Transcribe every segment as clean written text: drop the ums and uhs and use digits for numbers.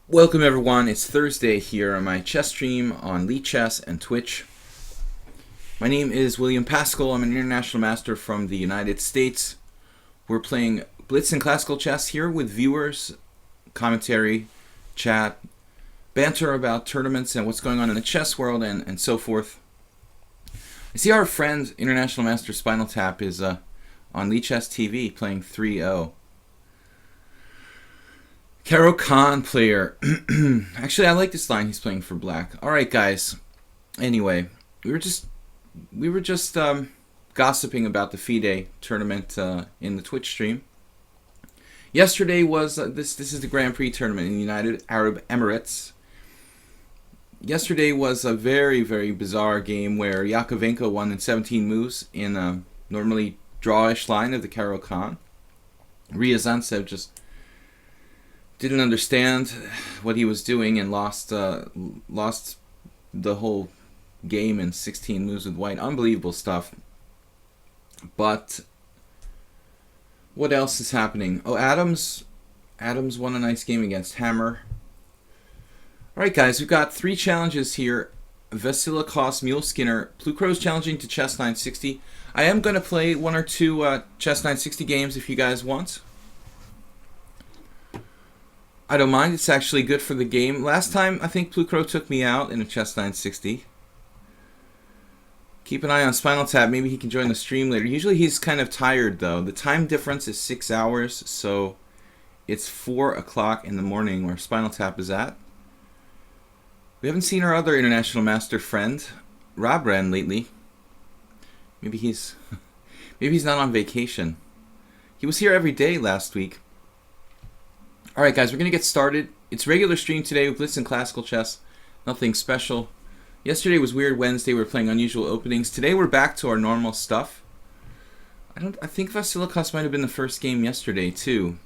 Welcome everyone, it's Thursday here on my chess stream on lichess and Twitch. My name is William Paschall. I'm an international master from the United States. We're playing blitz and classical chess here with viewers, commentary, chat, banter about tournaments and what's going on in the chess world and so forth. I see our friend International Master Spinal Tap is on lichess TV playing 3-0. Caro Khan player. Actually, I like this line he's playing for black. All right, guys. Anyway, we were just gossiping about the FIDE tournament in the Twitch stream. Yesterday was this is the Grand Prix tournament in the United Arab Emirates. Yesterday was a very, very bizarre game where Yakovenko won in 17 moves in a normally drawish line of the Caro Khan. Ryazantsev just didn't understand what he was doing and lost the whole game in 16 moves with white. Unbelievable stuff. But what else is happening? Oh, Adams won a nice game against Hammer. All right, guys, we've got 3 challenges here. Vasilikos, Mule Skinner, Plucrow's challenging to Chess 960. I am going to play 1 or 2 Chess 960 games if you guys want. I don't mind. It's actually good for the game. Last time, I think Plucrow took me out in a Chess 960. Keep an eye on Spinal Tap. Maybe he can join the stream later. Usually he's kind of tired, though. The time difference is 6 hours, so it's 4 o'clock in the morning where Spinal Tap is at. We haven't seen our other international master friend, Robran, lately. Maybe he's not on vacation. He was here every day last week. Alright guys, we're going to get started. It's regular stream today with blitz and classical chess. Nothing special. Yesterday was Weird Wednesday. We were playing unusual openings. Today we're back to our normal stuff. I think Vasilikos might have been the first game yesterday too.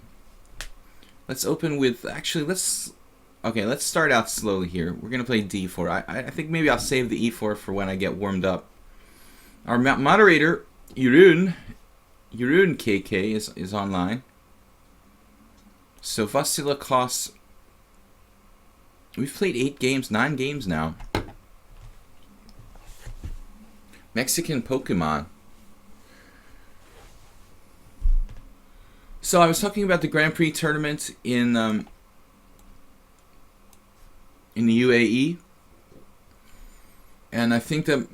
Let's open with... Actually, let's start out slowly here. We're going to play d4. I think maybe I'll save the e4 for when I get warmed up. Our moderator, Jeroen KK, is online. So Vasilikos, we've played 9 games now. Mexican Pokemon. So I was talking about the Grand Prix tournament in the UAE, and I think that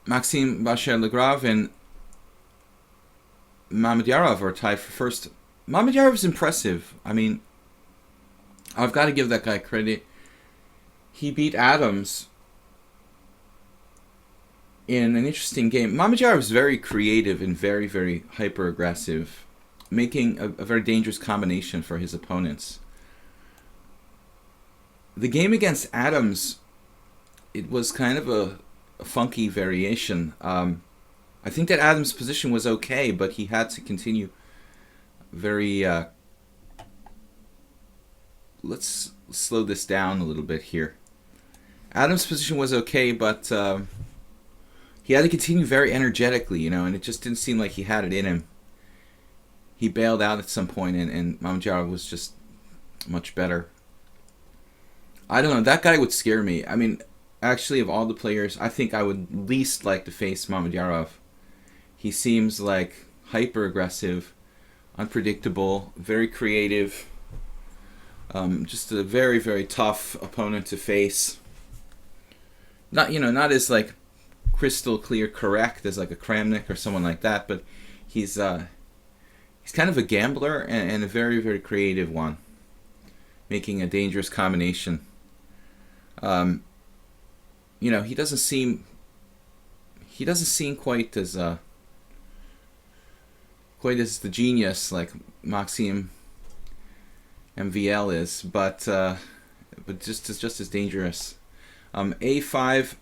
Maxime Vachier-Lagrave and Mamedyarov are tied for first. Mamedyarov is impressive. I mean, I've got to give that guy credit. He beat Adams in an interesting game. Mamedyarov is very creative and very, very hyper-aggressive, making a very dangerous combination for his opponents. The game against Adams, it was kind of a funky variation. I think that Adams' position was okay, but he had to continue very... let's slow this down a little bit here. Adams' position was okay, but he had to continue very energetically, and it just didn't seem like he had it in him. He bailed out at some point, and Mamedyarov was just much better. I don't know, that guy would scare me. I mean, actually, of all the players, I think I would least like to face Mamedyarov. He seems like hyper-aggressive, unpredictable, very creative, just a very, very tough opponent to face. Not as like crystal clear correct as like a Kramnik or someone like that, but he's kind of a gambler and a very, very creative one, making a dangerous combination. He doesn't seem quite as the genius like Maxime MVL is, but just as dangerous. A5.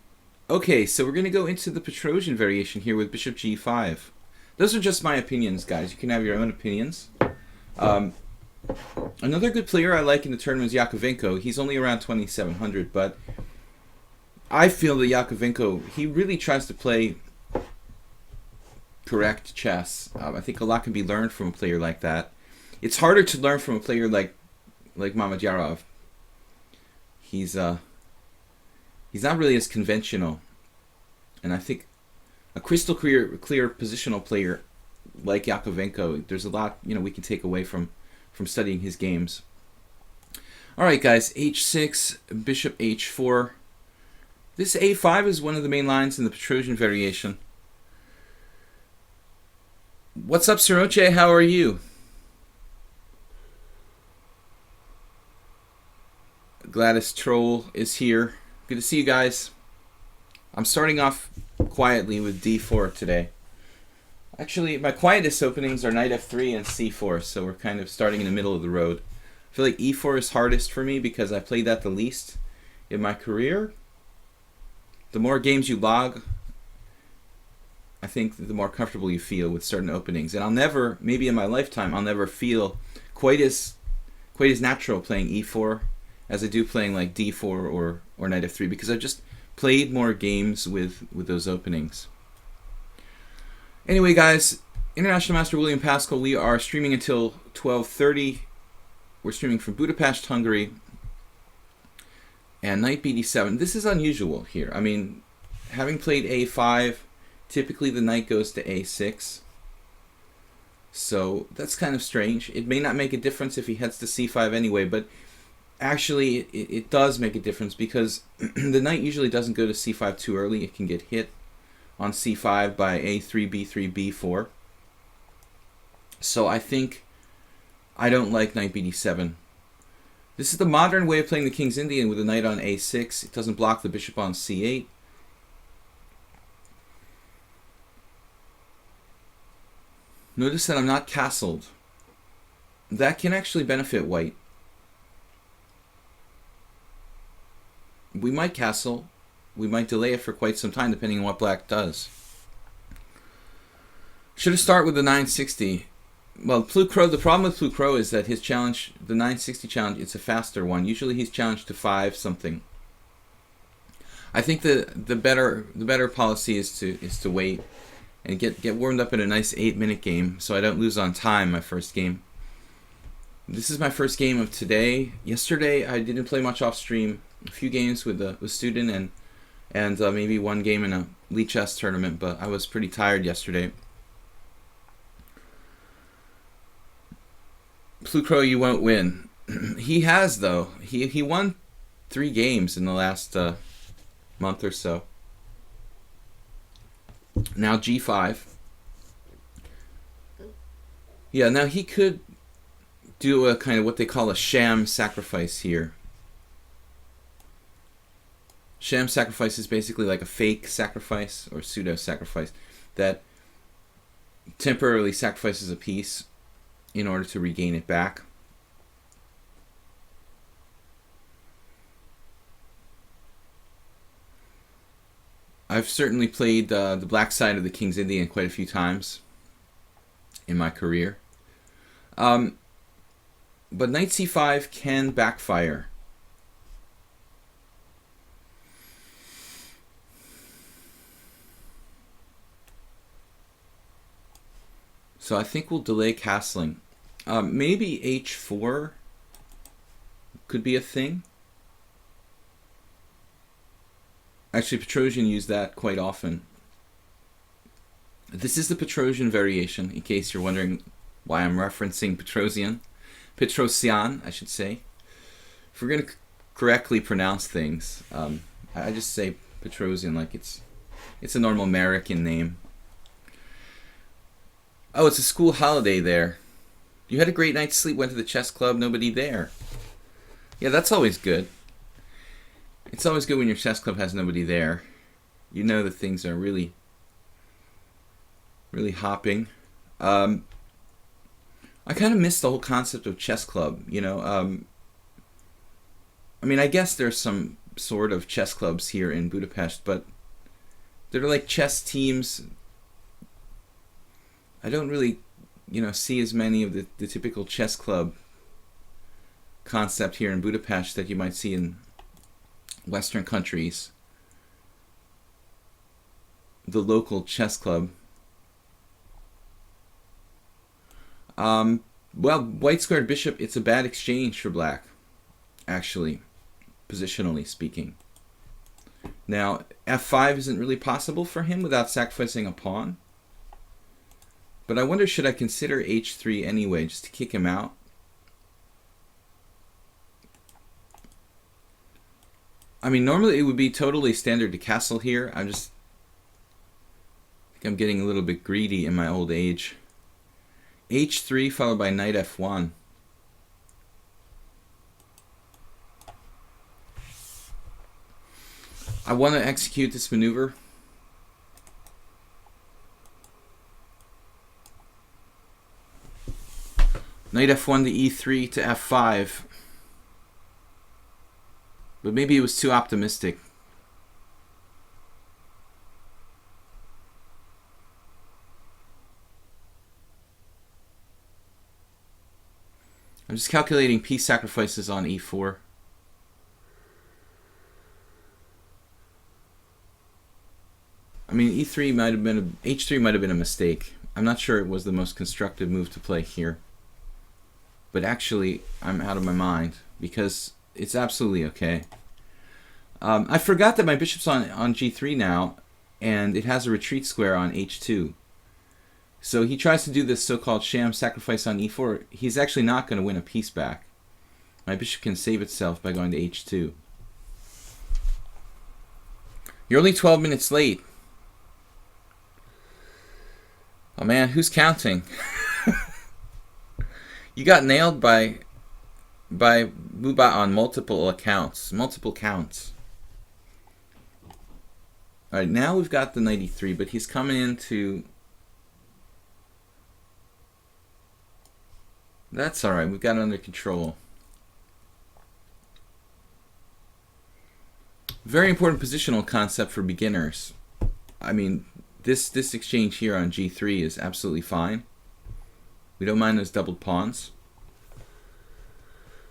Okay, so we're going to go into the Petrosian variation here with Bishop G5. Those are just my opinions, guys. You can have your own opinions. Another good player I like in the tournament is Yakovenko. He's only around 2,700, but I feel that Yakovenko, he really tries to play correct chess. I think a lot can be learned from a player like that. It's harder to learn from a player like Mamedyarov. He's not really as conventional, and I think a crystal clear positional player like Yakovenko, there's a lot we can take away from studying his games. All right, guys, h6, bishop h4. This a5 is one of the main lines in the Petrosian variation. What's up, Siroche? How are you? Gladys Troll is here. Good to see you guys. I'm starting off quietly with d4 today. Actually, my quietest openings are knight f3 and c4, so we're kind of starting in the middle of the road. I feel like e4 is hardest for me because I played that the least in my career. The more games you log, I think the more comfortable you feel with certain openings. And I'll never, maybe in my lifetime, I'll never feel quite as natural playing e4 as I do playing like d4 or knight f3, because I've just played more games with those openings. Anyway, guys, International Master William Paschall, we are streaming until 12:30. We're streaming from Budapest, Hungary. And knight bd7. This is unusual here. I mean, having played a5, typically the knight goes to a6. So that's kind of strange. It may not make a difference if he heads to c5 anyway, but actually it does make a difference, because the knight usually doesn't go to c5 too early. It can get hit on c5 by a3, b3, b4. So I think I don't like knight bd7. This is the modern way of playing the King's Indian with the knight on a6. It doesn't block the bishop on c8. Notice that I'm not castled. That can actually benefit white. We might castle. We might delay it for quite some time, depending on what black does. Should have started with the 960. Well, Plu-Crow, the problem with Plu-Crow is that his challenge, the 960 challenge, it's a faster one. Usually he's challenged to 5 something. I think the better policy is to wait and get warmed up in a nice 8-minute game, so I don't lose on time my first game. This is my first game of today. Yesterday I didn't play much off stream. A few games with student and maybe one game in a lichess tournament, but I was pretty tired yesterday. Plu-Crow, you won't win. He has, though. He won 3 games in the last month or so. Now g5. Yeah, now he could do a kind of what they call a sham sacrifice here. Sham sacrifice is basically like a fake sacrifice or pseudo sacrifice that temporarily sacrifices a piece in order to regain it back. I've certainly played the black side of the King's Indian quite a few times in my career. But knight c5 can backfire. So I think we'll delay castling. Maybe h4 could be a thing. Actually, Petrosian used that quite often. This is the Petrosian variation, in case you're wondering why I'm referencing Petrosian. Petrosian, I should say. If we're going to correctly pronounce things, I just say Petrosian like it's a normal American name. Oh, it's a school holiday there. You had a great night's sleep, went to the chess club, nobody there. Yeah, that's always good. It's always good when your chess club has nobody there. You know that things are really, really hopping. I kind of miss the whole concept of chess club, you know. I mean, I guess there's some sort of chess clubs here in Budapest, but they're like chess teams. I don't really, see as many of the typical chess club concept here in Budapest that you might see in Western countries. The local chess club. Well, white squared bishop, it's a bad exchange for black, actually. positionally speaking. Now, f5 isn't really possible for him without sacrificing a pawn. But I wonder, should I consider h3 anyway, just to kick him out? I mean, normally it would be totally standard to castle here. I think I'm getting a little bit greedy in my old age. h3 followed by knight f1. I want to execute this maneuver. Knight f1 to e3 to f5. But maybe it was too optimistic. I'm just calculating piece sacrifices on e4. I mean, e3 might have been h3 might have been a mistake. I'm not sure it was the most constructive move to play here. But actually, I'm out of my mind because it's absolutely okay. I forgot that my bishop's on g3 now, and it has a retreat square on h2. So he tries to do this so-called sham sacrifice on e4. He's actually not going to win a piece back. My bishop can save itself by going to h2. You're only 12 minutes late. Oh man, who's counting? You got nailed by Muba on multiple counts. Alright, now we've got the knight e3, but he's coming into... That's alright, we've got it under control. Very important positional concept for beginners. I mean, this exchange here on g3 is absolutely fine. We don't mind those doubled pawns.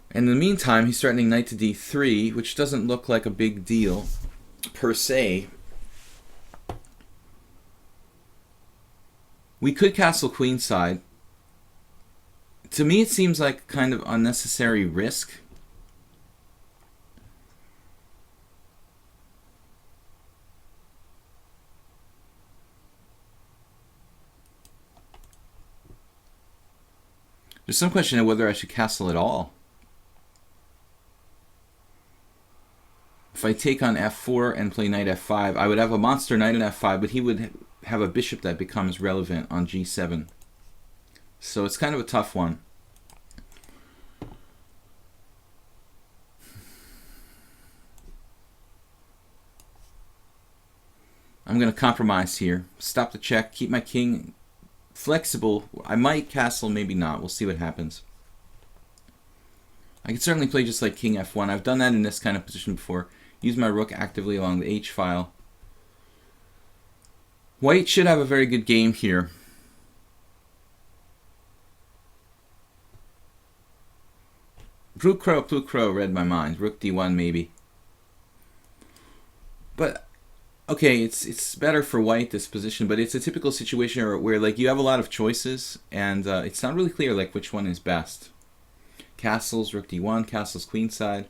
And in the meantime, he's threatening knight to d3, which doesn't look like a big deal per se. We could castle queenside. To me, it seems like kind of unnecessary risk. There's some question of whether I should castle at all. If I take on f4 and play knight f5, I would have a monster knight on f5, but he would have a bishop that becomes relevant on g7. So it's kind of a tough one. I'm going to compromise here. Stop the check, keep my king flexible. I might castle, maybe not. We'll see what happens. I can certainly play just like king f1. I've done that in this kind of position before. Use my rook actively along the h file. White should have a very good game here. Blue crow read my mind. Rook d1 maybe. But okay, it's better for white, this position, but it's a typical situation where like you have a lot of choices and it's not really clear like which one is best. Castles, rook d1, castles queenside.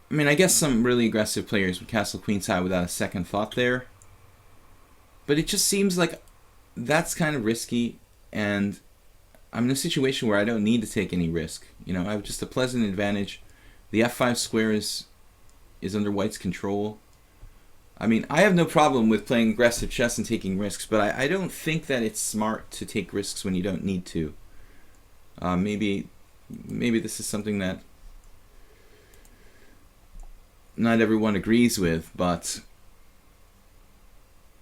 I mean, I guess some really aggressive players would castle queenside without a second thought there. But it just seems like that's kind of risky, and I'm in a situation where I don't need to take any risk. You know, I have just a pleasant advantage. The f5 square is under white's control. I mean, I have no problem with playing aggressive chess and taking risks, but I don't think that it's smart to take risks when you don't need to. Maybe this is something that not everyone agrees with, but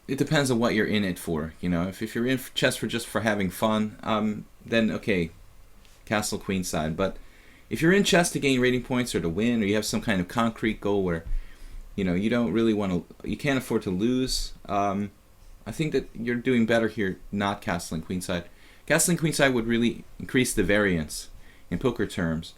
it depends on what you're in it for. You know, if you're in chess just for having fun, then okay, castle queenside. But if you're in chess to gain rating points or to win, or you have some kind of concrete goal where, you know, you don't really want to, you can't afford to lose, I think that you're doing better here not castling queenside. Castling queenside would really increase the variance in poker terms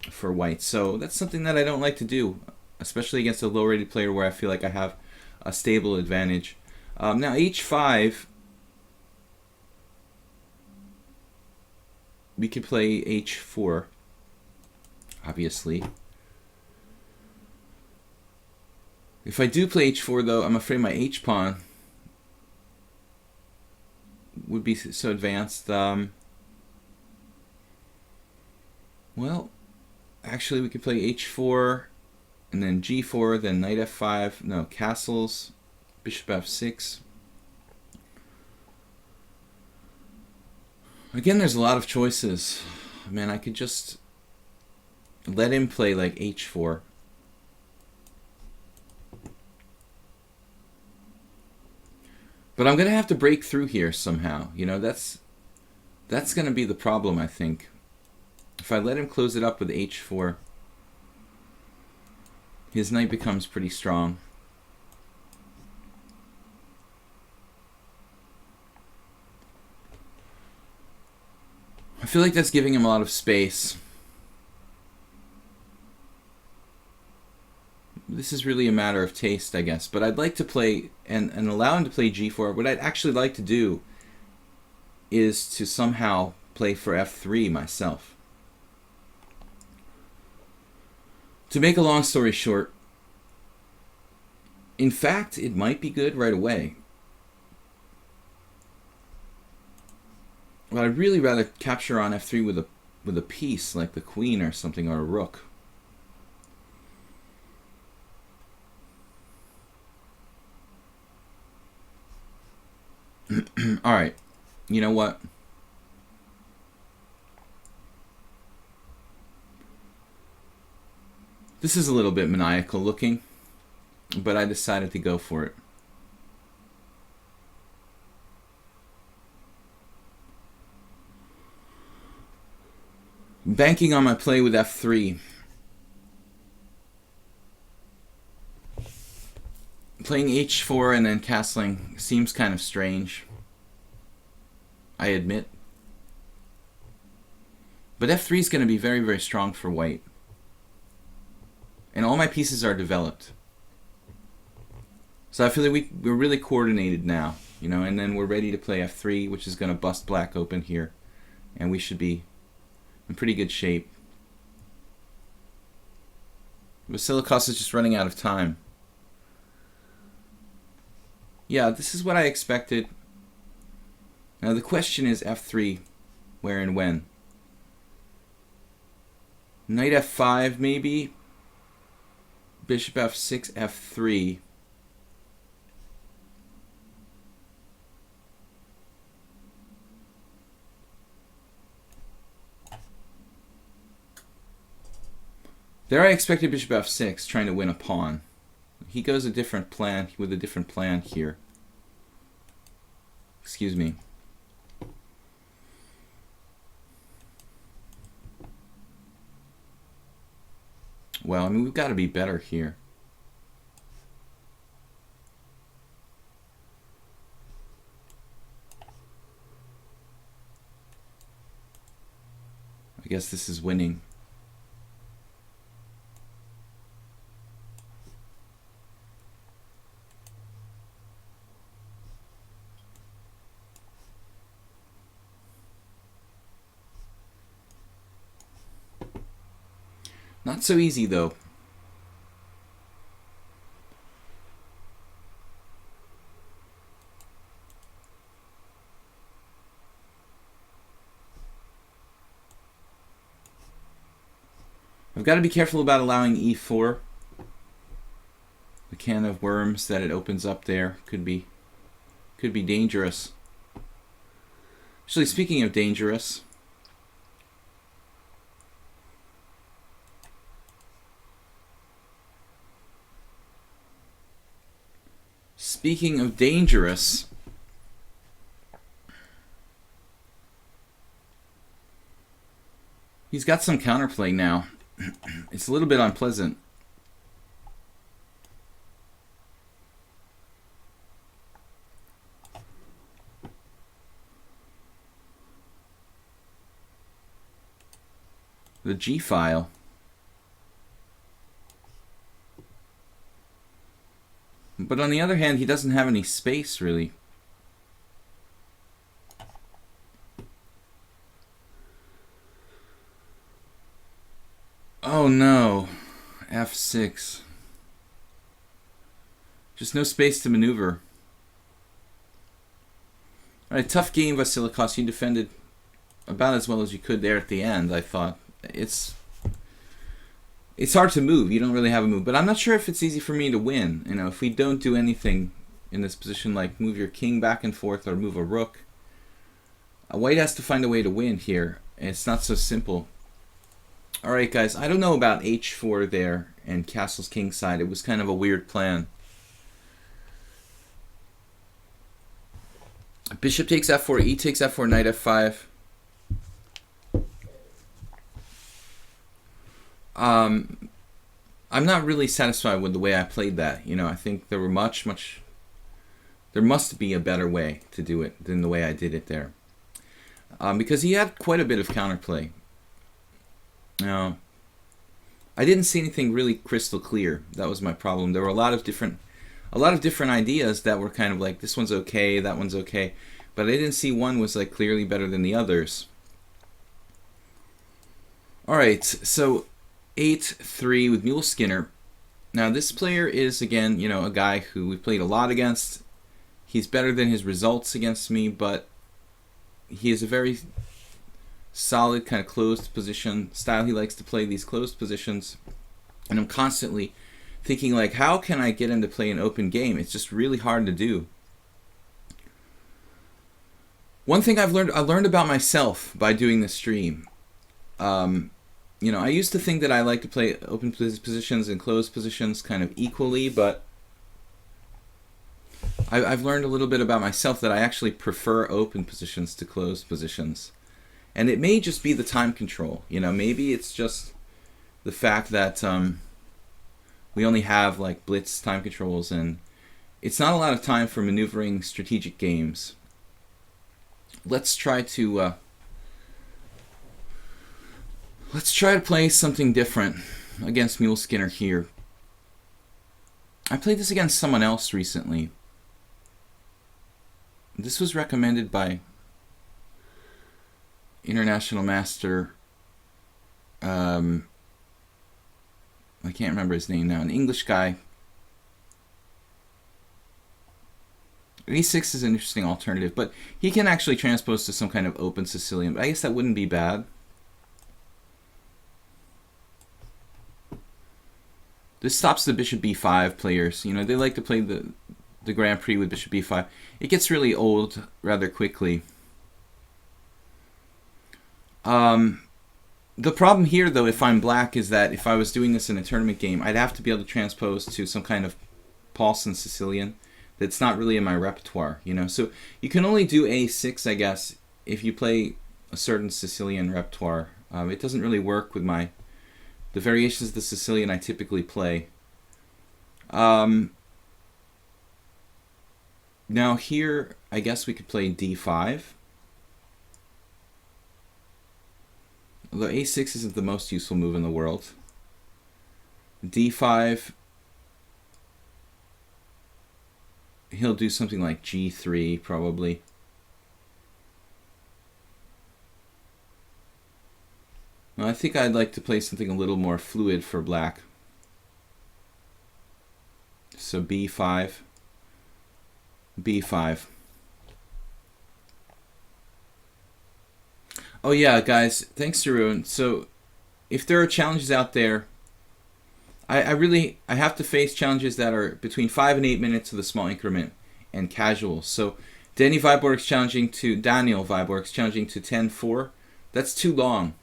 for white. So that's something that I don't like to do, especially against a low-rated player where I feel like I have a stable advantage. Now h5, we could play h4. obviously. If I do play h4, though, I'm afraid my h-pawn would be so advanced. Well, actually, we could play h4, and then g4, then knight f5. No, castles, bishop f6. Again, there's a lot of choices. Man, I could just let him play like h4. But I'm going to have to break through here somehow. You know, that's going to be the problem, I think. If I let him close it up with h4, his knight becomes pretty strong. I feel like that's giving him a lot of space. This is really a matter of taste, I guess. But I'd like to play, and allow him to play g4. What I'd actually like to do is to somehow play for f3 myself. To make a long story short, in fact, it might be good right away. But I'd really rather capture on f3 with a piece like the queen or something, or a rook. All right, you know what? This is a little bit maniacal looking, but I decided to go for it. Banking on my play with f3. Playing h4 and then castling seems kind of strange, I admit. But f3 is going to be very, very strong for white. And all my pieces are developed. So I feel like we're really coordinated now, you know, and then we're ready to play f3, which is going to bust black open here. And we should be in pretty good shape. Vasilikos is just running out of time. Yeah, this is what I expected. Now the question is f3, where and when? Knight f5 maybe? Bishop f6, f3. There I expected bishop f6, trying to win a pawn. He goes a different plan, with a different plan here. Excuse me. Well, I mean, we've got to be better here. I guess this is winning. Not so easy, though. I've got to be careful about allowing e4. The can of worms that it opens up there could be dangerous. Actually, speaking of dangerous, he's got some counterplay now. It's a little bit unpleasant. The G file. But on the other hand, he doesn't have any space, really. Oh no. F6. Just no space to maneuver. Alright, tough game, Vasilikos. You defended about as well as you could there at the end, I thought. It's hard to move. You don't really have a move. But I'm not sure if it's easy for me to win. You know, if we don't do anything in this position, like move your king back and forth or move a rook, White has to find a way to win here. It's not so simple. Alright, guys. I don't know about h4 there and castle's king side. It was kind of a weird plan. Bishop takes f4, e takes f4, knight f5. I'm not really satisfied with the way I played that. You know, I think there were there must be a better way to do it than the way I did it there. Because he had quite a bit of counterplay. Now, I didn't see anything really crystal clear. That was my problem. There were a lot of different ideas that were kind of like, this one's okay, that one's okay, but I didn't see one was like clearly better than the others. Alright, so 8-3 with Mule Skinner. Now this player is, again, you know, a guy who we played a lot against. He's better than his results against me, but he is a very solid kind of closed position style. He likes to play these closed positions, and I'm constantly thinking like, how can I get him to play an open game? It's just really hard to do. One thing I learned about myself by doing this stream. You know, I used to think that I like to play open positions and closed positions kind of equally, but I've learned a little bit about myself that I actually prefer open positions to closed positions. And it may just be the time control. You know, maybe it's just the fact that we only have like blitz time controls, and it's not a lot of time for maneuvering strategic games. Let's try to play something different against Mule Skinner here. I played this against someone else recently. This was recommended by International Master, I can't remember his name now, an English guy. E6 is an interesting alternative, but he can actually transpose to some kind of open Sicilian, but I guess that wouldn't be bad. This stops the bishop b5 players. You know, they like to play the Grand Prix with bishop b5. It gets really old rather quickly. The problem here, though, if I'm black, is that if I was doing this in a tournament game, I'd have to be able to transpose to some kind of Paulson Sicilian that's not really in my repertoire, you know. So you can only do a6, I guess, if you play a certain Sicilian repertoire. It doesn't really work with the variations of the Sicilian I typically play. Now here, I guess we could play d5. Although a6 isn't the most useful move in the world. d5, he'll do something like g3 probably. Well, I think I'd like to play something a little more fluid for black. So b5, b5. Oh yeah, guys, thanks Tarun. So if there are challenges out there, I have to face challenges that are between 5 and 8 minutes with a small increment and casual. So Daniel Viborg's challenging to 10-4. That's too long.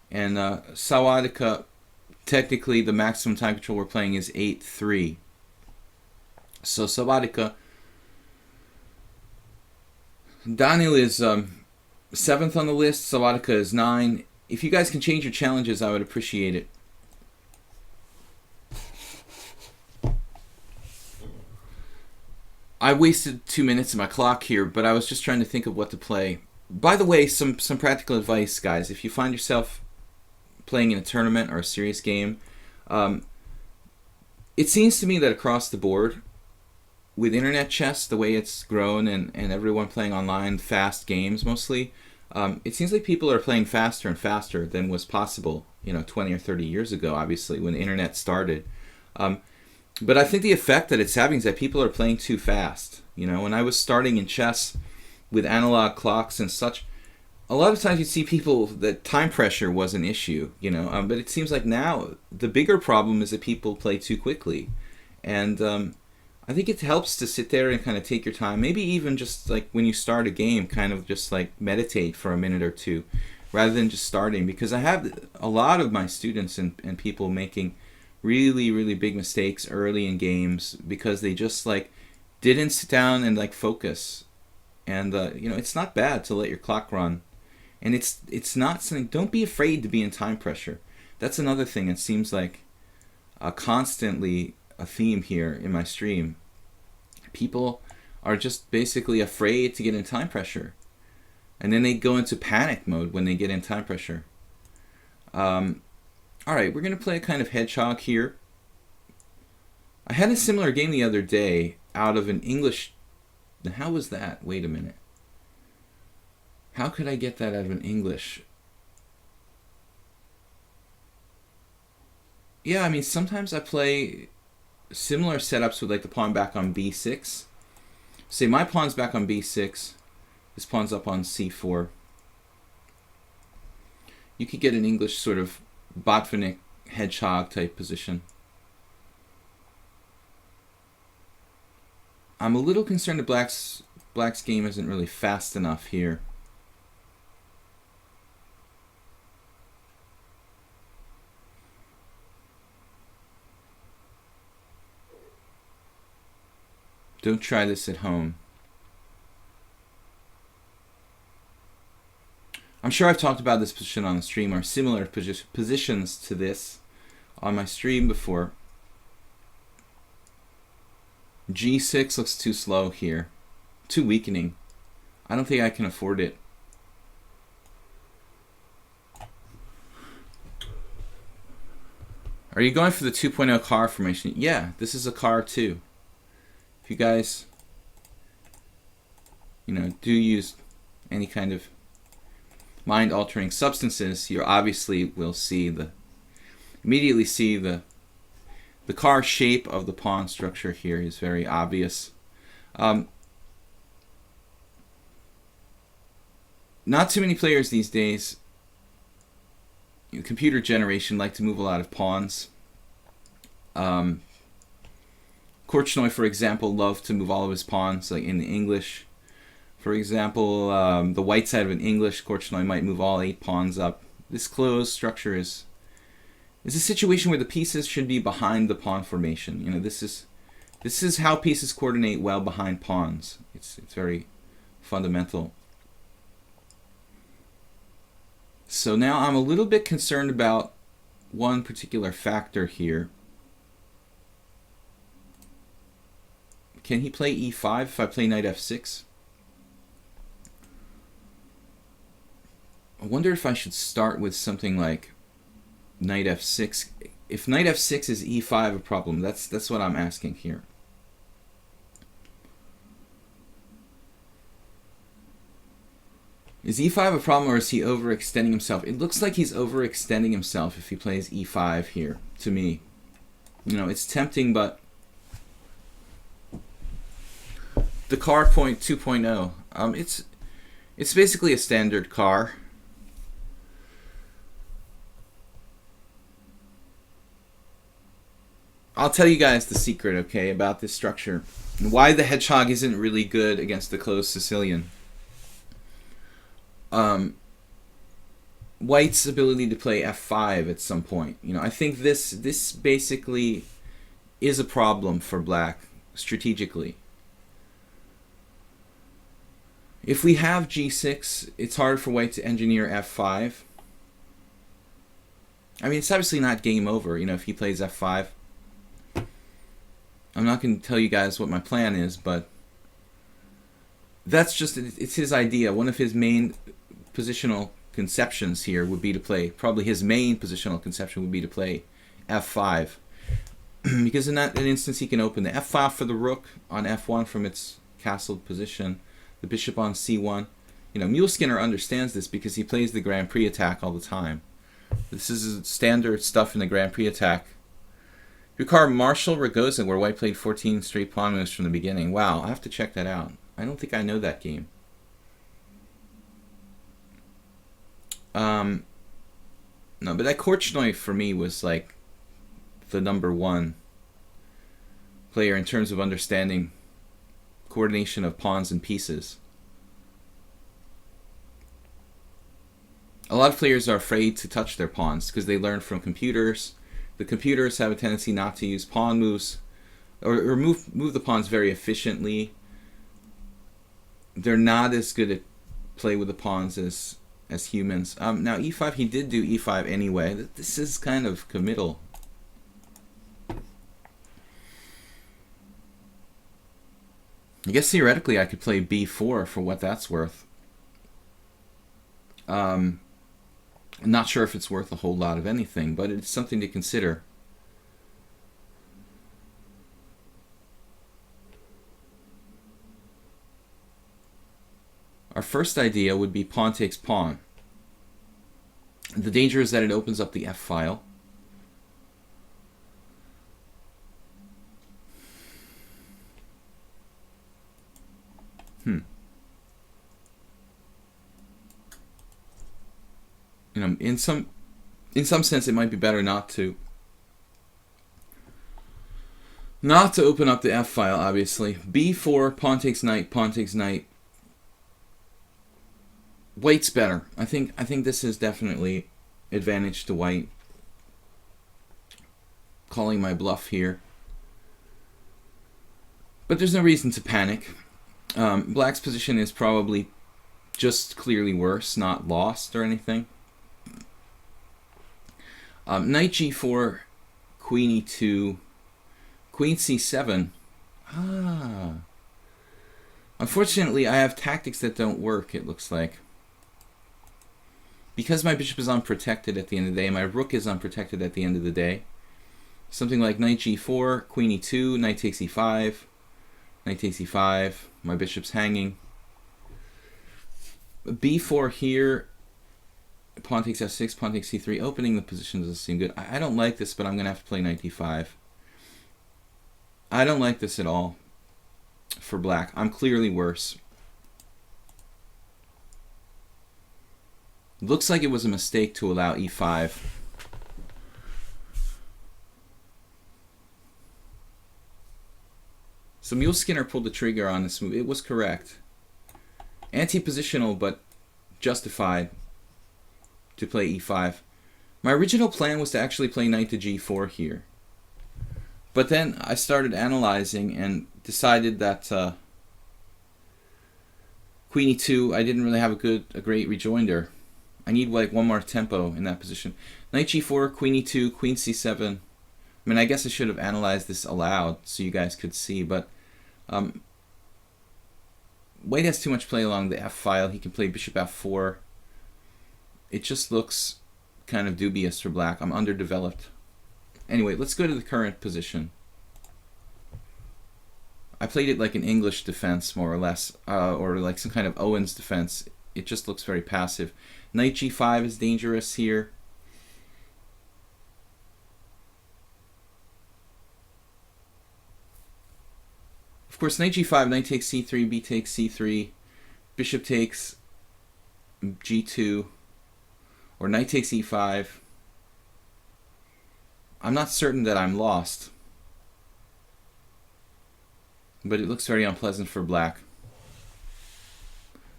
And Sawadika, technically the maximum time control we're playing is 8-3. So Sawadika, Daniel is 7th on the list, Sawadika is 9. If you guys can change your challenges, I would appreciate it. I wasted 2 minutes of my clock here, but I was just trying to think of what to play. By the way, some practical advice, guys. If you find yourself playing in a tournament or a serious game, it seems to me that across the board, with internet chess, the way it's grown and everyone playing online, fast games mostly, It seems like people are playing faster and faster than was possible, 20 or 30 years ago, obviously, when the internet started. But I think the effect that it's having is that people are playing too fast. When I was starting in chess with analog clocks and such, a lot of times you see people that time pressure was an issue, but it seems like now the bigger problem is that people play too quickly. And I think it helps to sit there and kind of take your time, maybe even just like when you start a game, kind of just like meditate for a minute or two rather than just starting, because I have a lot of my students and people making really, really big mistakes early in games because they just like didn't sit down and like focus. And it's not bad to let your clock run. And it's not something, don't be afraid to be in time pressure. That's another thing. It seems like constantly a theme here in my stream. People are just basically afraid to get in time pressure. And then they go into panic mode when they get in time pressure. Alright, we're going to play a kind of hedgehog here. I had a similar game the other day out of an English... How was that? Wait a minute. How could I get that out of an English? Yeah, I mean, sometimes I play similar setups with like the pawn back on b6. Say my pawn's back on b6. This pawn's up on c4. You could get an English sort of Botvinnik hedgehog type position. I'm a little concerned that Black's game isn't really fast enough here. Don't try this at home. I'm sure I've talked about this position on the stream or similar positions to this on my stream before. G6 looks too slow here. Too weakening. I don't think I can afford it. Are you going for the 2.0 car formation? Yeah, this is a car too. If you guys, do use any kind of mind-altering substances, you obviously will immediately see the car shape of the pawn structure here is very obvious. Not too many players these days, computer generation, like to move a lot of pawns. Korchnoi, for example, loved to move all of his pawns, like in the English. For example, the white side of an English, Korchnoi might move all 8 pawns up. This closed structure is a situation where the pieces should be behind the pawn formation. This is how pieces coordinate well behind pawns. It's very fundamental. So now I'm a little bit concerned about one particular factor here. Can he play e5 if I play knight f6? I wonder if I should start with something like knight f6. If knight f6 is e5 a problem, that's what I'm asking here. Is e5 a problem, or is he overextending himself? It looks like he's overextending himself if he plays e5 here, to me. It's tempting, but the car point 2.0, it's basically a standard car. I'll tell you guys the secret, okay, about this structure and why the hedgehog isn't really good against the closed Sicilian. White's ability to play f5 at some point. I think this basically is a problem for Black strategically. If we have g6, it's hard for White to engineer f5. I mean, it's obviously not game over, if he plays f5. I'm not going to tell you guys what my plan is, but that's just, it's his idea. One of his main positional conceptions here would be to play, probably his main positional conception would be to play f5. Because in that instance he can open the f file for the rook on f1 from its castled position, the bishop on c1, You know, Mule Skinner understands this because he plays the Grand Prix attack all the time. This is standard stuff in the Grand Prix attack. Ricard Marshall Ragosa, where white played 14 straight pawn moves from the beginning. Wow, I have to check that out. I don't think I know that game. No, but that Korchnoi for me was like the #1 player in terms of understanding coordination of pawns and pieces. A lot of players are afraid to touch their pawns because they learn from computers. The computers have a tendency not to use pawn moves or move the pawns very efficiently. They're not as good at play with the pawns as humans. Now e5, he did do e5 anyway. This is kind of committal. I guess theoretically I could play b4 for what that's worth. I'm not sure if it's worth a whole lot of anything, but it's something to consider. Our first idea would be pawn takes pawn. The danger is that it opens up the f-file. You know, in some sense, it might be better not to open up the f-file. Obviously, b4, pawn takes knight, pawn takes knight. White's better. I think this is definitely advantage to white. Calling my bluff here, but there's no reason to panic. Black's position is probably just clearly worse, not lost or anything. Knight g4, queen e2, queen c7. Unfortunately, I have tactics that don't work, it looks like. Because my bishop is unprotected at the end of the day, my rook is unprotected at the end of the day. Something like knight g4, queen e2, knight takes e5, knight takes e5, my bishop's hanging. b4 here, pawn takes f6, pawn takes c3. Opening the position doesn't seem good. I don't like this, but I'm going to have to play knight d5. I don't like this at all for black. I'm clearly worse. Looks like it was a mistake to allow e5. So Mule Skinner pulled the trigger on this move. It was correct. Anti-positional, but justified to play e5. My original plan was to actually play knight to g4 here. But then I started analyzing and decided that queen e2, I didn't really have a great rejoinder. I need like one more tempo in that position. Knight g4, queen e2, queen c7. I mean, I guess I should have analyzed this aloud so you guys could see, but white has too much play along the f-file. He can play bishop f4. It just looks kind of dubious for black. I'm underdeveloped. Anyway, let's go to the current position. I played it like an English defense, more or less, or like some kind of Owen's defense. It just looks very passive. Knight g5 is dangerous here. Of course, knight g5, knight takes c3, b takes c3, bishop takes g2, or knight takes e5. I'm not certain that I'm lost, but it looks very unpleasant for black.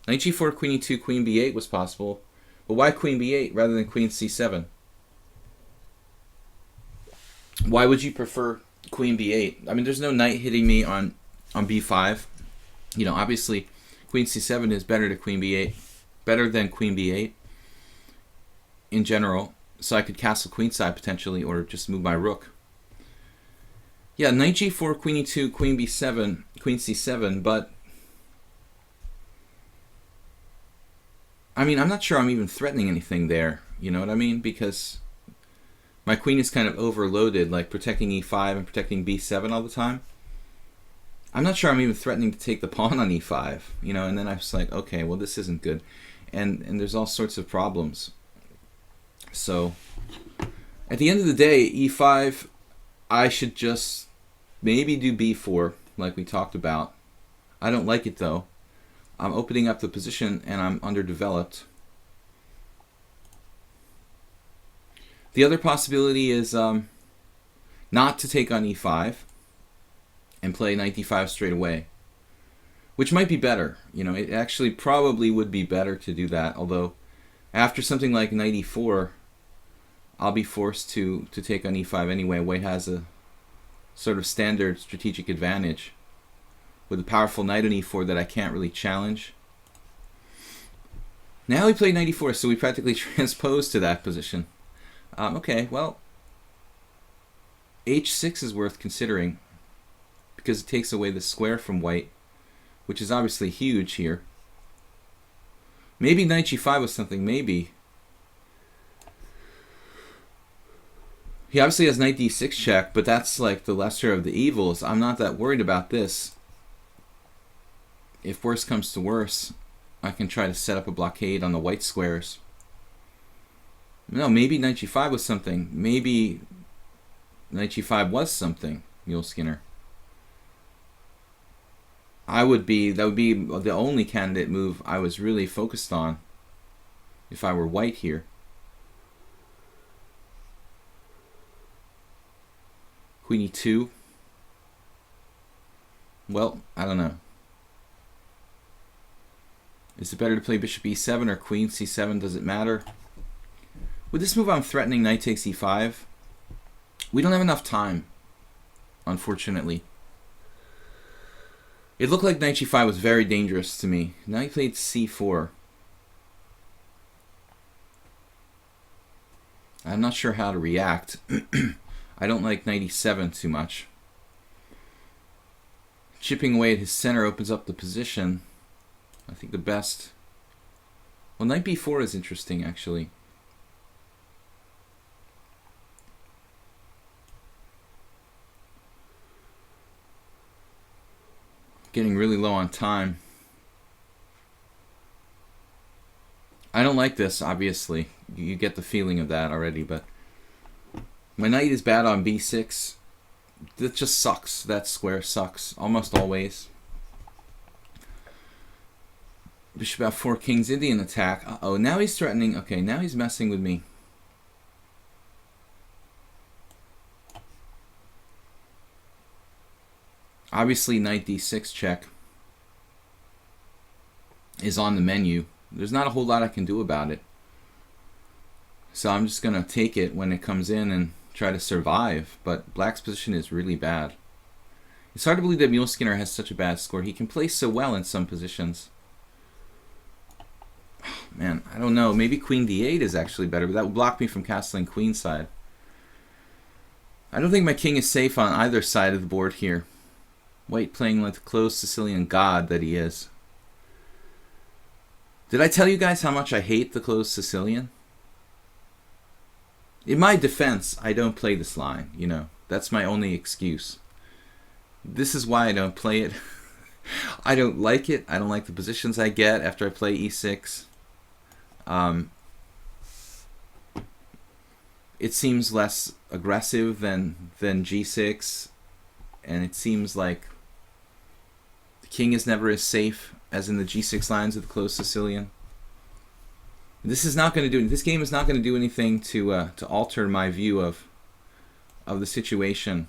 Knight g4, queen e2, queen b8 was possible, but why queen b8 rather than queen c7? Why would you prefer queen b8? I mean, there's no knight hitting me on b5. You know, obviously, queen c7 is better to queen b8, better than queen b8 in general. So I could castle queenside potentially, or just move my rook. Yeah, knight g4, queen e2, queen b7, queen c7, but I mean, I'm not sure I'm even threatening anything there. You know what I mean? Because my queen is kind of overloaded, like protecting e5 and protecting b7 all the time. I'm not sure I'm even threatening to take the pawn on e5, you know, and then I was like, okay, well, this isn't good. And there's all sorts of problems. So at the end of the day, e5, I should just maybe do b4 like we talked about. I don't like it though. I'm opening up the position and I'm underdeveloped. The other possibility is not to take on e5 and play knight d5 straight away, which might be better. You know, it actually probably would be better to do that, although after something like knight e4, I'll be forced to take on e5 anyway. White has a sort of standard strategic advantage with a powerful knight on e4 that I can't really challenge. Now we play knight e4, so we practically transpose to that position. Okay, well, h6 is worth considering because it takes away the square from white, which is obviously huge here. Maybe knight g5 was something, maybe. He obviously has knight d6 check, but that's like the lesser of the evils. I'm not that worried about this. If worse comes to worse, I can try to set up a blockade on the white squares. No, maybe knight g5 was something. Maybe knight g5 was something, Mule Skinner. That would be the only candidate move I was really focused on if I were white here. Queen e2. Well, I don't know. Is it better to play bishop e7 or queen c7? Does it matter? With this move, I'm threatening knight takes e5. We don't have enough time, unfortunately. It looked like knight g5 was very dangerous to me. Now he played c4. I'm not sure how to react. I don't like knight e7 too much. Chipping away at his center opens up the position. I think the best... Well, knight b4 is interesting, actually. Getting really low on time. I don't like this, obviously. You get the feeling of that already, but my knight is bad on b6. That just sucks. That square sucks almost always. Bishop f4, king's Indian attack. Uh-oh, now he's threatening. Okay, now he's messing with me. Obviously, knight d6 check is on the menu. There's not a whole lot I can do about it. So I'm just going to take it when it comes in and try to survive. But black's position is really bad. It's hard to believe that Mule Skinner has such a bad score. He can play so well in some positions. Oh, man, I don't know. Maybe queen d8 is actually better, but that would block me from castling queenside. I don't think my king is safe on either side of the board here. White playing like the closed Sicilian god that he is. Did I tell you guys how much I hate the closed Sicilian? In my defense, I don't play this line, you know. That's my only excuse. This is why I don't play it. I don't like it. I don't like the positions I get after I play e6. It seems less aggressive than g6, and it seems like the king is never as safe as in the g6 lines of the closed Sicilian. This is not going to do. This game is not going to do anything to alter my view of the situation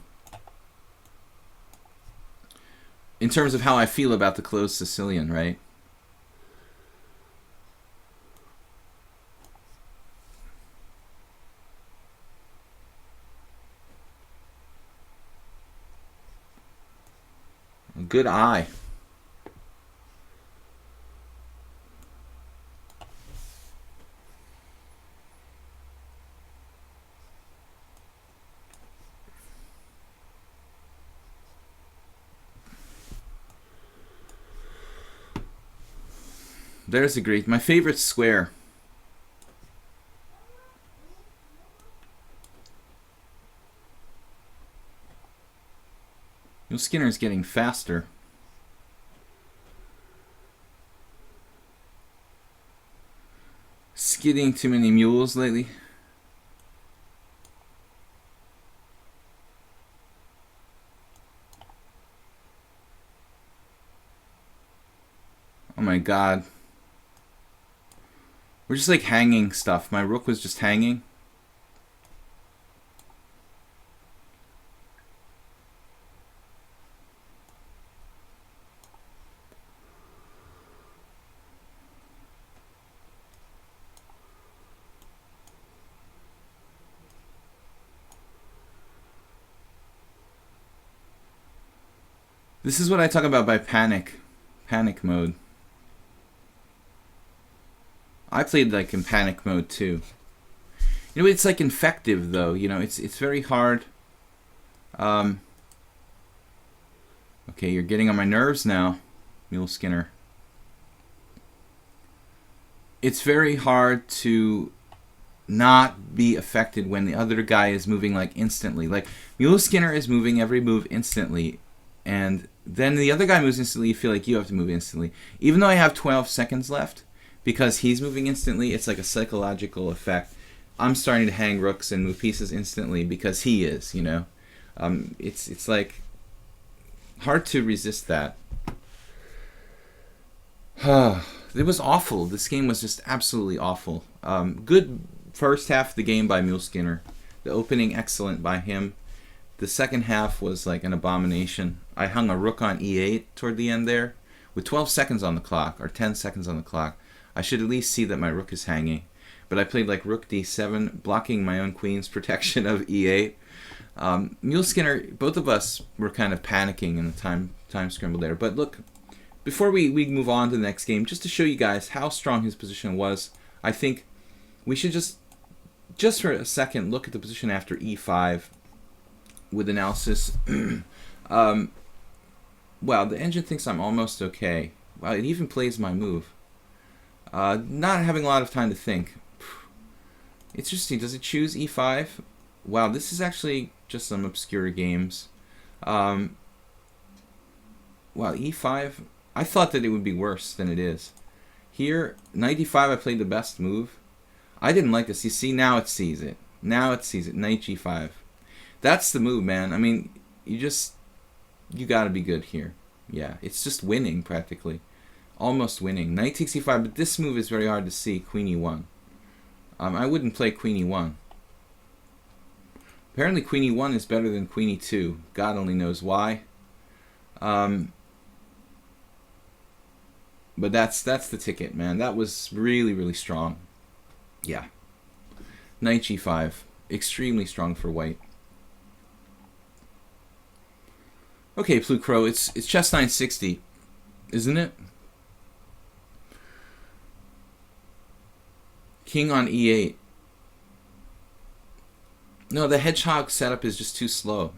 in terms of how I feel about the closed Sicilian, right? A good eye. There's a great, my favorite square. Skinner's getting faster. getting too many mules lately. Oh my god. We're just like hanging stuff. My rook was just hanging. This is what I talk about by panic mode. I played like in panic mode too. You know, it's like infective though. You know, it's very hard. Okay, you're getting on my nerves now, Mule Skinner. It's very hard to not be affected when the other guy is moving like instantly. Like Mule Skinner is moving every move instantly, and then the other guy moves instantly. You feel like you have to move instantly, even though I have 12 seconds left. Because he's moving instantly, it's like a psychological effect. I'm starting to hang rooks and move pieces instantly because he is, you know. It's like hard to resist that. It was awful. This game was just absolutely awful. Good first half of the game by Mule Skinner. The opening excellent by him. The second half was like an abomination. I hung a rook on e8 toward the end there with 12 seconds on the clock, or 10 seconds on the clock. I should at least see that my rook is hanging. But I played like rook d7, blocking my own queen's protection of e8. Mule Skinner, both of us were kind of panicking in the time scramble there. But look, before we move on to the next game, just to show you guys how strong his position was, I think we should just for a second look at the position after e5 with analysis. Wow, the engine thinks I'm almost okay. Wow, it even plays my move. Not having a lot of time to think. It's interesting. Does it choose e5? Wow, this is actually just some obscure games. Wow, e5. I thought that it would be worse than it is. Here, knight e5, I played the best move. I didn't like this. You see, now it sees it. Now it sees it. Knight g5. That's the move, man. I mean, you gotta be good here. Yeah, it's just winning, practically. Almost winning. Knight takes e5, but this move is very hard to see. Queen e1. I wouldn't play queen e1. Apparently queen e1 is better than queen e2. God only knows why. But that's the ticket, man. That was really, really strong. Yeah. Knight g5. Extremely strong for white. Okay, Blue Crow, it's chess 960, isn't it? King on e8. No, the hedgehog setup is just too slow.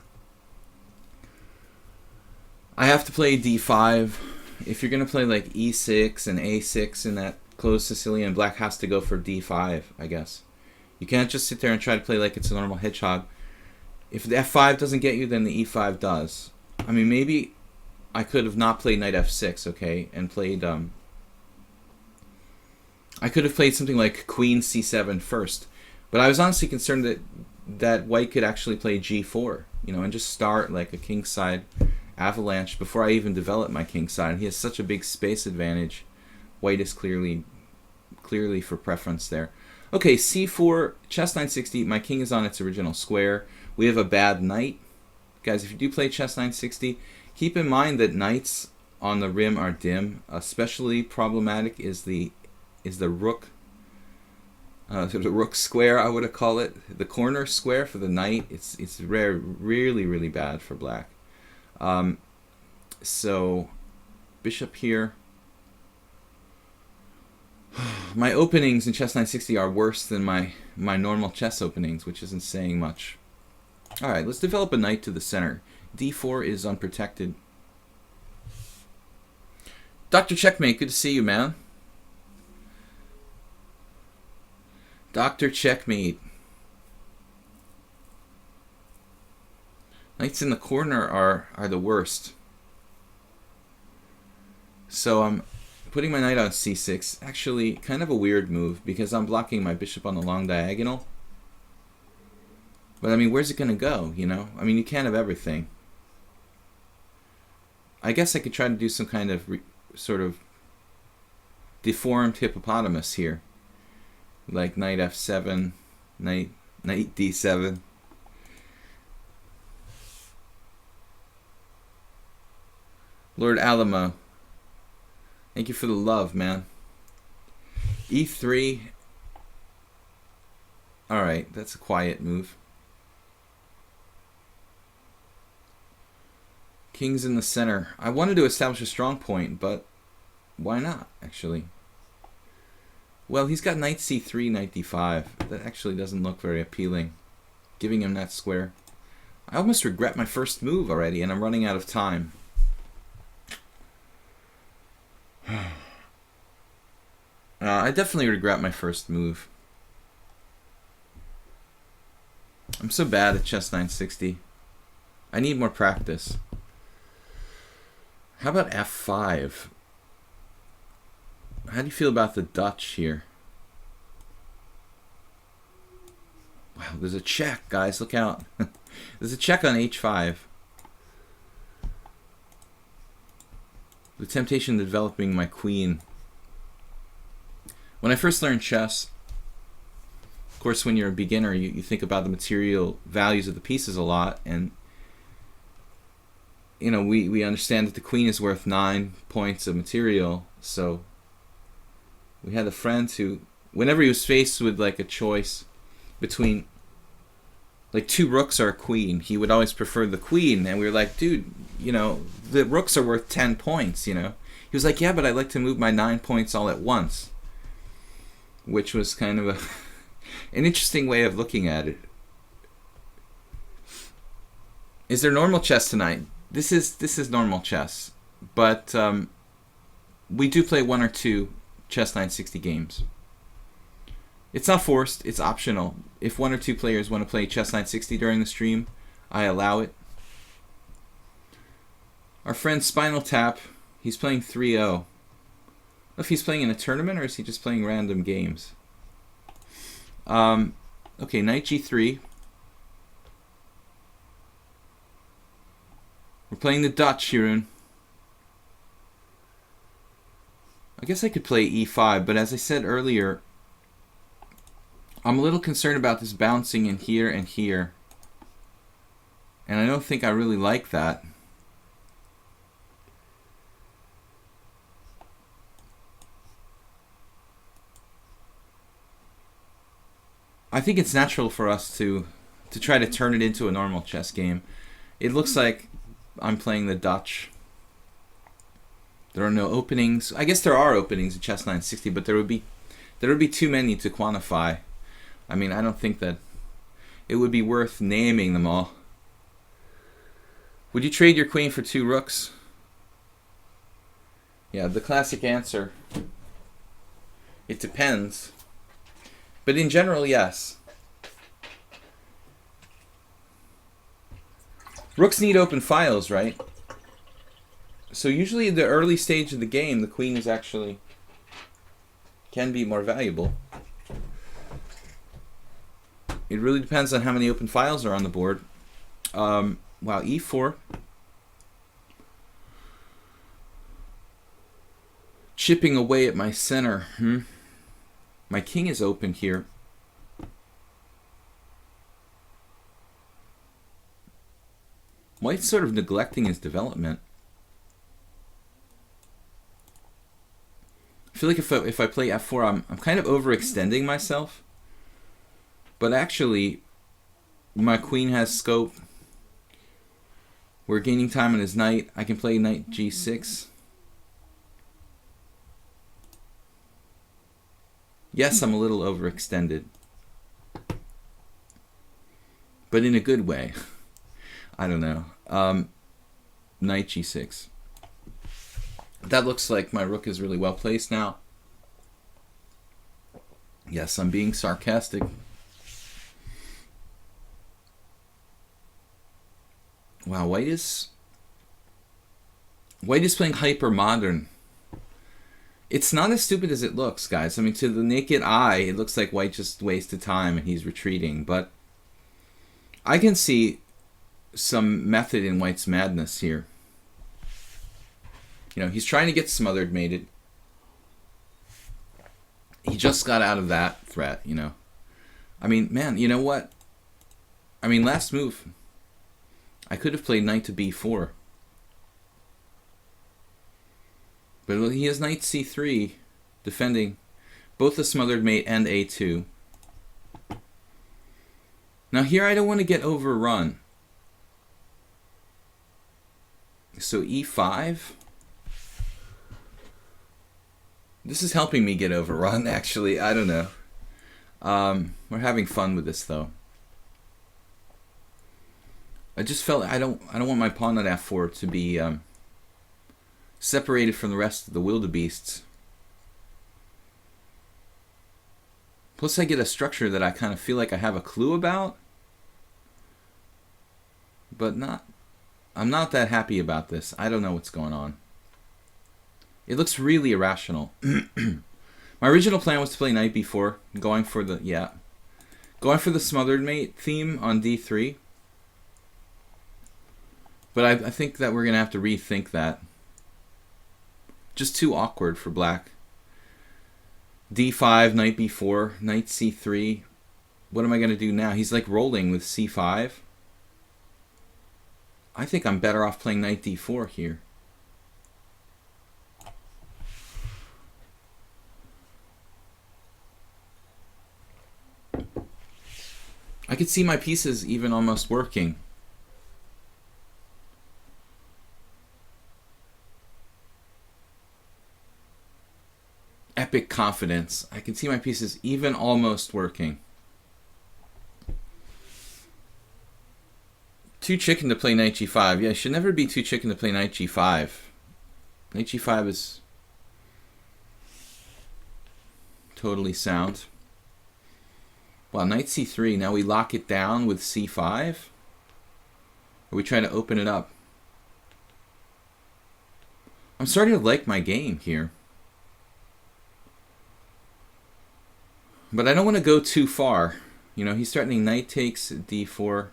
I have to play d5. If you're going to play like e6 and a6 in that closed Sicilian, black has to go for d5, I guess. You can't just sit there and try to play like it's a normal hedgehog. If the f5 doesn't get you, then the e5 does. I mean, maybe I could have not played knight f6, okay, and played... I could have played something like queen c7 first, but I was honestly concerned that white could actually play g4, you know, and just start like a kingside avalanche before I even develop my kingside. He has such a big space advantage. White is clearly for preference there. Okay, c4, chess 960. My king is on its original square. We have a bad knight. Guys, if you do play chess 960, keep in mind that knights on the rim are dim. Especially problematic is the rook. The rook square, I would call it. The corner square for the knight, it's really, really bad for black. So, bishop here. My openings in chess 960 are worse than my normal chess openings, which isn't saying much. Alright, let's develop a knight to the center. d4 is unprotected. Dr. Checkmate, good to see you, man. Dr. Checkmate. Knights in the corner are the worst. So I'm Putting my knight on c6, actually kind of a weird move because I'm blocking my bishop on the long diagonal. But I mean, where's it going to go, you know? I mean, you can't have everything. I guess I could try to do some kind of sort of deformed hippopotamus here. Like knight f7, knight d7. Lord Alamo, thank you for the love, man. e3. Alright, that's a quiet move. King's in the center. I wanted to establish a strong point, but why not, actually? Well, he's got knight c3, knight d5. That actually doesn't look very appealing, giving him that square. I almost regret my first move already, and I'm running out of time. I definitely regret my first move. I'm so bad at chess 960. I need more practice. How about f5? How do you feel about the Dutch here? Wow, there's a check, guys. Look out. There's a check on h5. The temptation of developing my queen. When I first learned chess, of course, when you're a beginner, you think about the material values of the pieces a lot, and you know, we understand that the queen is worth 9 points of material. So we had a friend who, whenever he was faced with like a choice between like 2 rooks or a queen, he would always prefer the queen. And we were like, dude, you know, the rooks are worth 10 points, you know. He was like, yeah, but I'd like to move my 9 points all at once. Which was kind of an interesting way of looking at it. Is there normal chess tonight? This is normal chess, but we do play 1 or 2 chess 960 games. It's not forced, it's optional. If 1 or 2 players want to play chess 960 during the stream, I allow it. Our friend Spinal Tap, he's playing 3-0. I don't know if he's playing in a tournament or is he just playing random games. Okay, knight g3. We're playing the Dutch, Hirun. I guess I could play e5, but as I said earlier, I'm a little concerned about this bouncing in here and here. And I don't think I really like that. I think it's natural for us to try to turn it into a normal chess game. It looks like I'm playing the Dutch. There are no openings. I guess there are openings in chess 960, but there would be too many to quantify. I mean, I don't think that it would be worth naming them all. Would you trade your queen for 2 rooks? Yeah, the classic answer. It depends. But in general, yes. Rooks need open files, right? So usually the early stage of the game, the queen is actually can be more valuable. It really depends on how many open files are on the board. Wow, e4. Chipping away at my center. My king is open here. White's sort of neglecting his development. I feel like if I play f4, I'm kind of overextending myself. But actually, my queen has scope. We're gaining time on his knight. I can play knight g6. Yes, I'm a little overextended. But in a good way. I don't know. Knight g6. That looks like my rook is really well placed now. Yes, I'm being sarcastic. Wow, White is playing hyper modern. It's not as stupid as it looks, guys. I mean, to the naked eye, it looks like white just wasted time and he's retreating. But I can see some method in white's madness here. You know, he's trying to get smothered mated. He just got out of that threat, you know. I mean, man, you know what? I mean, last move, I could have played knight to b4. But he has knight c3, defending both the smothered mate and a2. Now here I don't want to get overrun. So e5. This is helping me get overrun, actually. I don't know. We're having fun with this, though. I just felt I don't want my pawn at f4 to be separated from the rest of the wildebeests. Plus I get a structure that I kind of feel like I have a clue about, but I'm not that happy about this. I don't know what's going on. It looks really irrational. My original plan was to play knight b4, going for the smothered mate theme on d3. But I think that we're going to have to rethink that. Just too awkward for black. d5, knight b4, knight c3. What am I going to do now? He's like rolling with c5. I think I'm better off playing knight d4 here. I could see my pieces even almost working. Epic confidence. I can see my pieces even almost working. Too chicken to play knight g5. Yeah, I should never be too chicken to play knight g5. Knight g5 is totally sound. Well, knight c3. Now we lock it down with c5. Or we try to open it up. I'm starting to like my game here. But I don't want to go too far. You know, he's threatening knight takes d4.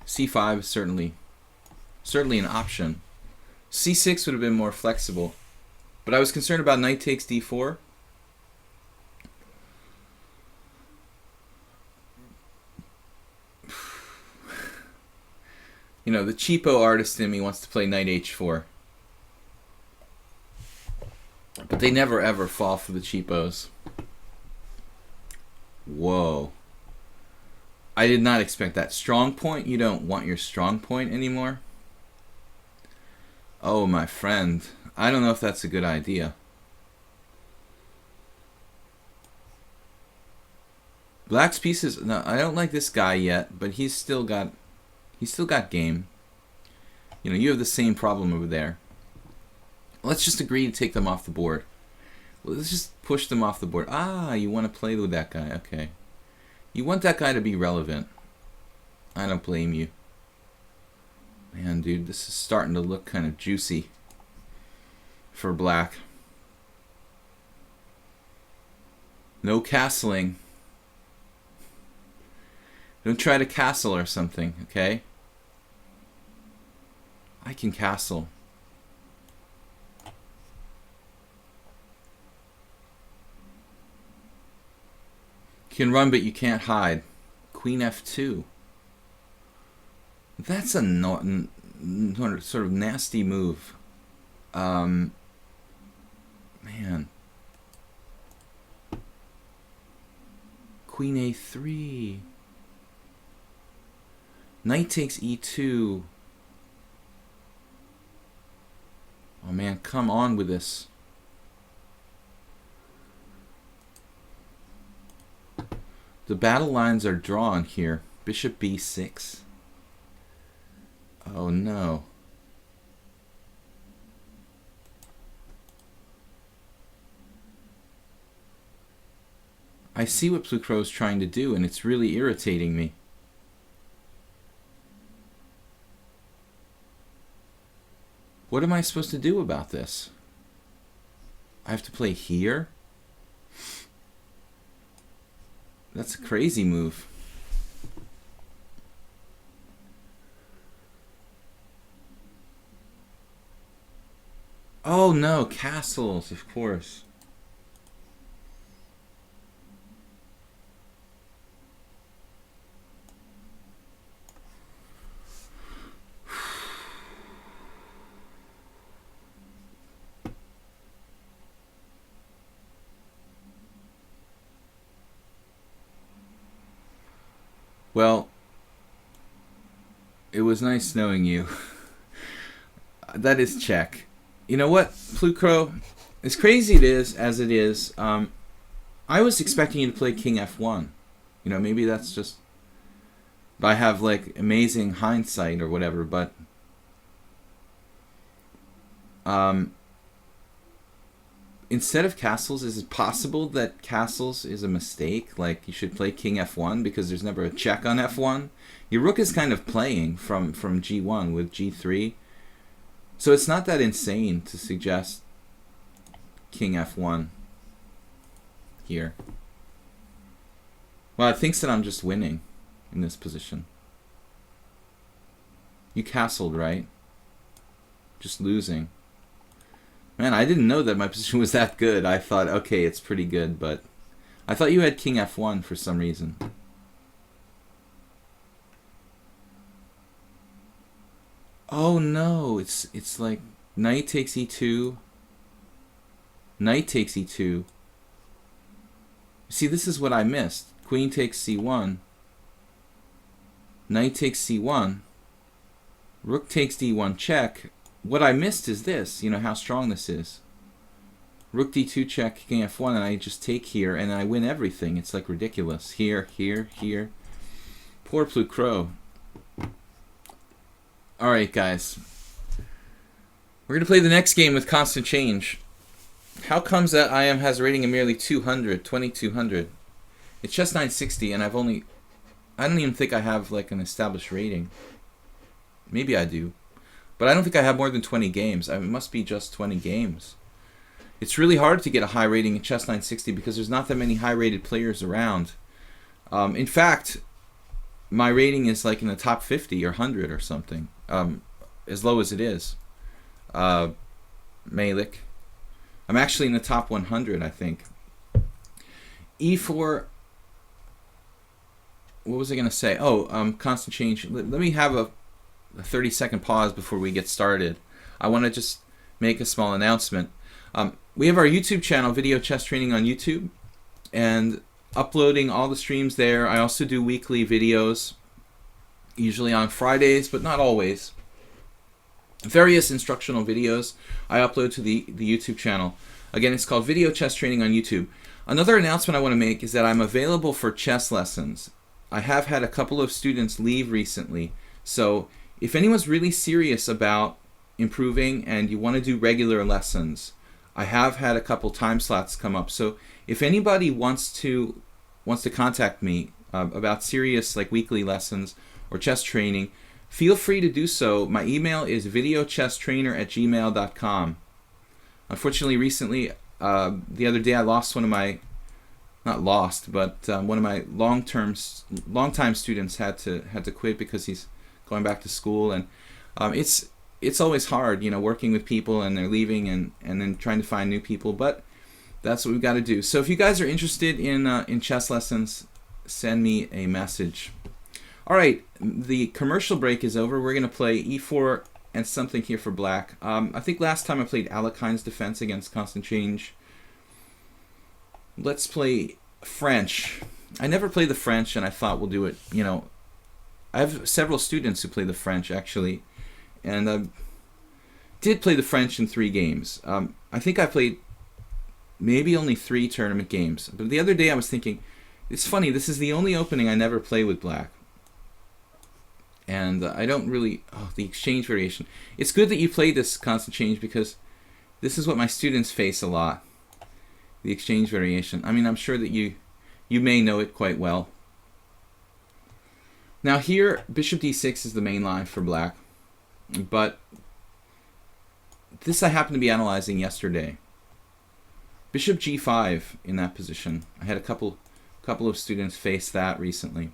c5 is certainly an option. c6 would have been more flexible. But I was concerned about knight takes d4. You know, the cheapo artist in me wants to play knight h4. But they never ever fall for the cheapos. Whoa. I did not expect that. Strong point? You don't want your strong point anymore? Oh, my friend. I don't know if that's a good idea. Black's pieces... No, I don't like this guy yet, but he's still got game. You know, you have the same problem over there. Let's just agree to take them off the board. Let's just push them off the board. Ah, you want to play with that guy. Okay. You want that guy to be relevant. I don't blame you. Man, dude, this is starting to look kind of juicy for black. No castling. Don't try to castle or something, okay? I can castle. You can run, but you can't hide. Queen f2. That's a sort of nasty move. Man. Queen a3. Knight takes e2. Oh man, come on with this. The battle lines are drawn here. Bishop b6. Oh no. I see what Blue Crow's trying to do, and it's really irritating me. What am I supposed to do about this? I have to play here? That's a crazy move. Oh no, castles, of course. Well, it was nice knowing you. That is check. You know what, Plutcrow? As crazy it is as it is, I was expecting you to play King F1. You know, maybe that's just... I have, like, amazing hindsight or whatever, but... instead of castles, is it possible that castles is a mistake? Like, you should play King F1 because there's never a check on F1? Your rook is kind of playing from G1 with G3. So it's not that insane to suggest King F1 here. Well, it thinks that I'm just winning in this position. You castled, right? Just losing. Man, I didn't know that my position was that good. I thought, okay, it's pretty good, but I thought you had King F1 for some reason. Oh no, it's like knight takes e2, knight takes e2. See, this is what I missed. Queen takes c1, knight takes c1, rook takes d1 check. What I missed is this, you know, how strong this is. Rook d2 check, king f1, and I just take here, and I win everything. It's like ridiculous. Here, here, here. Poor Plutcrow. Alright, guys. We're going to play the next game with constant change. How comes that IM has a rating of merely 200, 2200? It's just 960, and I don't even think I have, like, an established rating. Maybe I do. But I don't think I have more than 20 games. It must be just 20 games. It's really hard to get a high rating in Chess 960 because there's not that many high-rated players around. In fact, my rating is like in the top 50 or 100 or something, as low as it is. Malik. I'm actually in the top 100, I think. E4... What was I going to say? Oh, constant change. Let me have a 30-second pause before we get started. I want to just make a small announcement. We have our YouTube channel, Video Chess Training on YouTube, and uploading all the streams there. I also do weekly videos, usually on Fridays, but not always. Various instructional videos I upload to the YouTube channel. Again, it's called Video Chess Training on YouTube. Another announcement I want to make is that I'm available for chess lessons. I have had a couple of students leave recently, so if anyone's really serious about improving and you want to do regular lessons, I have had a couple time slots come up. So if anybody wants to contact me about serious like weekly lessons or chess training, feel free to do so. My email is videochesstrainer@gmail.com. Unfortunately, recently, the other day I lost one of my, not lost, but one of my long-time students had to quit because he's going back to school, and it's always hard, you know, working with people and they're leaving and then trying to find new people, but that's what we've got to do. So if you guys are interested in chess lessons, send me a message. All right, the commercial break is over. We're going to play e4 and something here for black. I think last time I played Alekhine's defense against constant change. Let's play French. I never played the French, and I thought we'll do it, you know. I have several students who play the French, actually, and I did play the French in 3 games. I think I played maybe only 3 tournament games. But the other day I was thinking, it's funny, this is the only opening I never play with black. And I don't really... Oh, the exchange variation. It's good that you played this constant change because this is what my students face a lot. The exchange variation. I mean, I'm sure that you may know it quite well. Now here, bishop d6 is the main line for black. But This I happened to be analyzing yesterday. Bishop g5 in that position. I had a couple of students face that recently.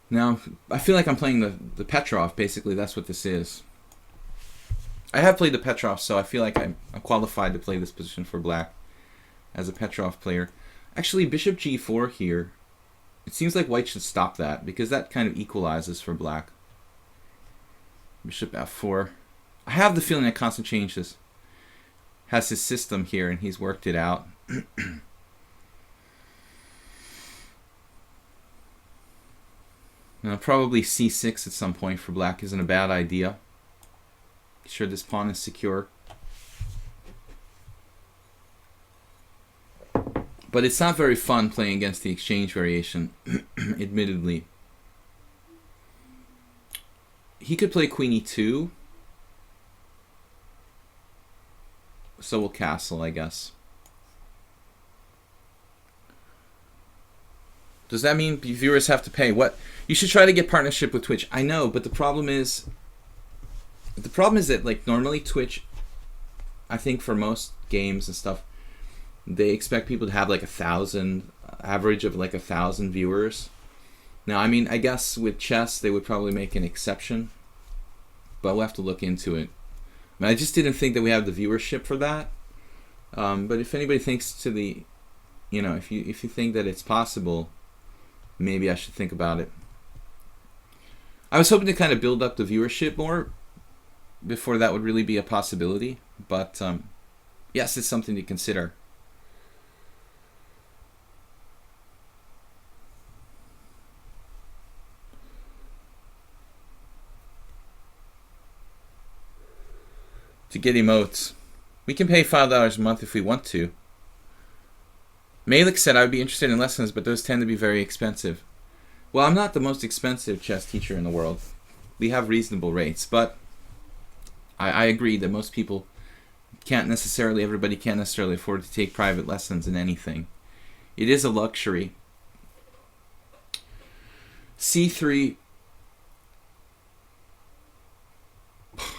Now, I feel like I'm playing the Petrov. Basically, that's what this is. I have played the Petrov, so I feel like I'm qualified to play this position for black as a Petrov player. Actually, bishop g4 here. It seems like white should stop that, because that kind of equalizes for black. Bishop f4. I have the feeling that Constant Change has his system here, and he's worked it out. Now, probably c6 at some point for black isn't a bad idea. Be sure this pawn is secure. But it's not very fun playing against the exchange variation, admittedly. He could play queen e2. So we'll castle, I guess. Does that mean viewers have to pay? What? You should try to get partnership with Twitch. I know, but the problem is that, like, normally Twitch, I think for most games and stuff, they expect people to have like 1,000, average of like 1,000 viewers. Now, I mean, I guess with chess they would probably make an exception, but we'll have to look into it. I mean, I just didn't think that we have the viewership for that. But if anybody thinks to the, you know, if you think that it's possible, maybe I should think about it. I was hoping to kind of build up the viewership more before that would really be a possibility. But yes, it's something to consider. To get emotes. We can pay $5 a month if we want to. Malik said I would be interested in lessons, but those tend to be very expensive. Well, I'm not the most expensive chess teacher in the world. We have reasonable rates, but I agree that most people everybody can't necessarily afford to take private lessons in anything. It is a luxury. C3.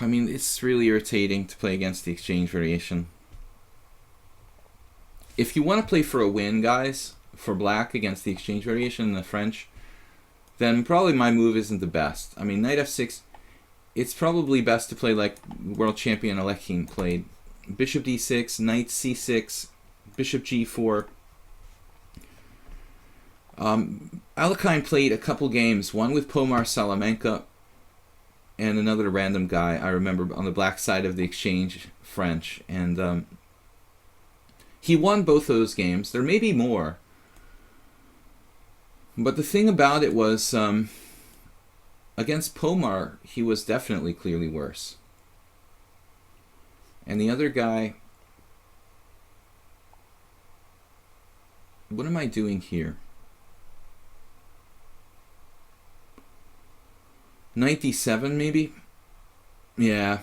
I mean, it's really irritating to play against the exchange variation. If you want to play for a win, guys, for black against the exchange variation in the French, then probably my move isn't the best. I mean, knight f6, it's probably best to play like world champion Alekhine played. Bishop d6, knight c6, bishop g4. Alekhine played a couple games, one with Pomar Salamanca and another random guy, I remember, on the black side of the exchange French. And he won both those games. There may be more. But the thing about it was, against Pomar, he was definitely clearly worse. And the other guy... What am I doing here? Knight d7, maybe? Yeah.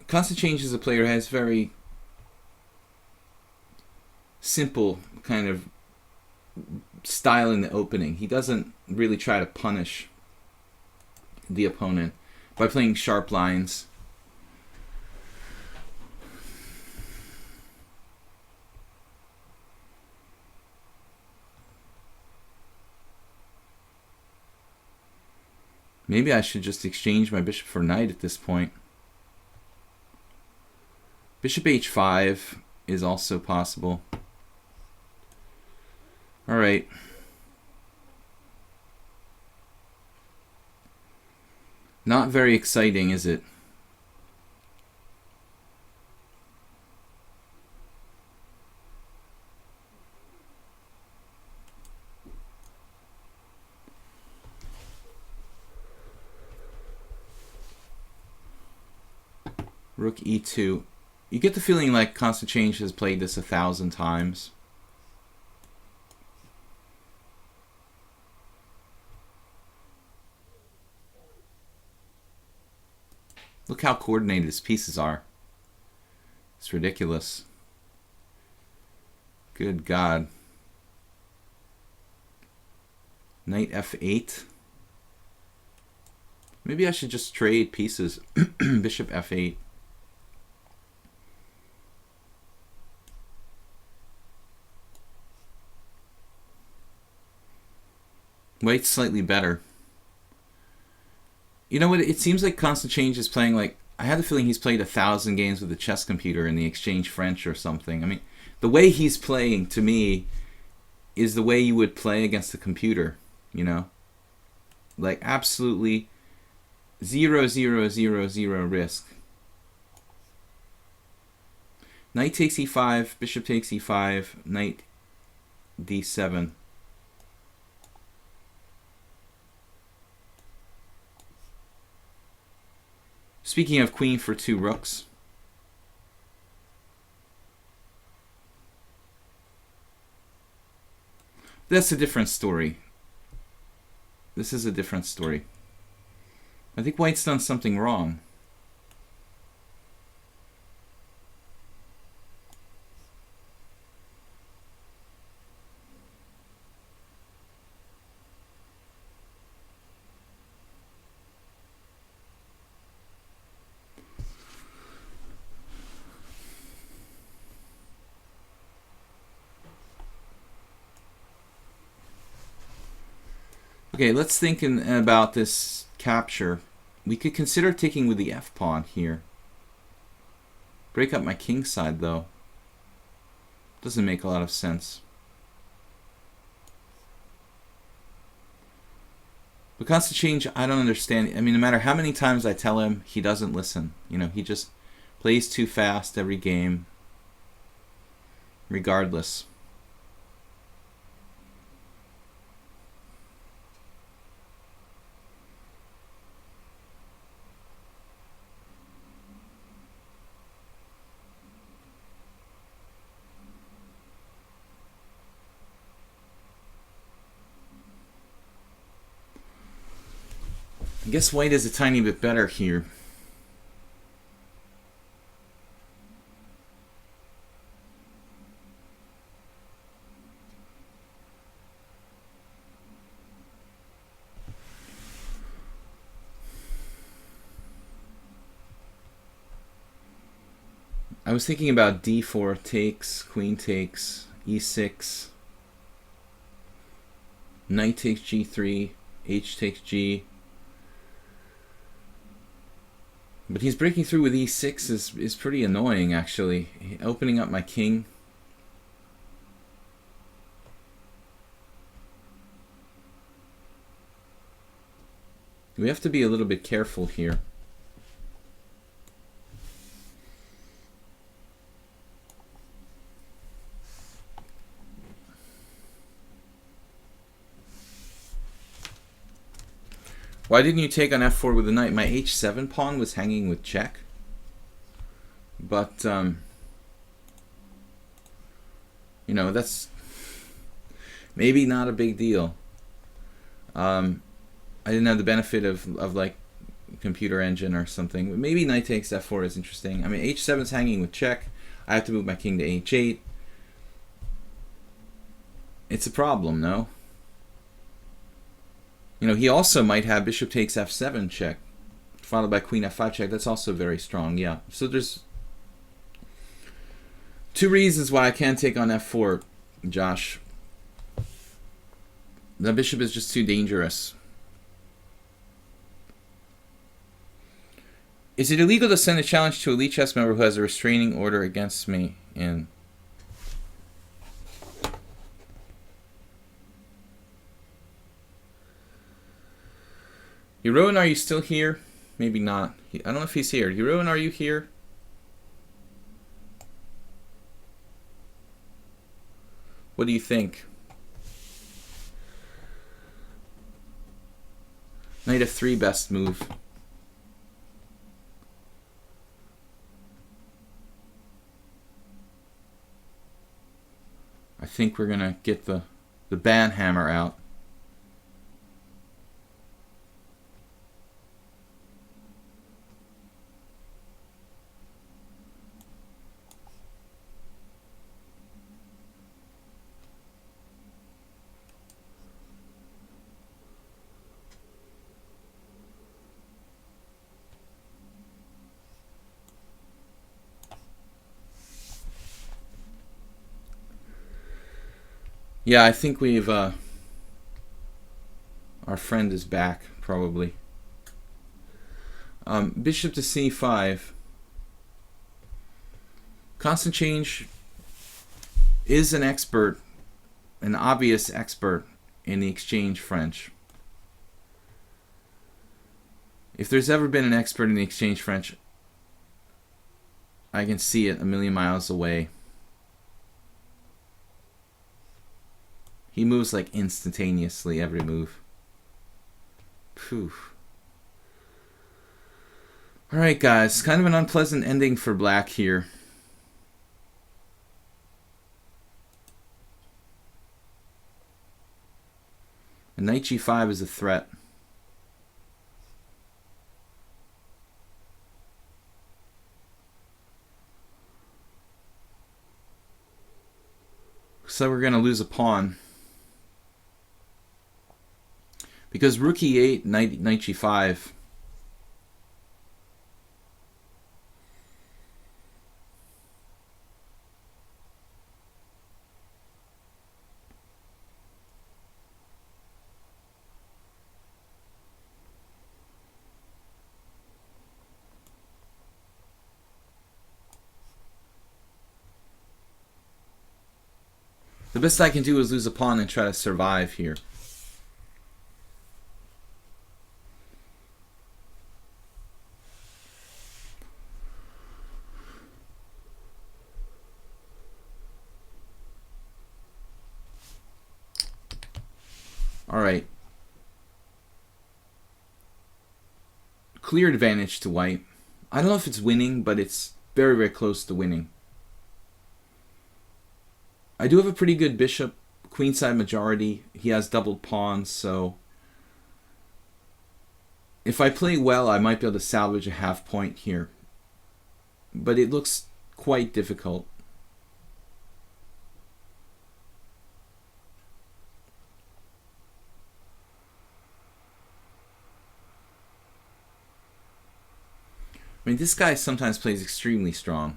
Constant Change as a player has very simple kind of style in the opening. He doesn't really try to punish the opponent by playing sharp lines. Maybe I should just exchange my bishop for knight at this point. Bishop h5 is also possible. Alright. Not very exciting, is it? Rook e2. You get the feeling like Constant Change has played this 1,000 times. Look how coordinated his pieces are. It's ridiculous. Good God. Knight f8. Maybe I should just trade pieces. Bishop f8. White's slightly better. You know what? It seems like Constant Change is playing like... I had the feeling he's played 1,000 games with a chess computer in the Exchange French or something. I mean, the way he's playing, to me, is the way you would play against a computer, you know? Like, absolutely 0 risk. Knight takes e5, bishop takes e5, knight d7. Speaking of queen for 2 rooks. That's a different story. This is a different story. I think White's done something wrong. Okay, let's think about this capture. We could consider taking with the f-pawn here. Break up my king side, though. Doesn't make a lot of sense. But Constant Change, I don't understand. I mean, no matter how many times I tell him, he doesn't listen. You know, he just plays too fast every game. Regardless. I guess White is a tiny bit better here. I was thinking about d4 takes, queen takes, e6, knight takes g3, h takes g. But he's breaking through with e6 is pretty annoying, actually. Opening up my king. We have to be a little bit careful here. Why didn't you take on f4 with the knight? My h7 pawn was hanging with check. But, you know, that's maybe not a big deal. I didn't have the benefit of like, computer engine or something. But maybe knight takes f4 is interesting. I mean, h7 is hanging with check. I have to move my king to h8. It's a problem, no? You know, he also might have bishop takes f7 check, followed by queen f5 check. That's also very strong, yeah. So there's 2 reasons why I can't take on f4, Josh. The bishop is just too dangerous. Is it illegal to send a challenge to a lichess member who has a restraining order against me in... Hiroin, are you still here? Maybe not. I don't know if he's here. Hiroin, are you here? What do you think? Knight f3, best move. I think we're going to get the ban hammer out. Yeah, I think we've our friend is back probably. Bishop to c5. Constant Change is an expert, an obvious expert in the exchange French. If there's ever been an expert in the exchange French, I can see it a million miles away. He moves like instantaneously every move. Phew. Alright guys, kind of an unpleasant ending for black here. And knight g5 is a threat. So we're going to lose a pawn. Because rook e8, knight g5. The best I can do is lose a pawn and try to survive here. All right. Clear advantage to white. I don't know if it's winning, but it's very, very close to winning. I do have a pretty good bishop, queenside majority. He has doubled pawns, so if I play well, I might be able to salvage a half point here. But it looks quite difficult. I mean, this guy sometimes plays extremely strong.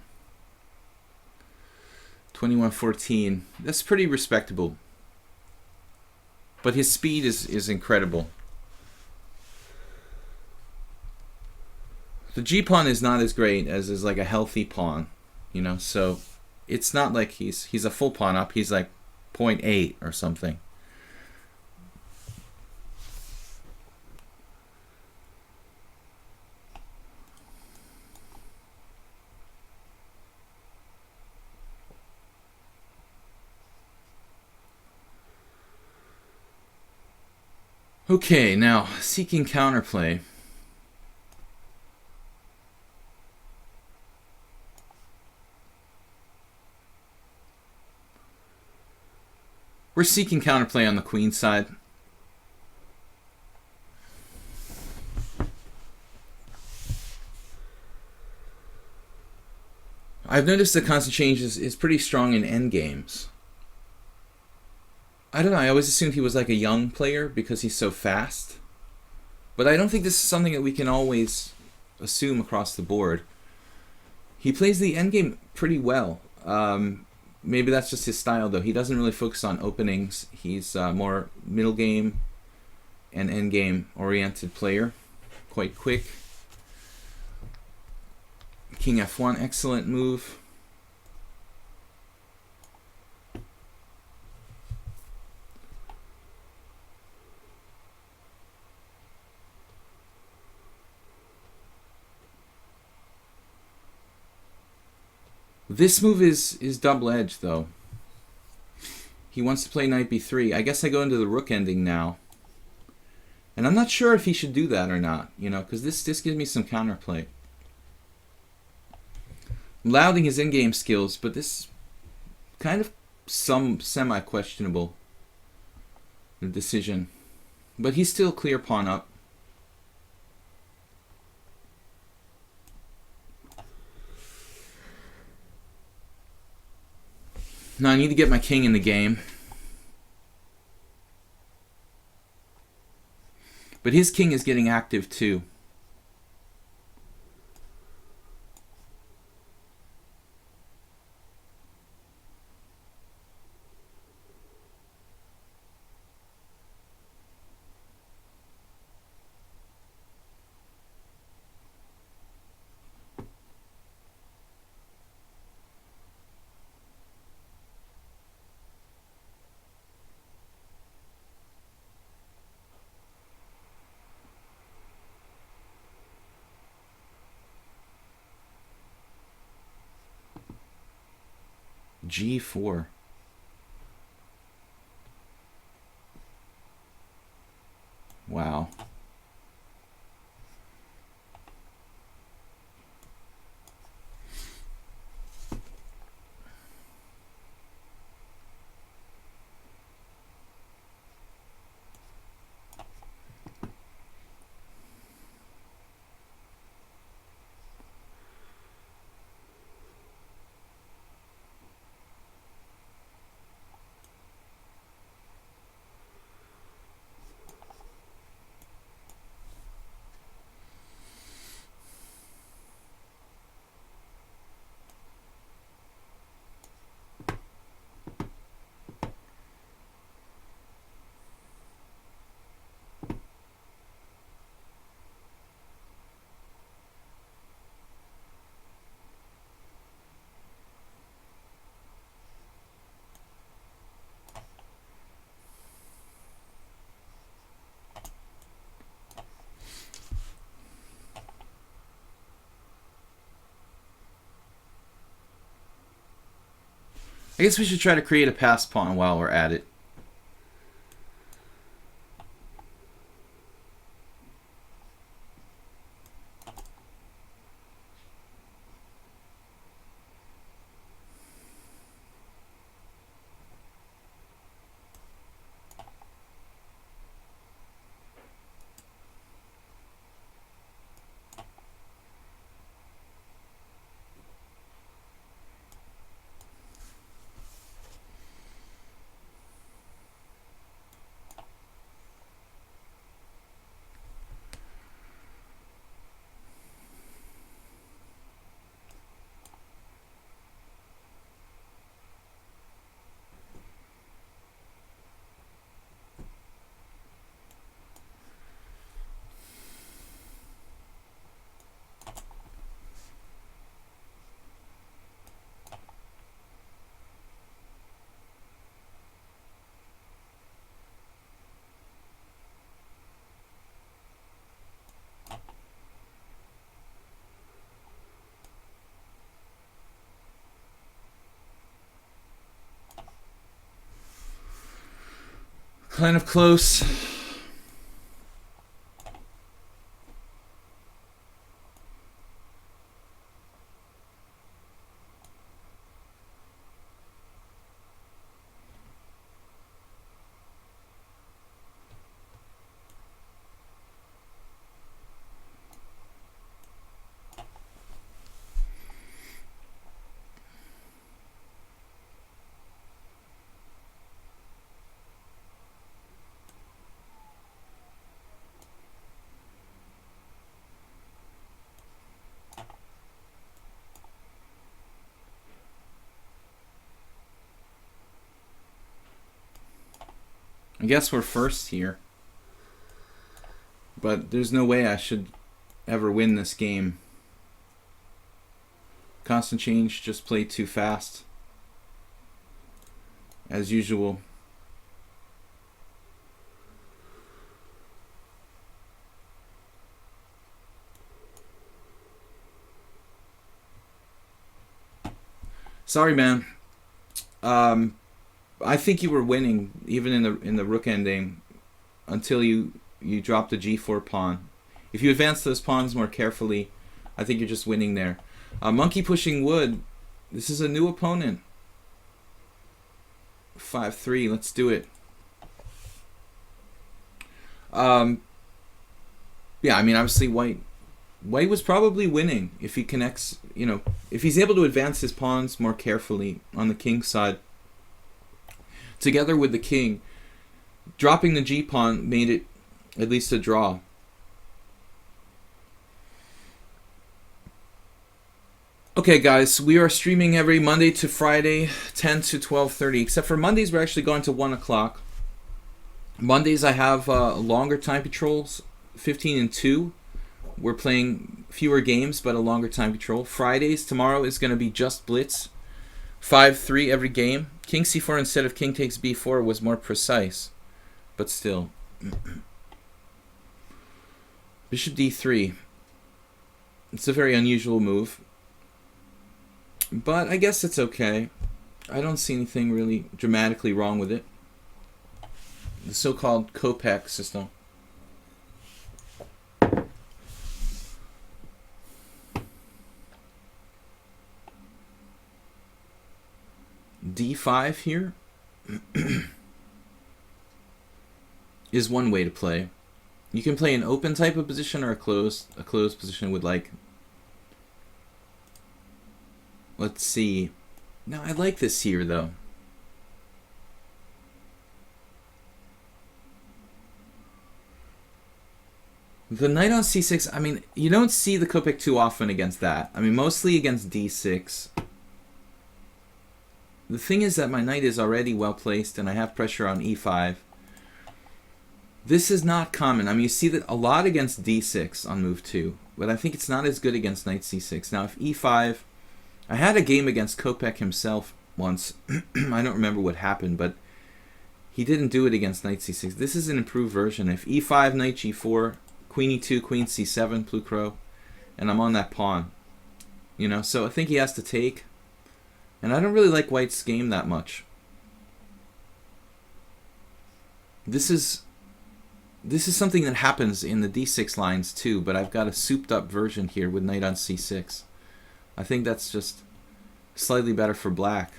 21-14. That's pretty respectable. But his speed is incredible. The G pawn is not as great as is like a healthy pawn, you know. So it's not like he's a full pawn up. He's like 0.8 or something. Okay, now seeking counterplay. We're seeking counterplay on the queen side. I've noticed that Constant Change is pretty strong in endgames. I don't know, I always assumed he was like a young player because he's so fast. But I don't think this is something that we can always assume across the board. He plays the endgame pretty well. Maybe that's just his style, though. He doesn't really focus on openings. He's more middle game and endgame oriented player. Quite quick. King f1, excellent move. This move is double-edged, though. He wants to play knight b3. I guess I go into the rook ending now. And I'm not sure if he should do that or not, you know, because this gives me some counterplay. I'm lauding his in-game skills, but this kind of some semi-questionable decision. But he's still clear pawn up. Now I need to get my king in the game. But his king is getting active too. G4. Wow. I guess we should try to create a pass pawn while we're at it. Kind of close. I guess we're first here. But there's no way I should ever win this game. Constant change, just played too fast. As usual. Sorry, man. I think you were winning even in the rook ending until you dropped the g4 pawn. If you advance those pawns more carefully, I think you're just winning there. Monkey pushing wood. This is a new opponent. 5-3. Let's do it. Yeah, I mean, obviously White was probably winning if he connects. You know, if he's able to advance his pawns more carefully on the king side. Together with the king, dropping the g-pawn made it at least a draw. Okay, guys, we are streaming every Monday to Friday, 10 to 12:30. Except for Mondays, we're actually going to 1 o'clock. Mondays, I have longer time controls, 15 and 2. We're playing fewer games, but a longer time control. Fridays, tomorrow is going to be just blitz. 5-3 every game. King c4 instead of king takes b4 was more precise, but still. Bishop d3. It's a very unusual move, but I guess it's okay. I don't see anything really dramatically wrong with it. The so-called Kopek system. D5 here is one way to play. You can play an open type of position or a closed position with, like, let's see. Now I like this here though. The knight on c6, I mean, you don't see the Kopek too often against that. I mean, mostly against d6. The thing is that my knight is already well placed and I have pressure on e5. This is not common. I mean, you see that a lot against d6 on move 2, but I think it's not as good against knight c6. Now, if e5, I had a game against Kopek himself once. I don't remember what happened, but he didn't do it against knight c6. This is an improved version. If e5, knight g4, queen e2, queen c7, Plukro, and I'm on that pawn. You know, so I think he has to take. And I don't really like white's game that much. This is something that happens in the d6 lines too, but I've got a souped up version here with knight on c6. I think that's just slightly better for black.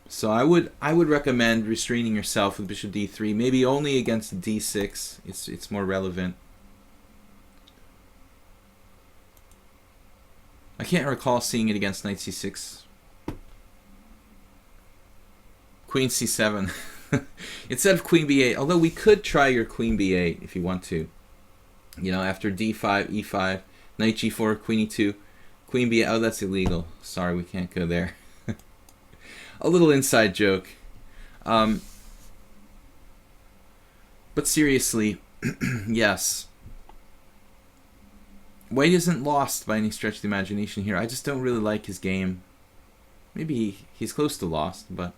So I would recommend restraining yourself with bishop d3, maybe only against d6. It's more relevant. I can't recall seeing it against knight c6. Queen c7 instead of queen b8. Although we could try your queen b8 if you want to. You know, after d5, e5, knight g4, queen e2, queen b8. Oh, that's illegal. Sorry, we can't go there. A little inside joke. But seriously, yes. White isn't lost by any stretch of the imagination here. I just don't really like his game. Maybe he's close to lost, but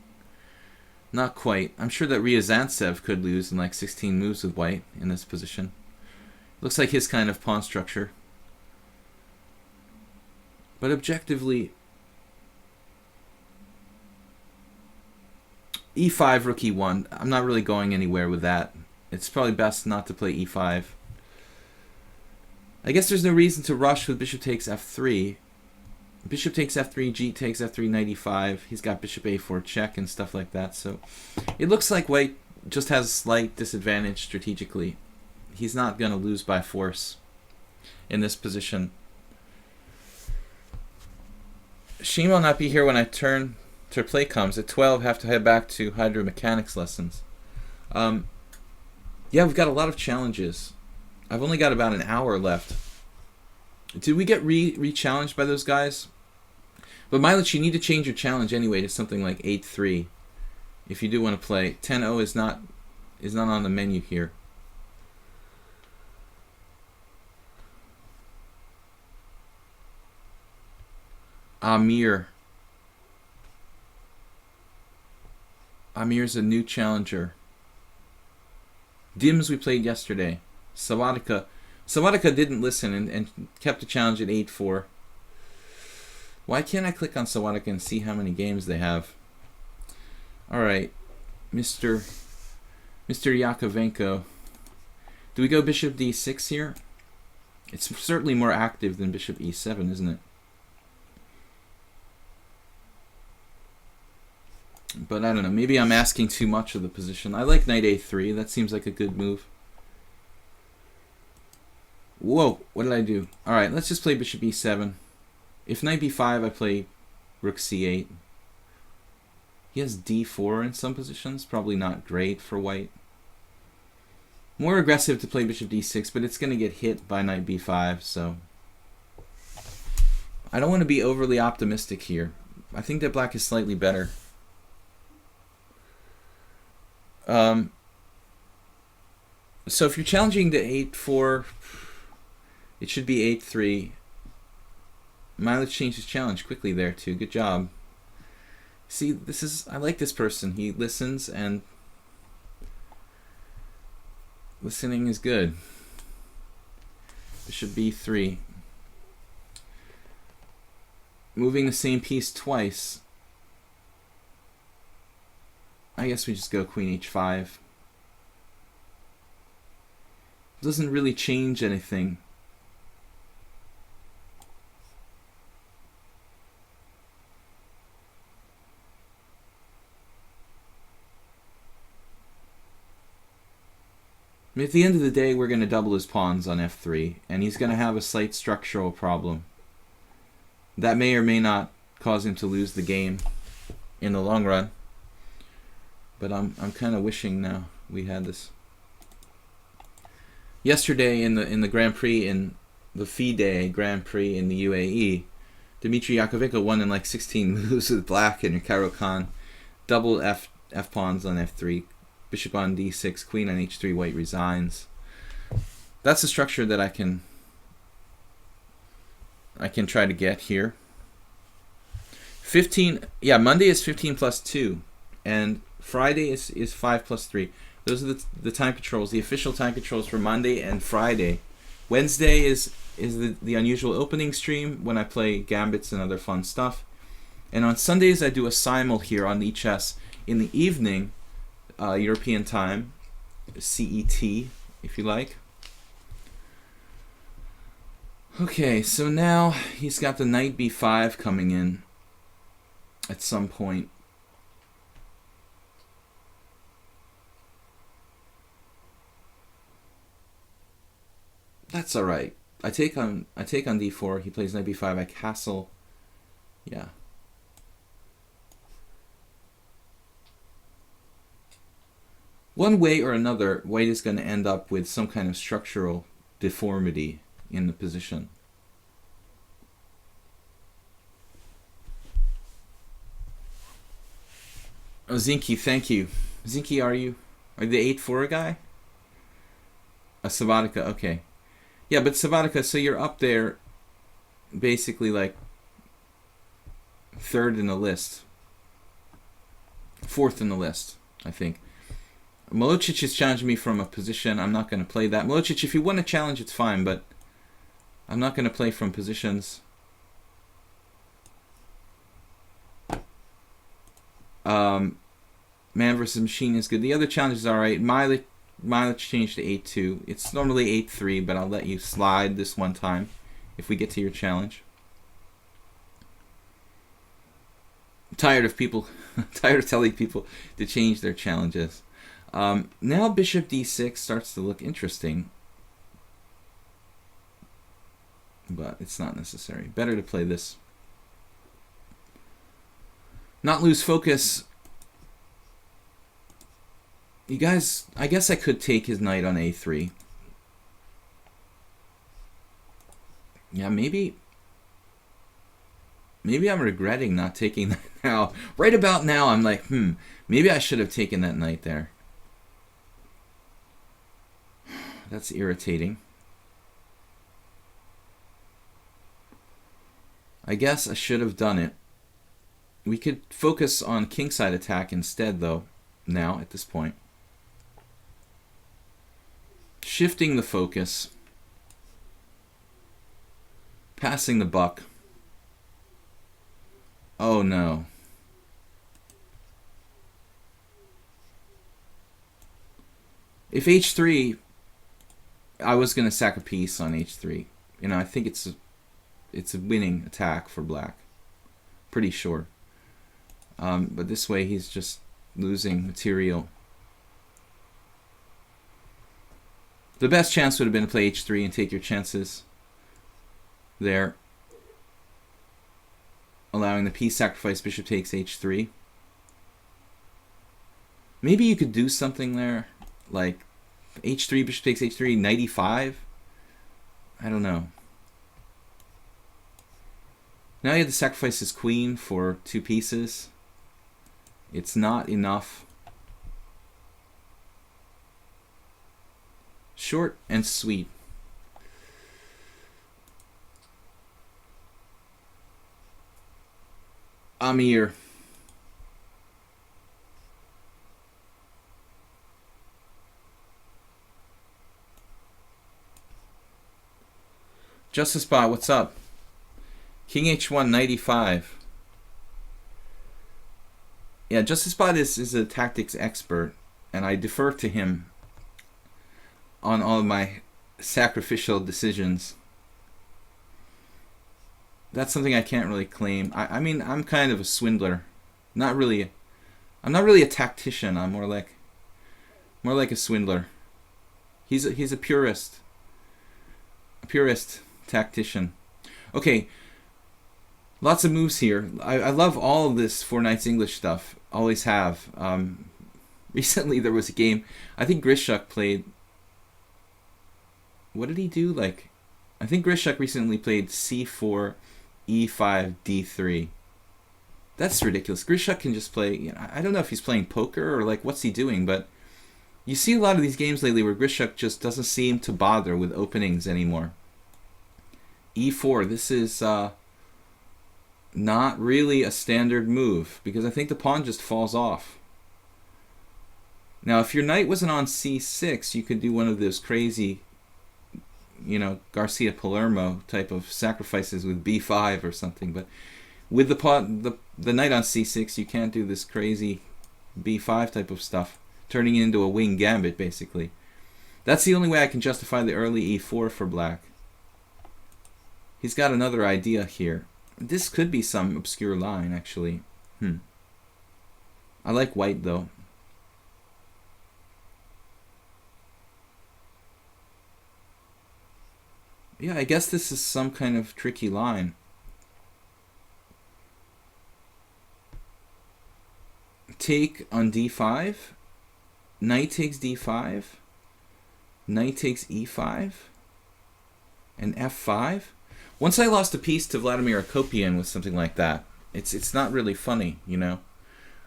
not quite. I'm sure that Ryazantsev could lose in like 16 moves with white in this position. Looks like his kind of pawn structure. But objectively, e5, rook e1. I'm not really going anywhere with that. It's probably best not to play e5. I guess there's no reason to rush with bishop takes f3. Bishop takes f3, g takes f3, knight e5. He's got bishop a4 check and stuff like that. So it looks like white just has a slight disadvantage strategically. He's not going to lose by force in this position. Shame will not be here when I turn to play comes. At 12, have to head back to hydromechanics lessons. Yeah, we've got a lot of challenges. I've only got about an hour left. Did we get re-challenged by those guys? But Milich, you need to change your challenge anyway to something like 8-3 if you do want to play. 10-0 is not on the menu here. Amir's a new challenger. Dims we played yesterday. Sawatka didn't listen and kept the challenge at 8-4. Why can't I click on Sawatka and see how many games they have? Alright, Mr. Yakovenko. Do we go bishop d6 here? It's certainly more active than bishop e7, isn't it? But I don't know, maybe I'm asking too much of the position. I like knight a3, that seems like a good move. Whoa, what did I do? Alright, let's just play bishop e7. If knight b5, I play rook c8. He has d4 in some positions, probably not great for white. More aggressive to play bishop d6, but it's going to get hit by knight b5, so I don't want to be overly optimistic here. I think that black is slightly better. So if you're challenging to 8-4, it should be 8-3. Milich changed his challenge quickly there too. Good job. See, I like this person. He listens, and listening is good. Bishop b3. moving the same piece twice. I guess we just go queen h5. Doesn't really change anything. I mean, at the end of the day, we're going to double his pawns on f3, and he's going to have a slight structural problem. That may or may not cause him to lose the game in the long run. But I'm kind of wishing now we had this. Yesterday in the Grand Prix, in the FIDE Grand Prix in the UAE, Dmitry Yakovenko won in like 16 moves with black and Ricardo Khan. Double f pawns on f3, bishop on d6, queen on h3, white resigns. That's a structure that I can try to get here. 15, yeah, Monday is 15 plus 2, and Friday is 5 plus 3. Those are the time controls, the official time controls for Monday and Friday. Wednesday is the unusual opening stream when I play gambits and other fun stuff. And on Sundays I do a simul here on lichess in the evening, European time, CET, if you like. Okay, so now he's got the knight b5 coming in at some point. That's all right. I take on d4. He plays knight b5. I castle. Yeah. One way or another, white is going to end up with some kind of structural deformity in the position. Oh, Zinky, thank you. Zinky, are you the 8-4 guy? A Sabatica, okay. Yeah, but Sabatica, so you're up there basically like third in the list. Fourth in the list, I think. Milocic is challenging me from a position. I'm not going to play that. Milocic, if you want to challenge, it's fine, but I'm not going to play from positions. Man versus Machine is good. The other challenges are alright. Mileage changed to 8-2. It's normally 8-3, but I'll let you slide this one time if we get to your challenge. I'm tired of people, tired of telling people to change their challenges. Now bishop d6 starts to look interesting, but it's not necessary. Better to play this. Not lose focus. You guys, I guess I could take his knight on a3. Yeah, maybe I'm regretting not taking that now. Right about now, I'm like, maybe I should have taken that knight there. That's irritating. I guess I should have done it. We could focus on kingside attack instead, though, now, at this point. Shifting the focus. Passing the buck. Oh, no. If h3, I was going to sack a piece on h3. You know, I think it's a winning attack for black. Pretty sure. But this way he's just losing material. The best chance would have been to play h3 and take your chances there. Allowing the piece sacrifice, bishop takes h3. Maybe you could do something there, like h3, bishop takes h3, knight e5. I don't know. Now you have to sacrifice his queen for 2 pieces. It's not enough. Short and sweet. Amir. Justice Bot, what's up? King h1, knight e5. Yeah, Justice Bot is a tactics expert, and I defer to him on all of my sacrificial decisions. That's something I can't really claim. I mean, I'm kind of a swindler. I'm not really a tactician. I'm more like a swindler. He's a purist. A purist tactician. Okay, lots of moves here. I love all of this Four Knights English stuff. Always have. Recently there was a game. I think Grishuk played. What did he do? Like, I think Grishuk recently played c4, e5, d3. That's ridiculous. Grishuk can just play. You know, I don't know if he's playing poker or like what's he doing, but you see a lot of these games lately where Grishuk just doesn't seem to bother with openings anymore. e4. This is not really a standard move because I think the pawn just falls off. Now, if your knight wasn't on c6, you could do one of those crazy, you know, Garcia Palermo type of sacrifices with b5 or something. But with the knight on c6, you can't do this crazy b5 type of stuff, turning it into a wing gambit, basically. That's the only way I can justify the early e4 for black. He's got another idea here. This could be some obscure line, actually. I like white, though. Yeah, I guess this is some kind of tricky line. Take on d5. Knight takes d5. Knight takes e5. And f5. Once I lost a piece to Vladimir Akopian with something like that, it's not really funny, you know.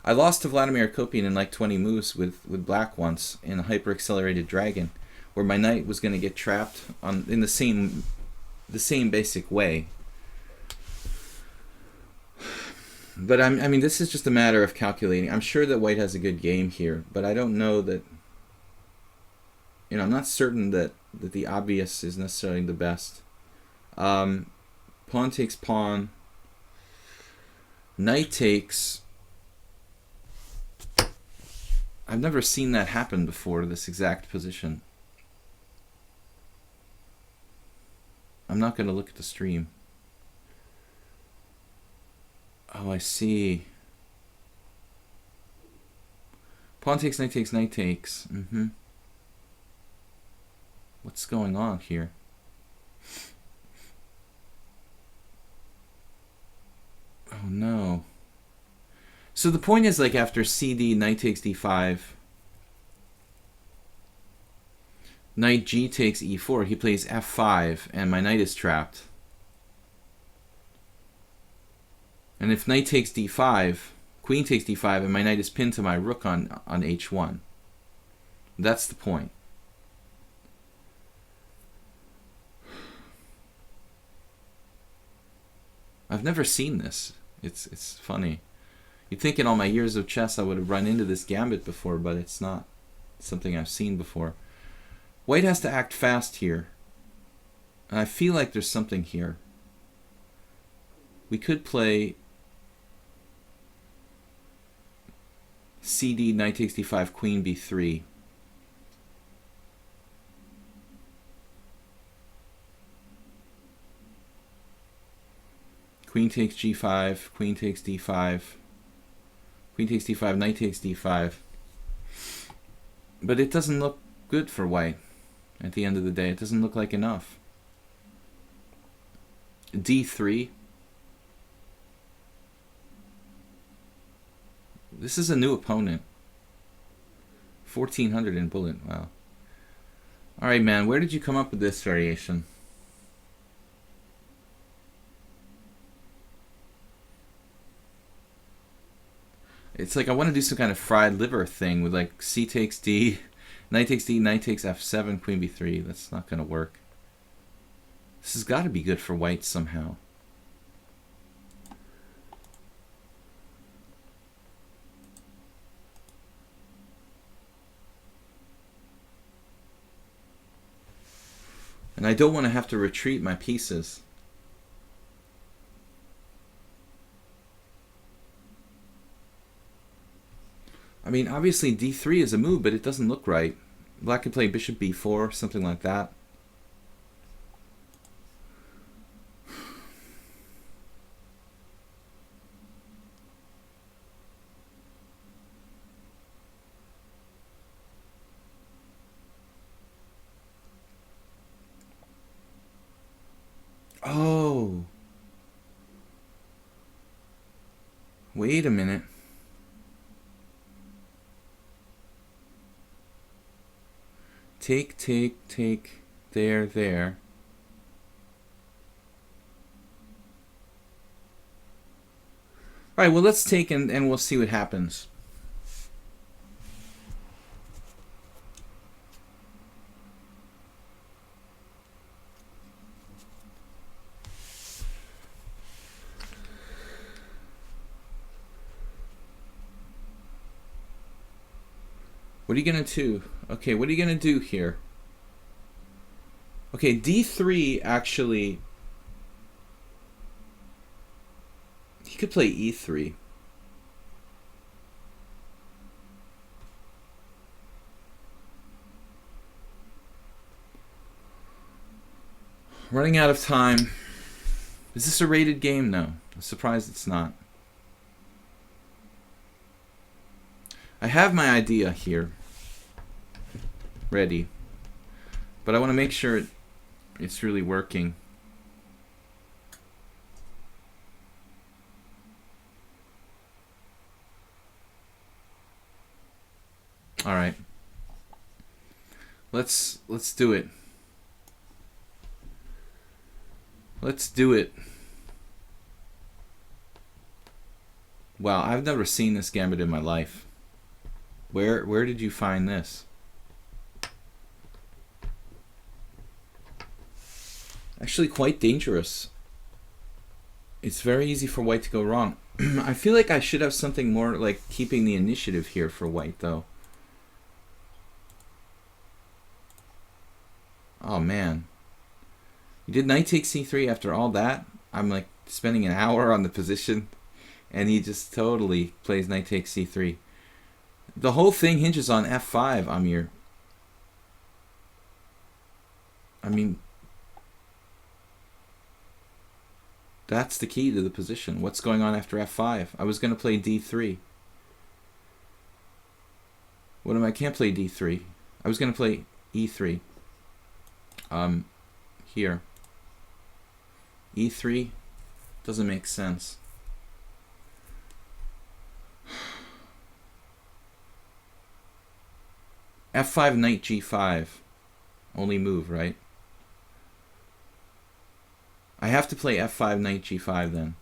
I lost to Vladimir Akopian in like 20 moves with black once in a hyper-accelerated dragon, where my knight was going to get trapped in the same basic way. But I mean, this is just a matter of calculating. I'm sure that white has a good game here, but I don't know that. You know, I'm not certain that the obvious is necessarily the best. Pawn takes pawn. Knight takes. I've never seen that happen before, this exact position. I'm not going to look at the stream. Oh, I see. Pawn takes, knight takes, knight takes. What's going on here? Oh, no. So the point is, like, after CD, knight takes d5, knight g takes e4, he plays f5, and my knight is trapped. And if knight takes d5, queen takes d5, and my knight is pinned to my rook on h1. That's the point. I've never seen this. It's funny. You'd think in all my years of chess I would have run into this gambit before, but it's not something I've seen before. White has to act fast here. And I feel like there's something here. We could play CD, knight takes d5, queen b3. Queen takes g5, queen takes d5. Queen takes d5, knight takes d5. But it doesn't look good for white at the end of the day. It doesn't look like enough. d3. This is a new opponent. 1400 in bullet. Wow. Alright, man. Where did you come up with this variation? It's like I want to do some kind of fried liver thing with like c takes d, knight takes d, knight takes f7, queen b3. That's not going to work. This has got to be good for white somehow. And I don't want to have to retreat my pieces. I mean, obviously d3 is a move, but it doesn't look right. Black could play bishop b4, something like that. Oh. Wait a minute. Take, take, take, there, there. Alright, well, let's take and we'll see what happens. What are you going to do? Okay, what are you going to do here? Okay, d3 actually... He could play e3. Running out of time. Is this a rated game? No. I'm surprised it's not. I have my idea here ready, but I want to make sure it's really working. All right. Let's do it. Let's do it. Wow, I've never seen this gambit in my life. Where did you find this? Actually quite dangerous. It's very easy for white to go wrong. I feel like I should have something more like keeping the initiative here for white though. Oh man. You did knight takes c3 after all that? I'm like spending an hour on the position and he just totally plays knight takes c3. The whole thing hinges on f5, Amir. I mean, that's the key to the position. What's going on after f5? I was going to play d3. What am I? Can't play d3. I was going to play e3. Here. e3 doesn't make sense. f5 knight g5. Only move, right? I have to play f5 knight g5 then.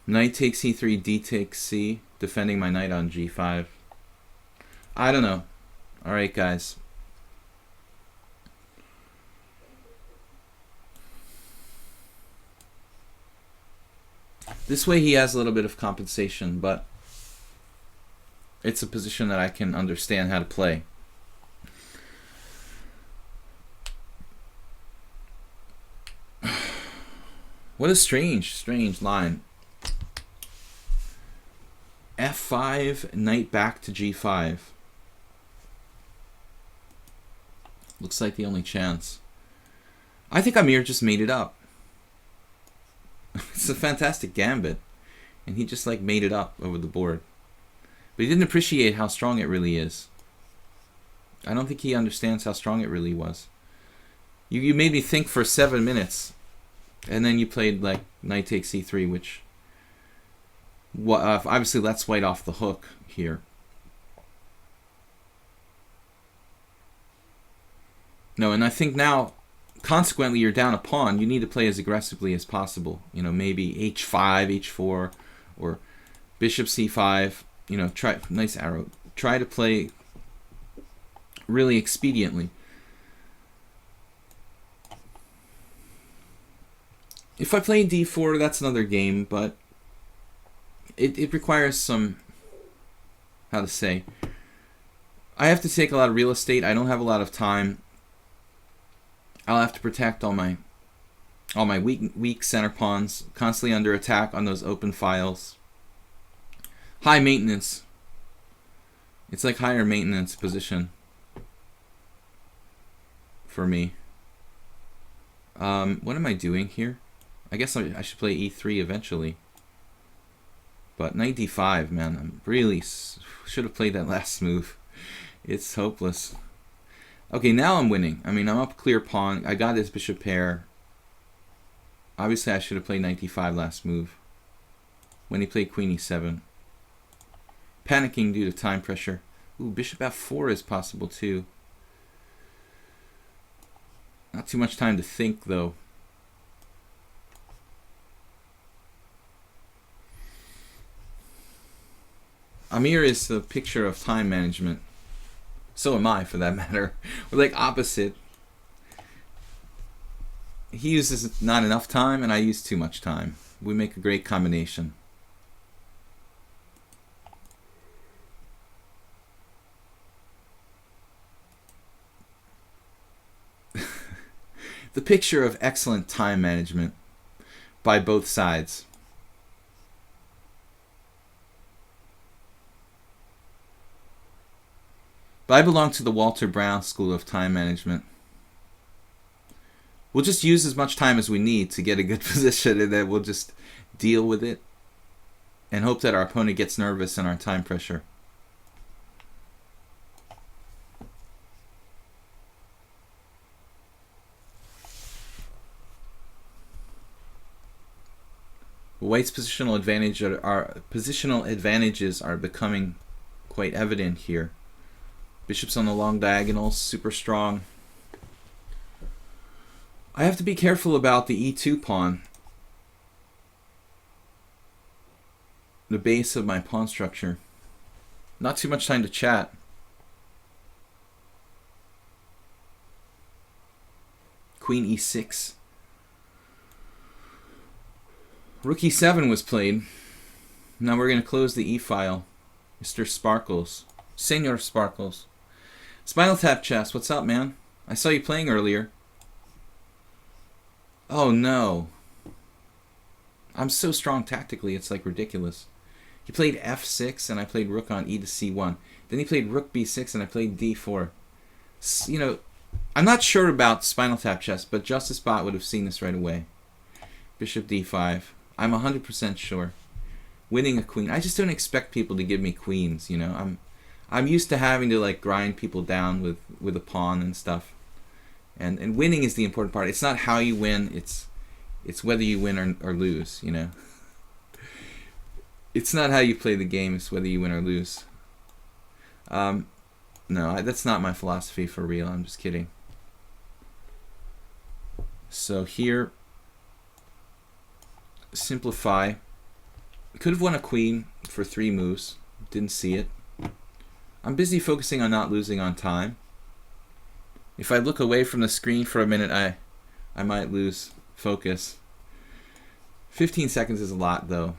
Knight takes c3, d takes c, defending my knight on g5. I don't know. Alright, guys. This way he has a little bit of compensation, but it's a position that I can understand how to play. What a strange line. f5, knight back to g5. Looks like the only chance. I think Amir just made it up. It's a fantastic gambit, and he just like made it up over the board. But he didn't appreciate how strong it really is. I don't think he understands how strong it really was. You made me think for 7 minutes, and then you played like knight takes c3, which obviously lets white off the hook here. No, and I think now, consequently, you're down a pawn. You need to play as aggressively as possible. You know, maybe h5, h4, or bishop c5. You know, try, nice arrow. Try to play really expediently. If I play d4, that's another game, but it requires some, how to say, I have to take a lot of real estate. I don't have a lot of time. I'll have to protect all my All my weak center pawns constantly under attack on those open files. High maintenance. It's like higher maintenance position for me. What am I doing here? I guess I should play e3 eventually. But knight d5, man, I really should have played that last move. It's hopeless. Okay, now I'm winning. I mean, I'm up clear pawn. I got his bishop pair. Obviously, I should have played knight d5 last move. When he played queen e7. Panicking due to time pressure. Ooh, bishop f4 is possible too. Not too much time to think, though. Amir is the picture of time management. So am I, for that matter. We're like opposite. He uses not enough time, and I use too much time. We make a great combination. The picture of excellent time management by both sides. But I belong to the Walter Brown school of time management. We'll just use as much time as we need to get a good position, and then we'll just deal with it and hope that our opponent gets nervous in our time pressure. White's positional advantages are becoming quite evident here. Bishop's on the long diagonals, super strong. I have to be careful about the e2 pawn. The base of my pawn structure. Not too much time to chat. Queen e6. Rook e7 was played. Now we're going to close the e-file. Mr. Sparkles. Senor Sparkles. Spinal Tap Chess, what's up, man? I saw you playing earlier. Oh, no. I'm so strong tactically, it's like ridiculous. He played f6, and I played rook on e to c1. Then he played rook b6, and I played d4. You know, I'm not sure about Spinal Tap Chess, but Justice Bot would have seen this right away. Bishop d5. I'm 100% sure. Winning a queen. I just don't expect people to give me queens, you know. I'm used to having to like grind people down with a pawn and stuff. And winning is the important part. It's not how you win, it's whether you win or lose, you know. It's not how you play the game, it's whether you win or lose. No, that's not my philosophy for real. I'm just kidding. So here, simplify. Could have won a queen for 3 moves. Didn't see it. I'm busy focusing on not losing on time. If I look away from the screen for a minute, I might lose focus. 15 seconds is a lot, though,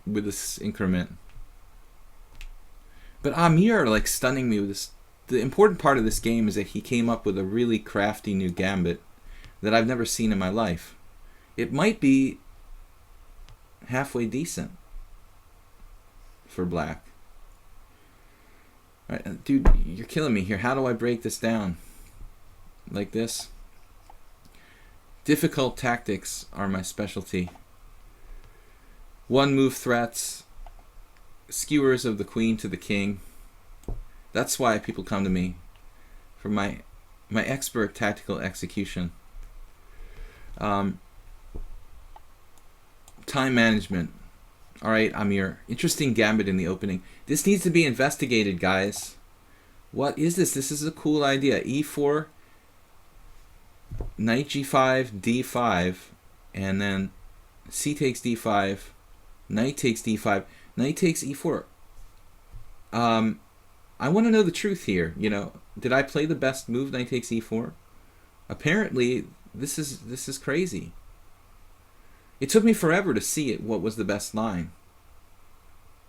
with this increment. But Amir, like, stunning me with this. The important part of this game is that he came up with a really crafty new gambit that I've never seen in my life. It might be halfway decent for black. All right, dude, you're killing me here. How do I break this down? Like this? Difficult tactics are my specialty. One move threats, skewers of the queen to the king. That's why people come to me for my expert tactical execution. Time management. All right, Amir. Interesting gambit in the opening. This needs to be investigated, guys. What is this? This is a cool idea. E4, knight g5, d5, and then c takes d5, knight takes d5, knight takes e4. I want to know the truth here. You know, did I play the best move, knight takes e4? Apparently, this is crazy. It took me forever to see it, what was the best line.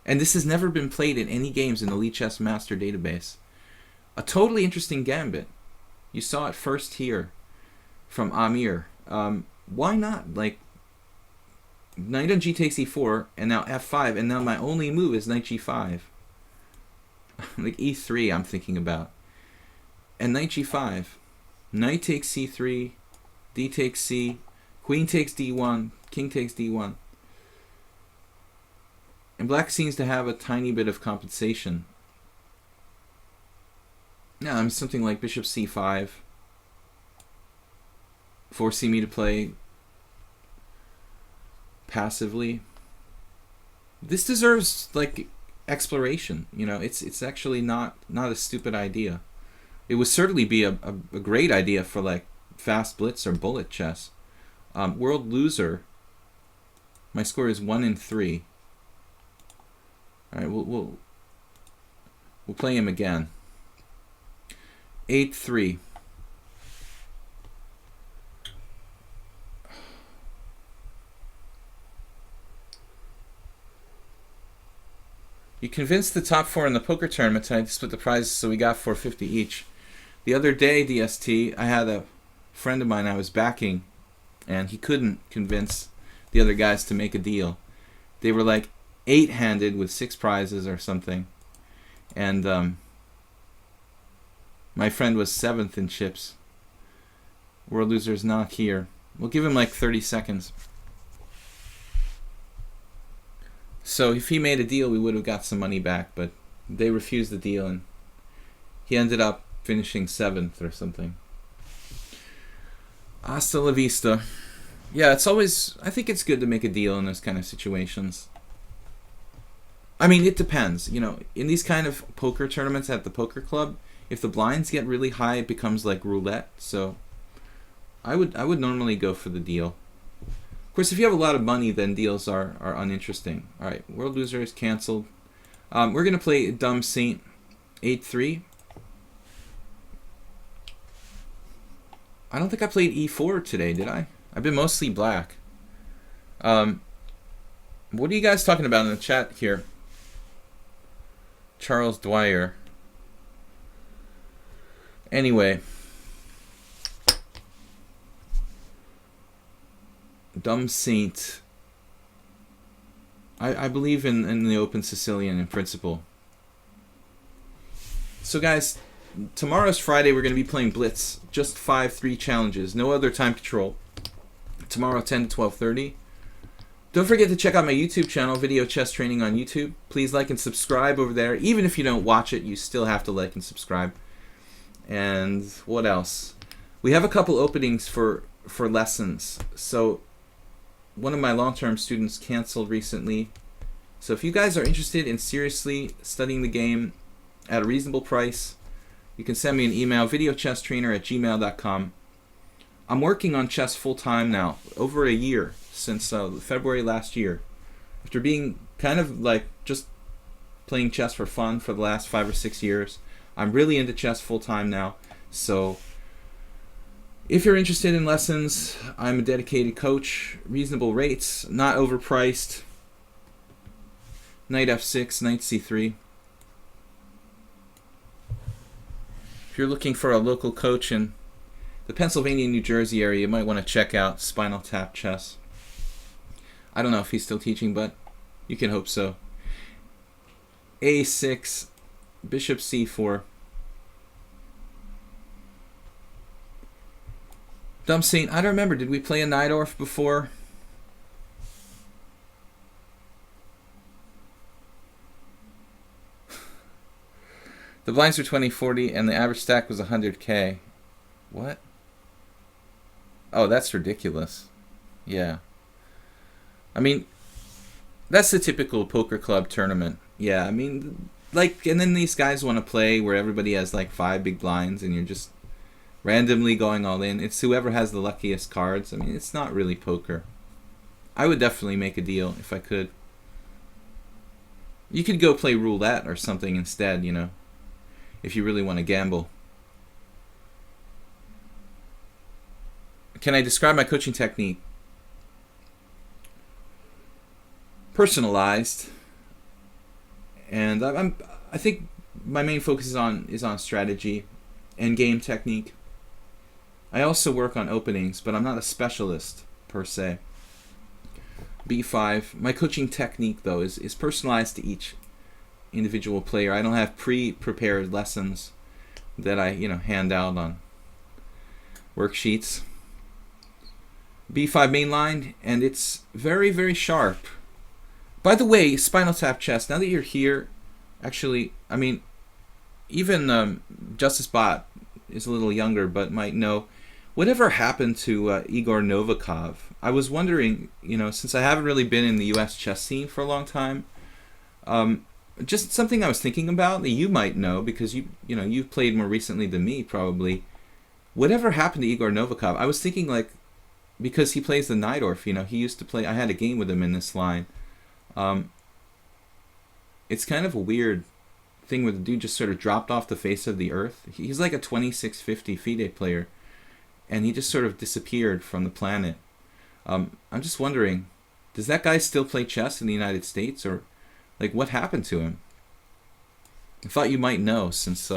And this has never been played in any games in the lichess master database. A totally interesting gambit. You saw it first here from Amir. Why not? Like, knight on g takes e4, and now f5, and now my only move is knight g5. Like e3 I'm thinking about. And knight g5. Knight takes c3, d takes c, queen takes d1, king takes d1. And black seems to have a tiny bit of compensation. Now I'm something like bishop c5, forcing me to play passively. This deserves like exploration. You know, it's actually not a stupid idea. It would certainly be a great idea for like fast blitz or bullet chess. World loser. My score is 1-3. All right, we'll play him again. 8-3. You convinced the top 4 in the poker tournament tonight to split the prizes, so we got $450 each. The other day, DST, I had a friend of mine I was backing, and he couldn't convince the other guys to make a deal. They were like 8-handed with 6 prizes or something, and my friend was 7th in chips. World loser's not here. We'll give him like 30 seconds. So if he made a deal, we would have got some money back, but they refused the deal, and he ended up finishing 7th or something. Hasta la vista. Yeah, it's always, I think it's good to make a deal in those kind of situations. I mean, it depends. You know, in these kind of poker tournaments at the poker club, if the blinds get really high, it becomes like roulette. So I would normally go for the deal. Of course, if you have a lot of money, then deals are uninteresting. All right, world loser is canceled. We're going to play Dumb Saint 8-3. I don't think I played e4 today, did I? I've been mostly black. What are you guys talking about in the chat here? Charles Dwyer. Anyway. Dumb Saint. I believe in the open Sicilian in principle. So guys, tomorrow's Friday. We're going to be playing Blitz. Just 5-3 challenges. No other time control. Tomorrow 10 to 12:30. Don't forget to check out my YouTube channel, Video Chess Training on YouTube. Please like and subscribe over there. Even if you don't watch it, you still have to like and subscribe. And what else? We have a couple openings for lessons. So one of my long-term students canceled recently. So if you guys are interested in seriously studying the game at a reasonable price, you can send me an email, videochesstrainer@gmail.com. I'm working on chess full-time now, over a year, since February last year. After being kind of like just playing chess for fun for the last 5 or 6 years, I'm really into chess full-time now. So if you're interested in lessons, I'm a dedicated coach, reasonable rates, not overpriced. Knight f6, knight c3. If you're looking for a local coach in the Pennsylvania, New Jersey area, you might want to check out Spinal Tap Chess. I don't know if he's still teaching, but you can hope so. a6, bishop c4. Dumb Saint, I don't remember. Did we play a Najdorf before? The blinds were 20/40 and the average stack was 100K. What? Oh, that's ridiculous. Yeah. I mean, that's the typical poker club tournament. Yeah, I mean, like, and then these guys want to play where everybody has like 5 big blinds and you're just randomly going all in. It's whoever has the luckiest cards. I mean, it's not really poker. I would definitely make a deal if I could. You could go play roulette or something instead, you know, if you really want to gamble. Can I describe my coaching technique? Personalized, and I think my main focus is on strategy and game technique. I also work on openings, but I'm not a specialist. per se. b5. My coaching technique, though, is personalized to each individual player. I don't have pre-prepared lessons that I, hand out on worksheets. b5 main line, and it's very, very sharp. By the way, Spinal Tap Chess, now that you're here, actually, I mean, even Justice Bot is a little younger, but might know, whatever happened to Igor Novikov? I was wondering, since I haven't really been in the U.S. chess scene for a long time, just something I was thinking about that you might know, because you've played more recently than me, probably. Whatever happened to Igor Novikov? I was thinking, like, because he plays the Najdorf, he used to play, I had a game with him in this line. It's kind of a weird thing where the dude just sort of dropped off the face of the earth. He's like a 2650 FIDE player, and he just sort of disappeared from the planet. I'm just wondering, does that guy still play chess in the United States, or like what happened to him? I thought you might know, since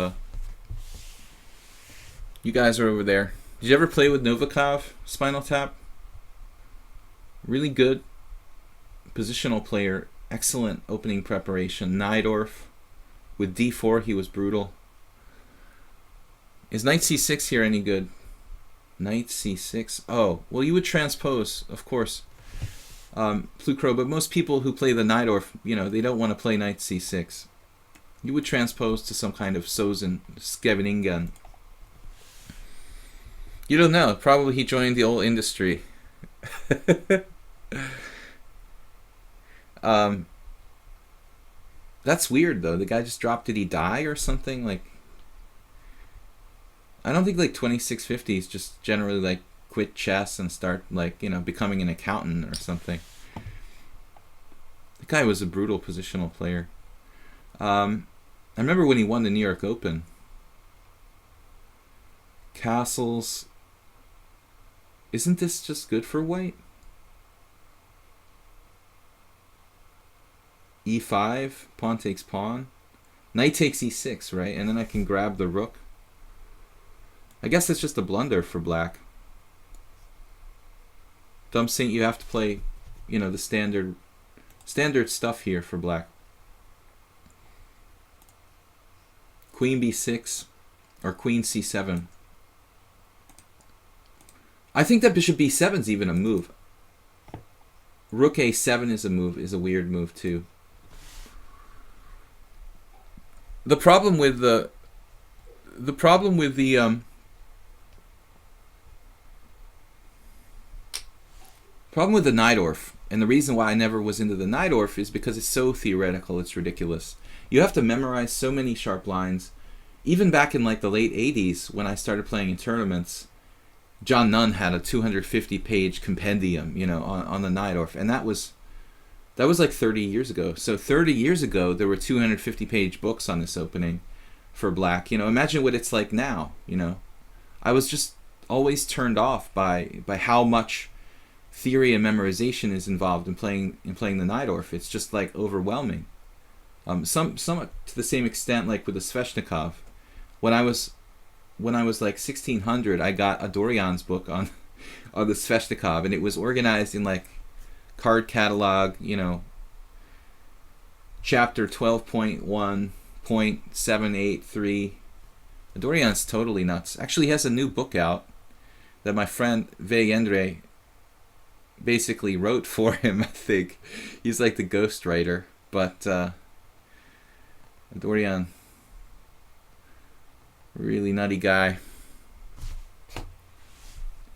you guys are over there. Did you ever play with Novikov, Spinal Tap? Really good positional player, excellent opening preparation. Najdorf. With d4, he was brutal. Is knight c6 here any good? Knight c6. Oh, well, you would transpose, of course, Plukro, but most people who play the Najdorf, they don't want to play knight c6. You would transpose to some kind of Sozen, Scheveningen. You don't know. Probably he joined the old industry. That's weird, though. The guy just dropped. Did he die or something? Like, I don't think like 2650s just generally like quit chess and start like becoming an accountant or something. The guy was a brutal positional player. I remember when he won the New York Open. Castles. Isn't this just good for white? e5, pawn takes pawn. Knight takes e6, right? And then I can grab the rook. I guess it's just a blunder for black. So I'm saying you have to play, the standard stuff here for black. Queen b6 or queen c7. I think that bishop b7 is even a move. Rook a7 is a weird move too. The problem with the Najdorf, and the reason why I never was into the Najdorf, is because it's so theoretical, it's ridiculous. You have to memorize so many sharp lines. Even back in like the late 80s, when I started playing in tournaments, John Nunn had a 250-page compendium, on the Najdorf, and that was like 30 years ago. So 30 years ago, there were 250-page books on this opening for black. Imagine what it's like now. I was just always turned off by how much theory and memorization is involved in playing the Najdorf. It's just like overwhelming. Somewhat to the same extent, like with the Sveshnikov. When I was like 1600, I got a Dorian's book on the Sveshnikov, and it was organized in like card catalog, chapter 12.1.783. Dorian's totally nuts. Actually, he has a new book out that my friend Veyendre basically wrote for him, I think. He's like the ghostwriter, but Dorian, really nutty guy.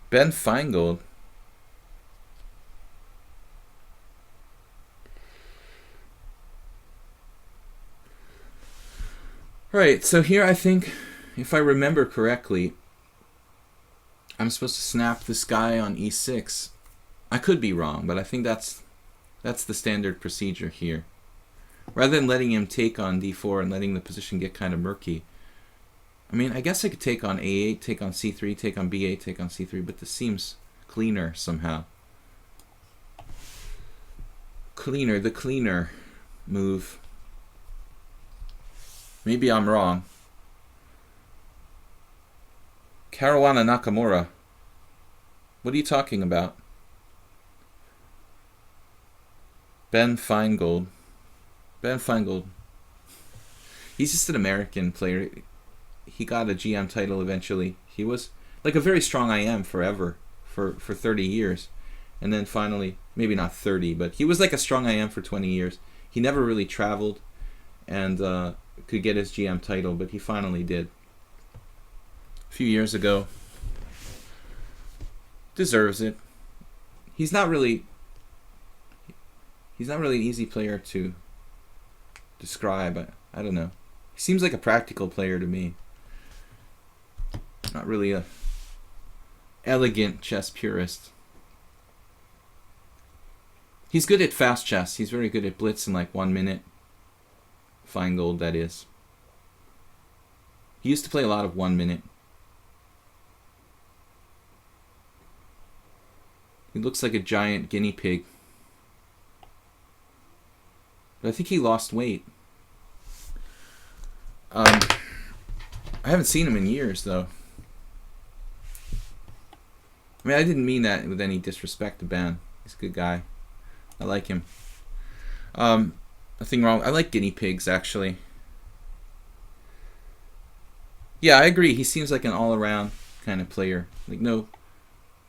Ben Feingold. Right, so here I think, if I remember correctly, I'm supposed to snap this guy on e6. I could be wrong, but I think that's the standard procedure here. Rather than letting him take on d4 and letting the position get kind of murky. I mean, I guess I could take on a8, take on c3, take on b8, take on c3, but this seems cleaner somehow. The cleaner move. Maybe I'm wrong. Caruana Nakamura. What are you talking about? Ben Feingold. Ben Feingold. He's just an American player. He got a GM title eventually. He was like a very strong IM forever, for 30 years. And then finally, maybe not 30, but he was like a strong IM for 20 years. He never really traveled and could get his GM title, but he finally did. A few years ago. Deserves it. He's not really an easy player to describe. I don't know. He seems like a practical player to me. Not really a elegant chess purist. He's good at fast chess. He's very good at blitz in like 1 minute. Feingold, that is. He used to play a lot of 1 minute. He looks like a giant guinea pig. But I think he lost weight. I haven't seen him in years, though. I mean, I didn't mean that with any disrespect to Ben. He's a good guy. I like him. Nothing wrong. I like guinea pigs, actually. Yeah, I agree. He seems like an all-around kind of player. Like, no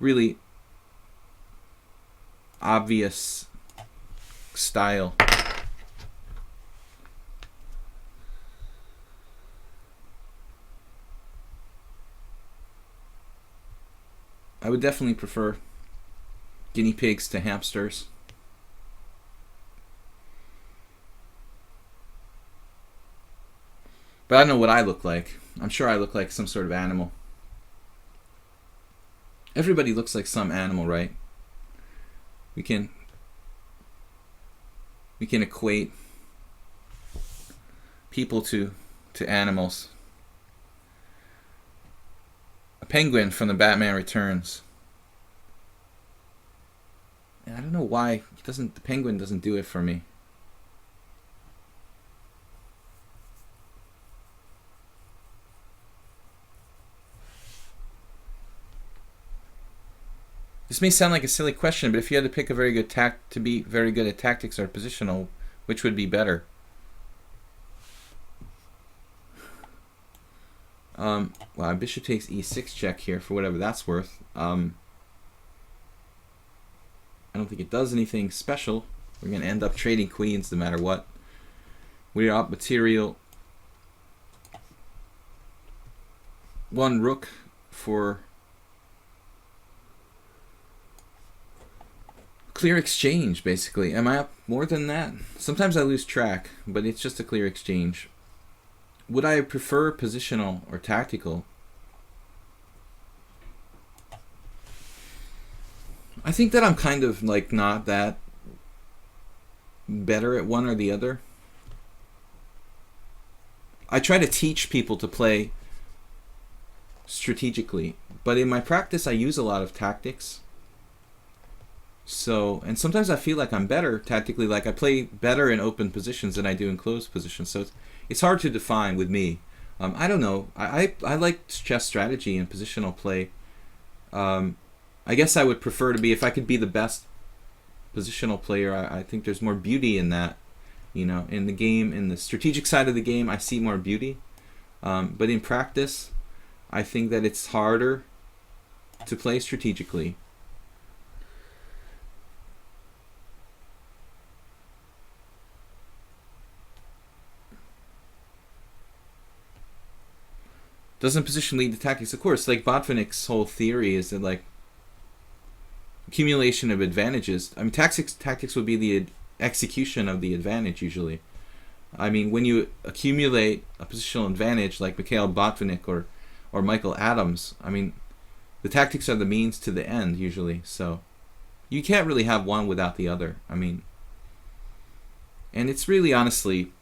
really obvious style. I would definitely prefer guinea pigs to hamsters. But I don't know what I look like. I'm sure I look like some sort of animal. Everybody looks like some animal, right? We can equate people to animals. A penguin from the Batman Returns. And I don't know why the penguin doesn't do it for me. This may sound like a silly question, but if you had to pick a very good to be very good at tactics or positional, which would be better? Well, bishop takes e6 check here for whatever that's worth. I don't think it does anything special. We're going to end up trading queens no matter what. We're up material. One rook for clear exchange, basically. Am I up more than that? Sometimes I lose track, but it's just a clear exchange. Would I prefer positional or tactical? I think that I'm kind of like not that better at one or the other. I try to teach people to play strategically, but in my practice I use a lot of tactics. So, and sometimes I feel like I'm better tactically, like I play better in open positions than I do in closed positions. So it's hard to define with me. I don't know. I like chess strategy and positional play. I guess I would prefer to be, if I could be the best positional player, I think there's more beauty in that. You know, in the game, in the strategic side of the game, I see more beauty. But in practice, I think that it's harder to play strategically. Doesn't position lead to tactics? Of course, like Botvinnik's whole theory is that like accumulation of advantages. I mean, tactics would be the execution of the advantage usually. I mean, when you accumulate a positional advantage like Mikhail Botvinnik or Michael Adams, I mean, the tactics are the means to the end usually. So you can't really have one without the other. I mean, and it's really honestly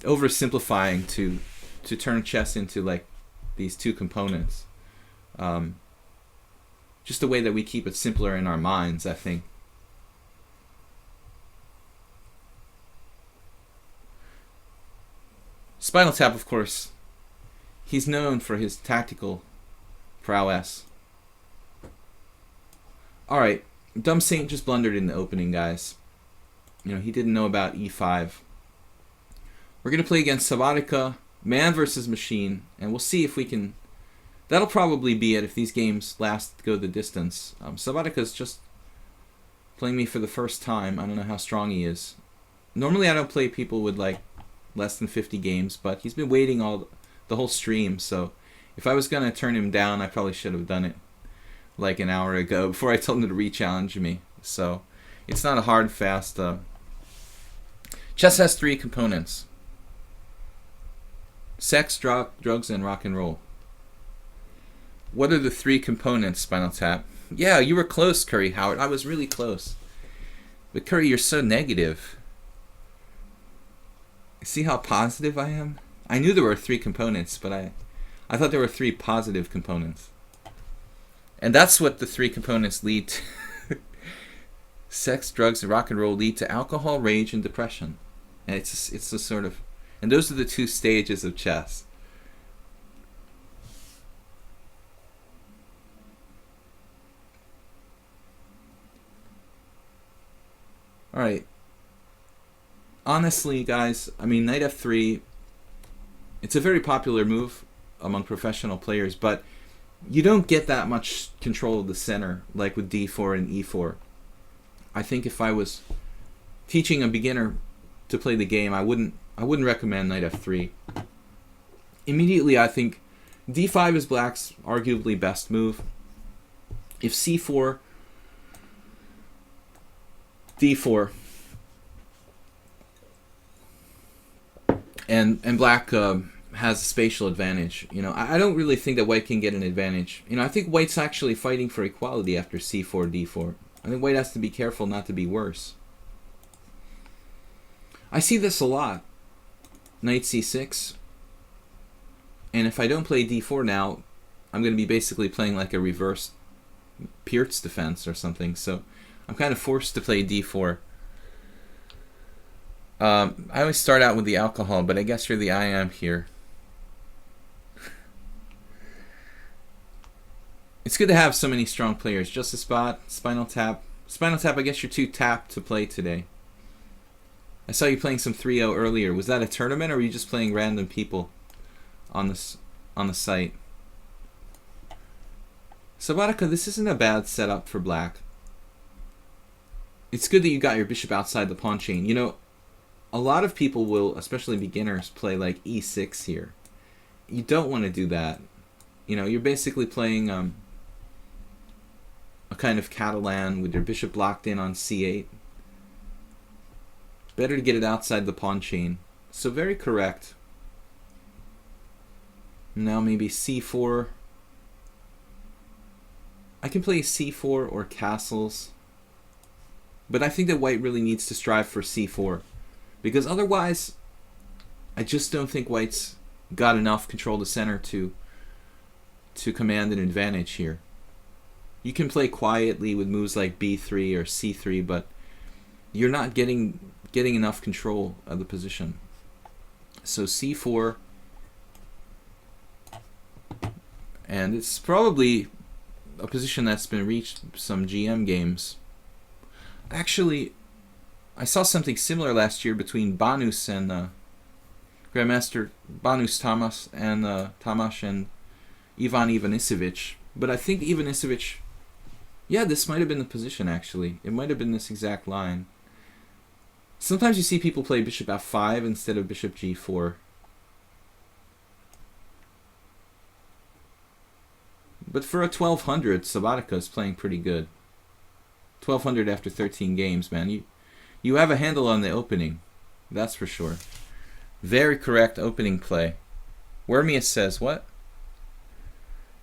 oversimplifying to turn chess into like these two components. Just the way that we keep it simpler in our minds, I think. Spinal Tap, of course, he's known for his tactical prowess. Alright, Dumb Saint just blundered in the opening, guys. he didn't know about e5. We're going to play against Sabatica, man versus machine, and we'll see if we can... That'll probably be it if these games go the distance. Sabatica's just playing me for the first time. I don't know how strong he is. Normally I don't play people with like less than 50 games, but he's been waiting the whole stream, so if I was going to turn him down, I probably should have done it like an hour ago before I told him to re-challenge me. So it's not a hard, fast... Chess has 3 components. Sex, drugs, and rock and roll. What are the 3 components, Spinal Tap? Yeah, you were close, Curry Howard. I was really close. But Curry, you're so negative. See how positive I am? I knew there were 3 components, but I thought there were 3 positive components. And that's what the 3 components lead to. Sex, drugs, and rock and roll lead to alcohol, rage, and depression. And it's a sort of... And those are the 2 stages of chess. Alright. Honestly, guys, I mean, knight f3, it's a very popular move among professional players, but you don't get that much control of the center like with d4 and e4. I think if I was teaching a beginner to play the game, I wouldn't recommend knight f3. Immediately, I think d5 is black's arguably best move. If c4, d4, and black has a spatial advantage. I don't really think that white can get an advantage. I think white's actually fighting for equality after c4, d4. I think white has to be careful not to be worse. I see this a lot. Knight c6. And if I don't play d4 now, I'm going to be basically playing like a reverse Peart's defense or something. So I'm kind of forced to play d4. I always start out with the alcohol, but I guess you're the I am here. It's good to have so many strong players. Just a spot, Spinal Tap. Spinal Tap, I guess you're too tapped to play today. I saw you playing some 3-0 earlier. Was that a tournament, or were you just playing random people on the site? Sabatica, this isn't a bad setup for black. It's good that you got your bishop outside the pawn chain. A lot of people will, especially beginners, play like e6 here. You don't want to do that. You're basically playing a kind of Catalan with your bishop locked in on c8. Better to get it outside the pawn chain. So very correct. Now maybe c4. I can play c4 or castles. But I think that white really needs to strive for c4. Because otherwise, I just don't think white's got enough control to center to command an advantage here. You can play quietly with moves like b3 or c3, but you're not getting enough control of the position. So c4, and it's probably a position that's been reached some GM games. Actually, I saw something similar last year between Banus and Grandmaster Banus Tamas and Tamash and Ivan Ivanisevic. But I think Ivanisevic, yeah, this might have been the position actually. It might have been this exact line. Sometimes you see people play bishop f5 instead of bishop g4. But for a 1200, Sabatica is playing pretty good. 1200 after 13 games, man. You have a handle on the opening. That's for sure. Very correct opening play. Wormius says, what?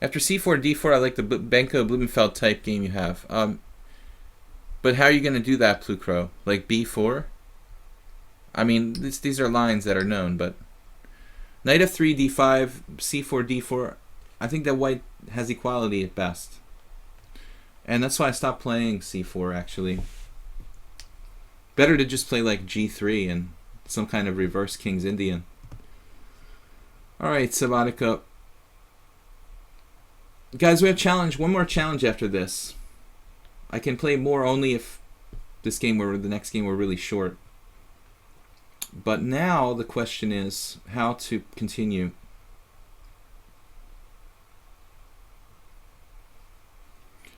After c4, d4, I like the Benko Blumenfeld type game you have. But how are you going to do that, Plucro? Like b4? I mean, these are lines that are known, but... Knight f3, d5, c4, d4. I think that white has equality at best. And that's why I stopped playing c4, actually. Better to just play like g3 and some kind of reverse King's Indian. Alright, Sabatica. Guys, we have challenge. One more challenge after this. I can play more only if this game or the next game were really short. But now the question is how to continue.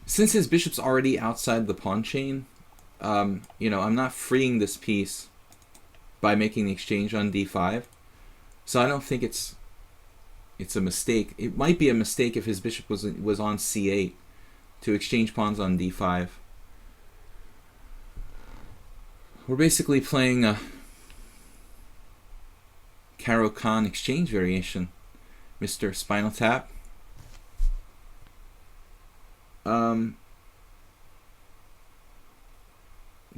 Since his bishop's already outside the pawn chain, you know, I'm not freeing this piece by making the exchange on d5. So I don't think it's a mistake. It might be a mistake if his bishop was on c8 to exchange pawns on d5. We're basically playing a Caro-Kann exchange variation, Mr. Spinal Tap.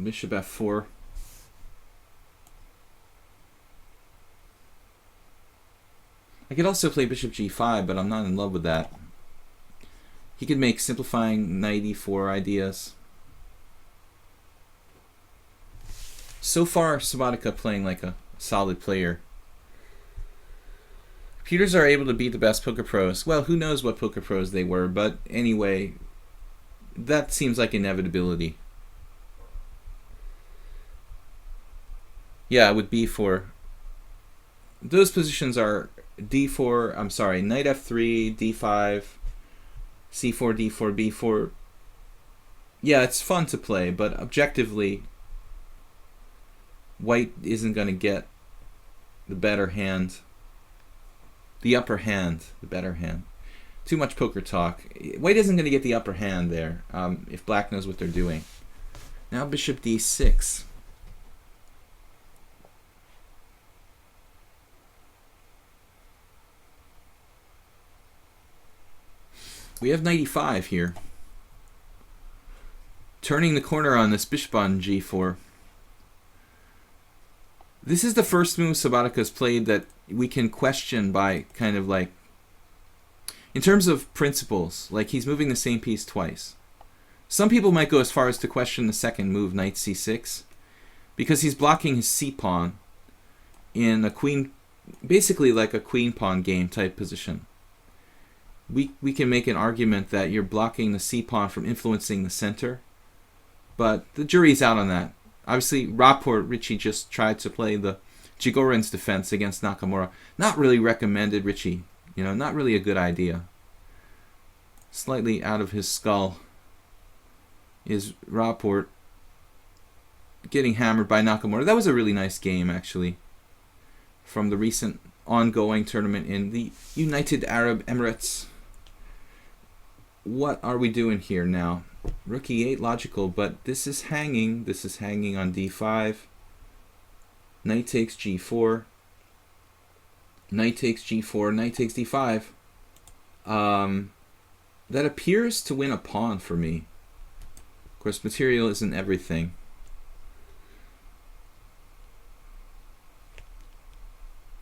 Bishop f4. I could also play bishop g5, but I'm not in love with that. He could make simplifying knight e4 ideas. So far, Sabatica playing like a solid player. Computers are able to beat the best poker pros. Well, who knows what poker pros they were, but anyway, that seems like inevitability. Yeah, with b4. Those positions are d4, I'm sorry, knight f3, d5, c4, d4, b4. Yeah, it's fun to play, but objectively, white isn't going to get the better hand. The upper hand, the better hand. Too much poker talk. White isn't going to get the upper hand there if black knows what they're doing. Now bishop d6. We have knight e5 here. Turning the corner on this bishop on g4. This is the first move Sabatica's played that we can question by kind of like, in terms of principles, like he's moving the same piece twice. Some people might go as far as to question the second move, knight c6, because he's blocking his c-pawn in a queen, basically like a queen pawn game type position. We can make an argument that you're blocking the c-pawn from influencing the center, but the jury's out on that. Obviously, Richie just tried to play the Chigorin's defense against Nakamura. Not really recommended, Richie. You know, not really a good idea. Slightly out of his skull is Rapport getting hammered by Nakamura. That was a really nice game, actually, from the recent ongoing tournament in the United Arab Emirates. What are we doing here now? Rook e8, logical, but this is hanging. This is hanging on d5. Knight takes g4. Knight takes g4. Knight takes d5. That appears to win a pawn for me. Of course, material isn't everything.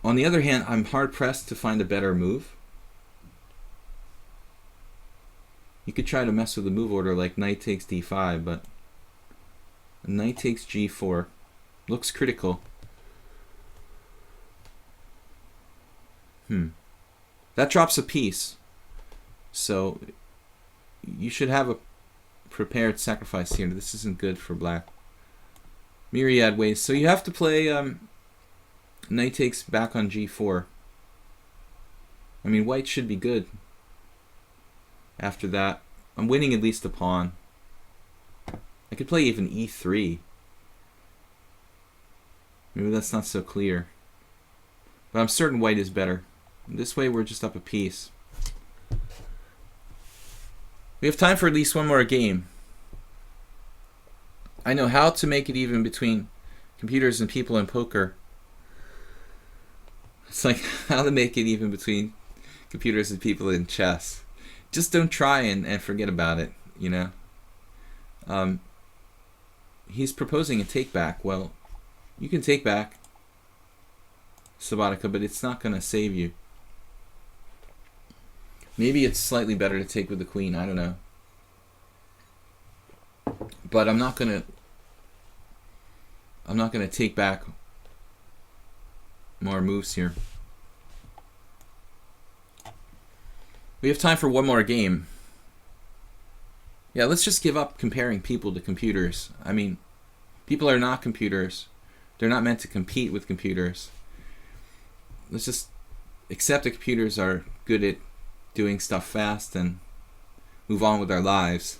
On the other hand, I'm hard-pressed to find a better move. You could try to mess with the move order like knight takes d5, but knight takes g4 looks critical. That drops a piece, so you should have a prepared sacrifice here. This isn't good for black. Myriad ways. So you have to play knight takes back on g4. I mean, white should be good. After that, I'm winning at least a pawn. I could play even e3. Maybe that's not so clear. But I'm certain white is better. This way we're just up a piece. We have time for at least one more game. I know how to make it even between computers and people in poker. It's like how to make it even between computers and people in chess. Just don't try and forget about it, you know. He's proposing a take back. Well, you can take back, Sabatica, but it's not going to save you. Maybe it's slightly better to take with the queen. I don't know. But I'm not going to take back more moves here. We have time for one more game. Yeah, let's just give up comparing people to computers. I mean, People are not computers. They're not meant to compete with computers. Let's just accept that computers are good at doing stuff fast and move on with our lives.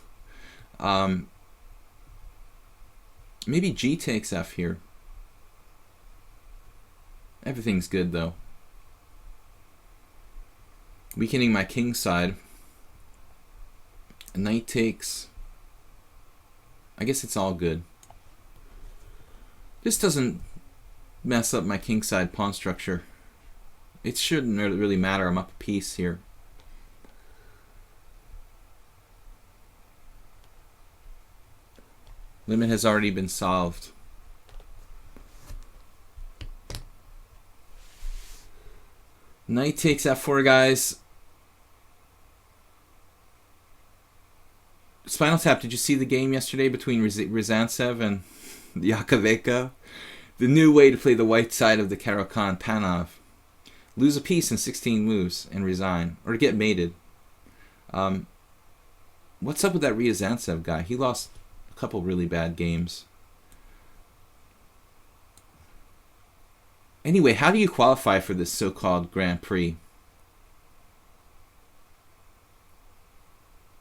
Maybe G takes F here. Everything's good though. Weakening my king side. Knight takes. I guess it's all good. This doesn't mess up my king side pawn structure. It shouldn't really matter. I'm up a piece here. Limit has already been solved. Knight takes f4, guys. Spinal Tap, did you see the game yesterday between Ryzantsev and Yakovenko? The new way to play the white side of the Caro-Kann Panov. Lose a piece in 16 moves and resign. Or get mated. What's up with that Ryzantsev guy? He lost a couple really bad games. Anyway, how do you qualify for this so-called Grand Prix?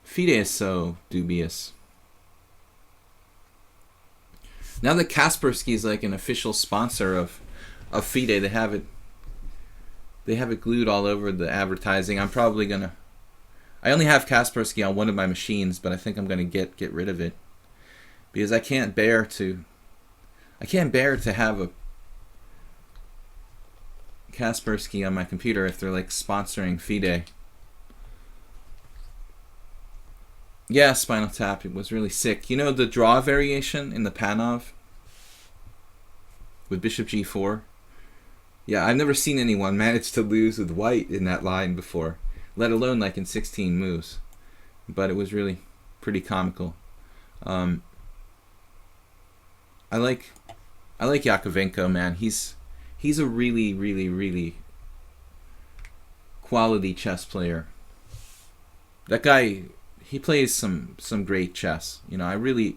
FIDE is so dubious. Now that Kaspersky is like an official sponsor of FIDE, they have it glued all over the advertising. I'm probably gonna. I only have Kaspersky on one of my machines, but I think I'm gonna get rid of it because I can't bear to have a Kaspersky on my computer if they're like sponsoring FIDE. Yeah, Spinal Tap, it was really sick. You know the draw variation in the Panov with Bishop G4? Yeah, I've never seen anyone manage to lose with white in that line before, let alone like in 16 moves. But it was really pretty comical. I like Yakovenko, man. He's a really, really, really quality chess player. That guy, he plays some great chess. You know,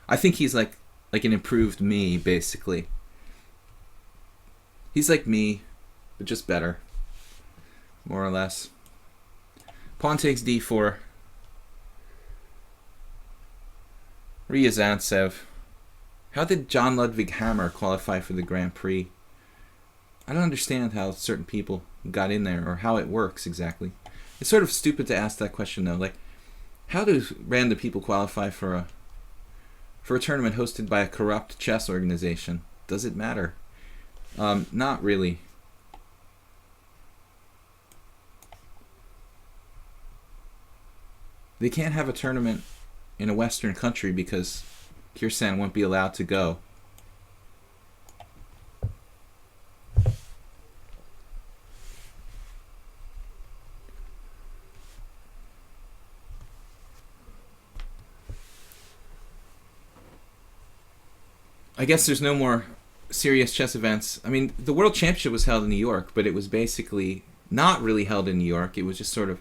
I think he's like an improved me, basically. He's like me, but just better, more or less. Pawn takes d4. Ryazantsev. How did John Ludwig Hammer qualify for the Grand Prix? I don't understand how certain people got in there or how it works exactly. It's sort of stupid to ask that question though. Like, how do random people qualify for a tournament hosted by a corrupt chess organization? Does it matter? Not really. They can't have a tournament in a Western country because Kirsan won't be allowed to go. I guess there's no more serious chess events. I mean, the World Championship was held in New York, but it was basically not really held in New York. It was just sort of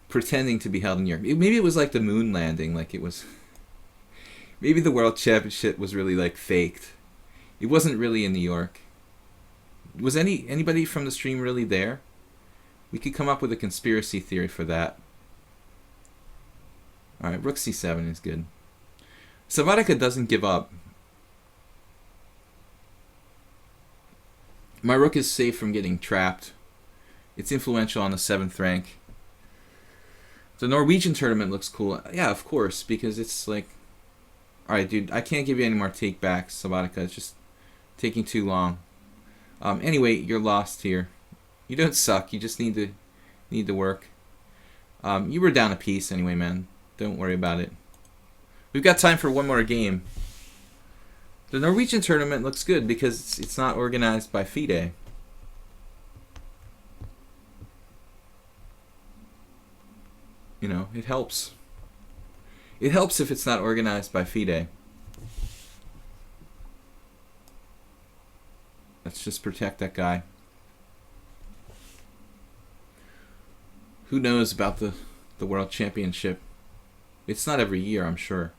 pretending to be held in New York. Maybe it was like the moon landing, like it was. Maybe the World Championship was really like faked. It wasn't really in New York. Was anybody from the stream really there? We could come up with a conspiracy theory for that. All right, Rook C7 is good. Sabatica doesn't give up. My rook is safe from getting trapped. It's influential on the 7th rank. The Norwegian tournament looks cool. Yeah, of course, because it's like... Alright, dude, I can't give you any more take-backs, Sabatica. It's just taking too long. Anyway, you're lost here. You don't suck. You just need to work. You were down a piece anyway, man. Don't worry about it. We've got time for one more game. The Norwegian tournament looks good because it's not organized by FIDE. You know, it helps. It helps if it's not organized by FIDE. Let's just protect that guy. Who knows about the World Championship? It's not every year, I'm sure.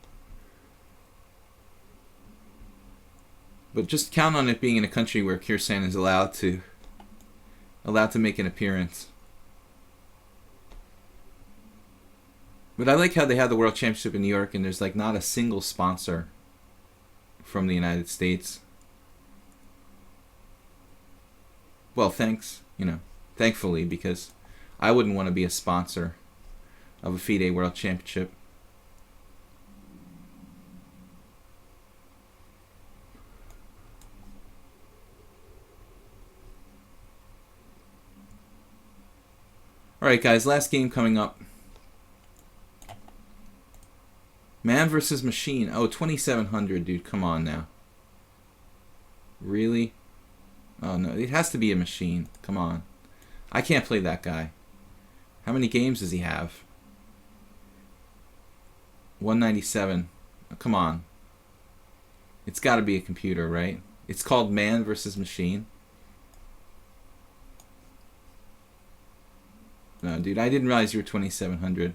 But just count on it being in a country where Kirsan is allowed to make an appearance. But I like how they have the World Championship in New York and there's like not a single sponsor from the United States. Well, thankfully, because I wouldn't want to be a sponsor of a FIDE World Championship. Alright guys, last game coming up. Man versus Machine. Oh, 2,700, dude. Come on now. Really? Oh, no. It has to be a machine. Come on. I can't play that guy. How many games does he have? 197. Oh, come on. It's got to be a computer, right? It's called Man versus Machine. No, dude. I didn't realize you were 2,700.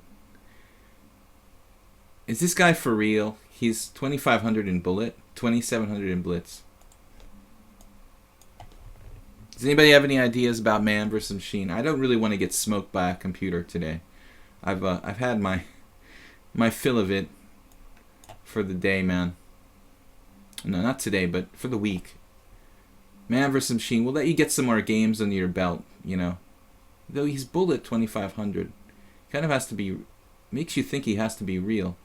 Is this guy for real? He's 2,500 in bullet, 2,700 in blitz. Does anybody have any ideas about Man versus Machine? I don't really want to get smoked by a computer today. I've had my fill of it for the day, man. No, not today, but for the week. Man versus Machine. We'll let you get some more games under your belt, you know. Though he's bullet 2,500, kind of has to be, makes you think he has to be real.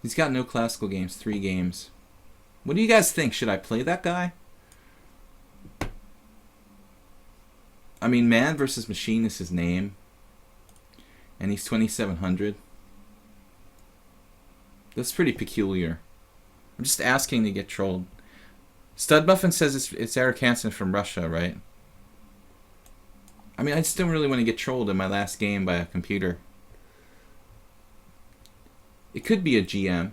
He's got no classical games, 3 games. What do you guys think? Should I play that guy? I mean, Man versus Machine is his name. And he's 2,700. That's pretty peculiar. I'm just asking to get trolled. Studmuffin says it's Eric Hansen from Russia, right? I mean, I just don't really want to get trolled in my last game by a computer. It could be a GM.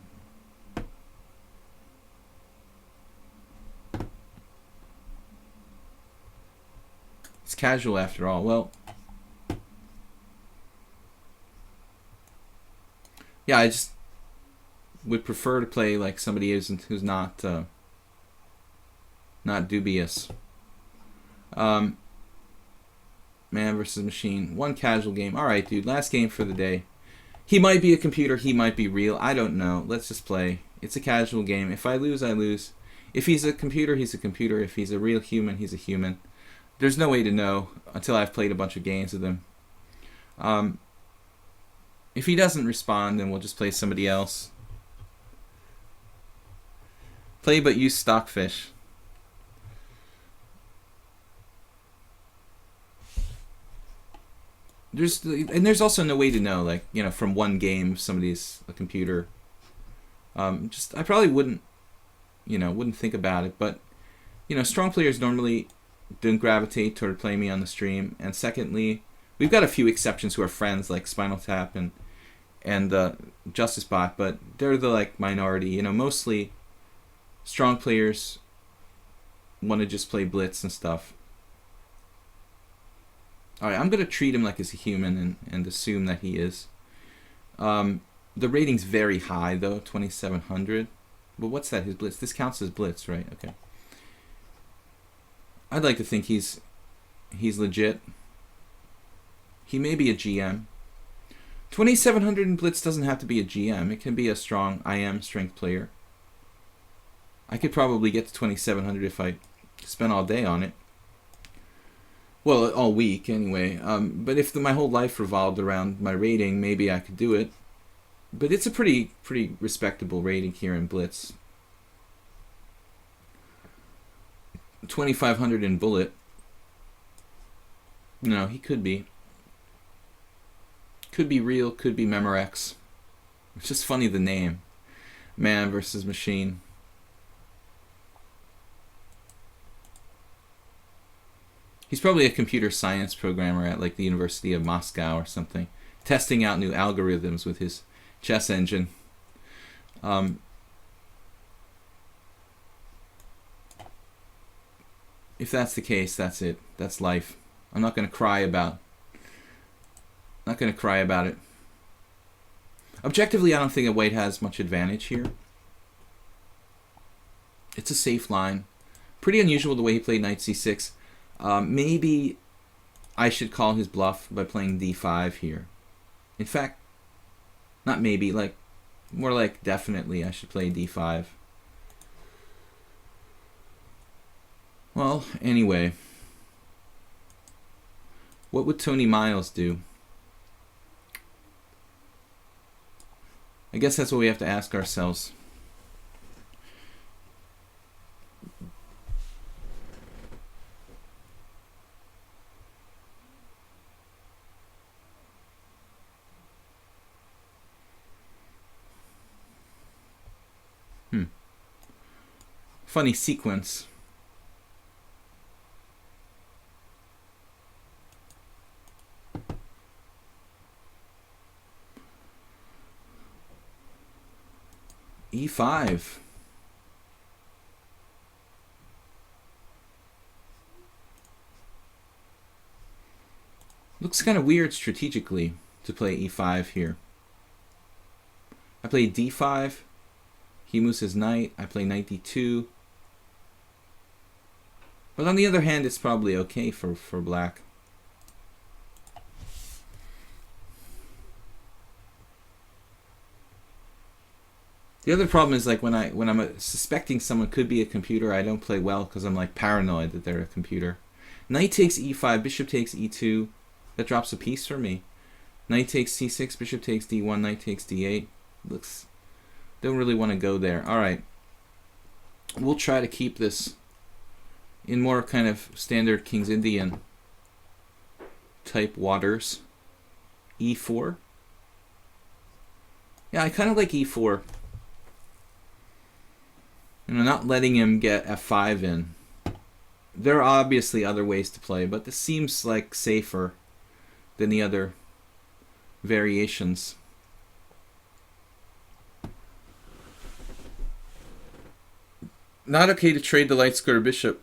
It's casual after all. Well, yeah, I just would prefer to play like somebody who's not dubious. Man versus Machine. 1 casual game. Alright, dude. Last game for the day. He might be a computer. He might be real. I don't know. Let's just play. It's a casual game. If I lose, I lose. If he's a computer, he's a computer. If he's a real human, he's a human. There's no way to know until I've played a bunch of games with him. If he doesn't respond, then we'll just play somebody else. Play but use Stockfish. There's also no way to know, like, you know, from one game if somebody's a computer. I probably wouldn't think about it, but, you know, strong players normally don't gravitate toward playing me on the stream. And secondly, we've got a few exceptions who are friends, like Spinal Tap and Justice Bot, but they're the like minority. You know, mostly strong players want to just play blitz and stuff. Alright, I'm going to treat him like he's a human and assume that he is. The rating's very high, though, 2,700. But what's that, his blitz? This counts as blitz, right? Okay. I'd like to think he's legit. He may be a GM. 2,700 in blitz doesn't have to be a GM. It can be a strong IM strength player. I could probably get to 2,700 if I spent all day on it. Well, all week, anyway. But if my whole life revolved around my rating, maybe I could do it. But it's a pretty respectable rating here in blitz. 2,500 in bullet. No, he could be. Could be real, could be Memorex. It's just funny, the name. Man versus Machine. He's probably a computer science programmer at like the University of Moscow or something, testing out new algorithms with his chess engine. If that's the case, that's it. That's life. I'm not going to cry about it. Objectively, I don't think that white has much advantage here. It's a safe line. Pretty unusual the way he played knight c6. Maybe I should call his bluff by playing d5 here. In fact, not maybe, like more like definitely I should play d5. Well, anyway. What would Tony Miles do? I guess that's what we have to ask ourselves. Funny sequence. E5. Looks kind of weird strategically to play E5 here. I play D5. He moves his knight. I play knight D2. But on the other hand, it's probably okay for black. The other problem is like when I'm suspecting someone could be a computer, I don't play well because I'm like paranoid that they're a computer. Knight takes e5, bishop takes e2. That drops a piece for me. Knight takes c6, bishop takes d1, knight takes d8. Looks, don't really want to go there. All right, we'll try to keep this in more kind of standard King's Indian type waters. E4. Yeah, I kind of like e4. You know, not letting him get f5 in. There are obviously other ways to play, but this seems like safer than the other variations. Not okay to trade the light square bishop.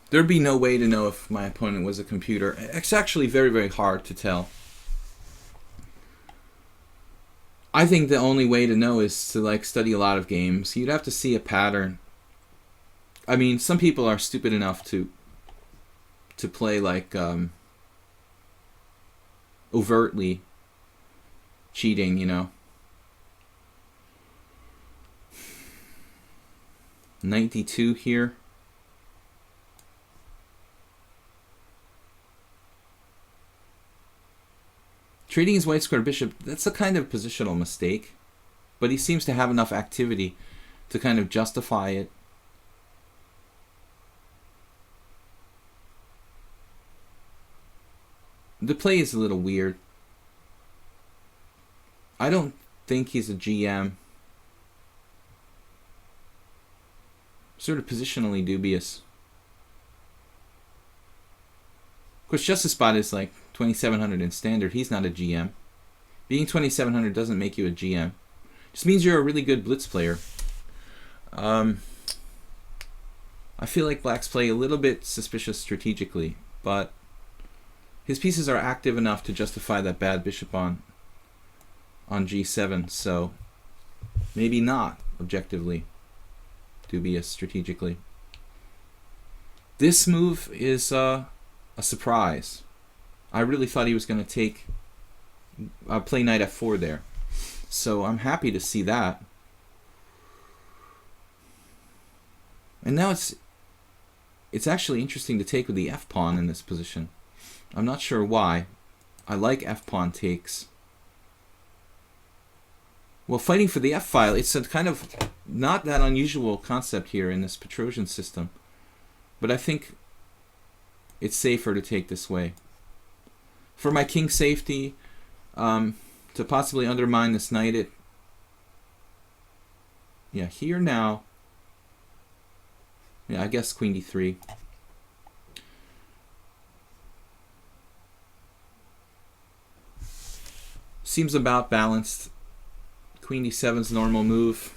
There'd be no way to know if my opponent was a computer. It's actually very, very hard to tell. I think the only way to know is to like study a lot of games. You'd have to see a pattern. I mean, some people are stupid enough to play like overtly cheating, you know. Knight d2 here. Trading his white square bishop, that's a kind of positional mistake. But he seems to have enough activity to kind of justify it. The play is a little weird. I don't think he's a GM. Sort of positionally dubious. Of course, Justice Spot is like 2700 in standard. He's not a GM. Being 2700 doesn't make you a GM. Just means you're a really good blitz player. I feel like black's play a little bit suspicious strategically, but his pieces are active enough to justify that bad bishop on g7, so maybe not objectively dubious strategically. This move is a surprise. I really thought he was going to take play knight f4 there, so I'm happy to see that. And now it's actually interesting to take with the f pawn in this position. I'm not sure why. I like f pawn takes. Well, fighting for the f file, it's a kind of not that unusual concept here in this Petrosian system, but I think it's safer to take this way. For my king safety, to possibly undermine this knight, yeah, here now, yeah, I guess queen d3. Seems about balanced. Queen d7's normal move.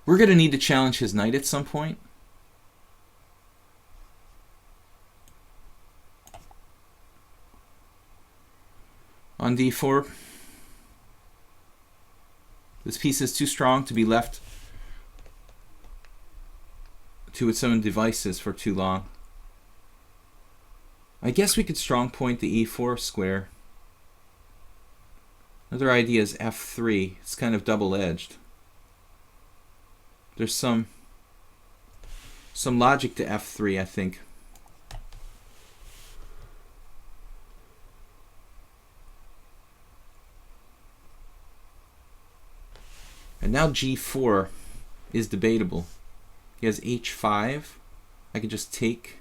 We're going to need to challenge his knight at some point. on d4. This piece is too strong to be left to its own devices for too long. I guess we could strong point the e4 square. Another idea is f3. It's kind of double-edged. There's some logic to f3, I think. And now g4 is debatable. He has h5. I could just take.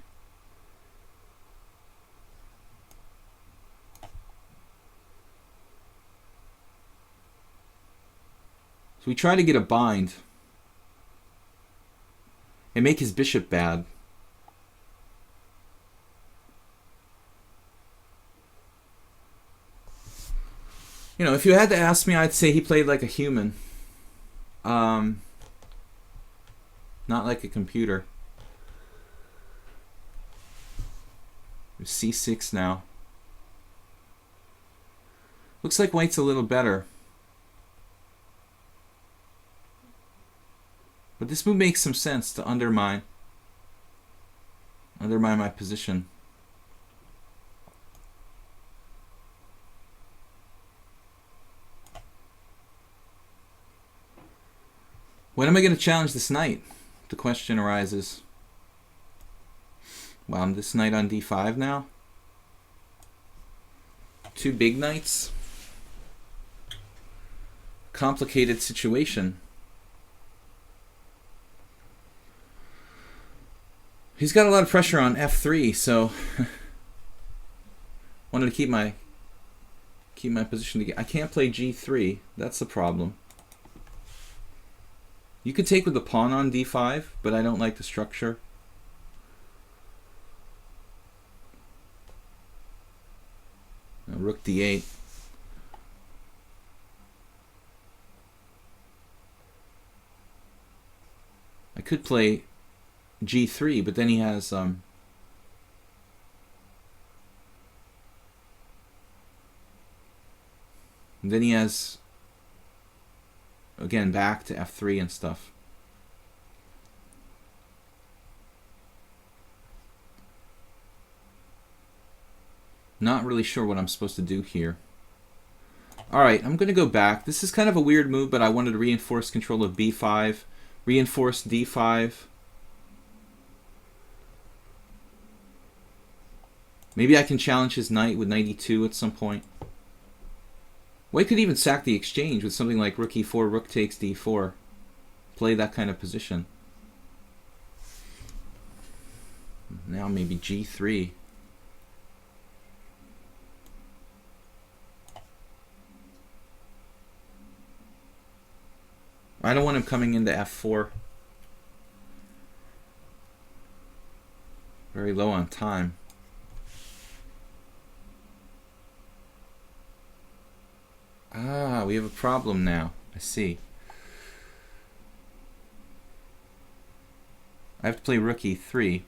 So we try to get a bind and make his bishop bad. You know, if you had to ask me, I'd say he played like a human. Not like a computer. There's c6 now. Looks like white's a little better. But this move makes some sense to undermine my position. When am I going to challenge this knight? The question arises. Wow, this knight on d5 now? Two big knights? Complicated situation. He's got a lot of pressure on f3, so wanted to keep my position together. I can't play g3. That's the problem. You could take with the pawn on d5, but I don't like the structure. Now, rook d8. I could play g3, but then he has again back to f3 and stuff. Not really sure what I'm supposed to do here. Alright, I'm going to go back. This is kind of a weird move, but I wanted to reinforce control of b5, reinforce d5. Maybe I can challenge his knight with knight e2 at some point. White could even sack the exchange with something like rook e4, rook takes d4. Play that kind of position. Now maybe g3. I don't want him coming into f4. Very low on time. Ah, we have a problem now. I see. I have to play rook e3.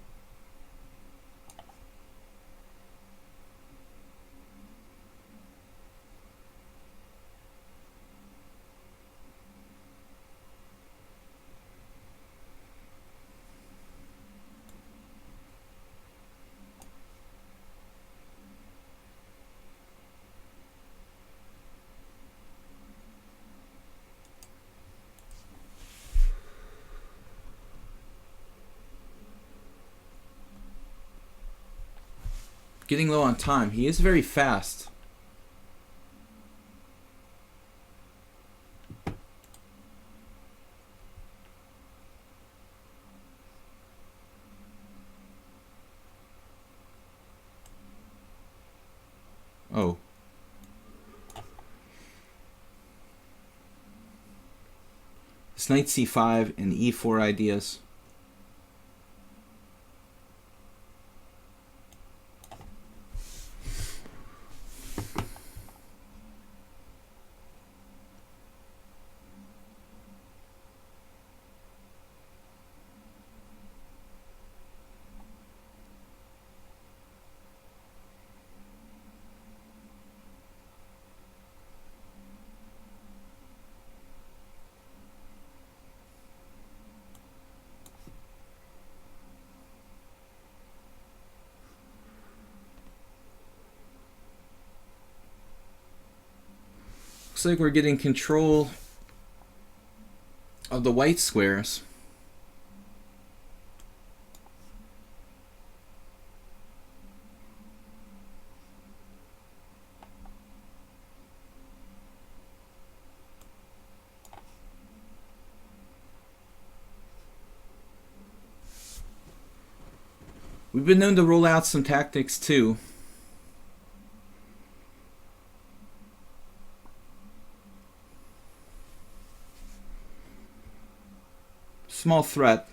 Getting low on time. He is very fast. Oh. This knight c5 and e4 ideas. Looks like we're getting control of the white squares. We've been known to roll out some tactics too. Small threat.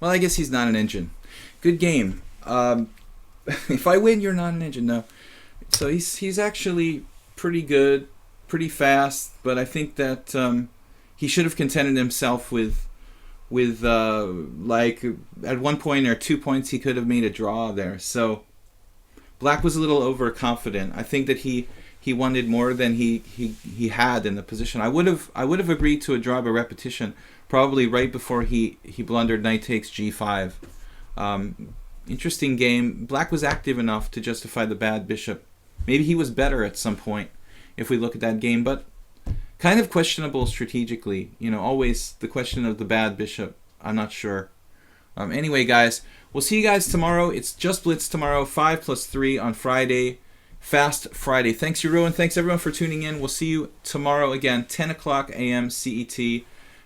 Well, I guess he's not an engine. Good game. If I win, you're not an engine. No. So he's actually pretty good, pretty fast, but I think that he should have contented himself with like at 1 point or 2 points he could have made a draw there. So Black was a little overconfident. I think that he wanted more than he had in the position. I would have agreed to a draw by repetition, probably right before he blundered knight takes g5. Interesting game. Black was active enough to justify the bad bishop. Maybe he was better at some point if we look at that game, but kind of questionable strategically. You know, always the question of the bad bishop. I'm not sure. Anyway, guys, we'll see you guys tomorrow. It's just Blitz tomorrow, 5+3 on Friday. Fast Friday. Thanks, Euro, and thanks everyone for tuning in. We'll see you tomorrow again, 10 o'clock a.m. CET.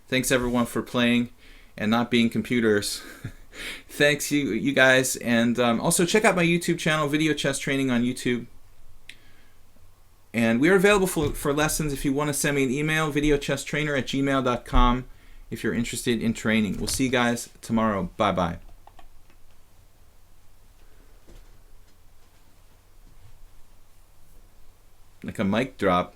Thanks everyone for playing and not being computers. Thanks you guys, and also check out my YouTube channel, Video Chess Training on YouTube. And we are available for lessons if you want to send me an email, videochesstrainer@gmail.com, if you're interested in training. We'll see you guys tomorrow. Bye-bye. Like a mic drop.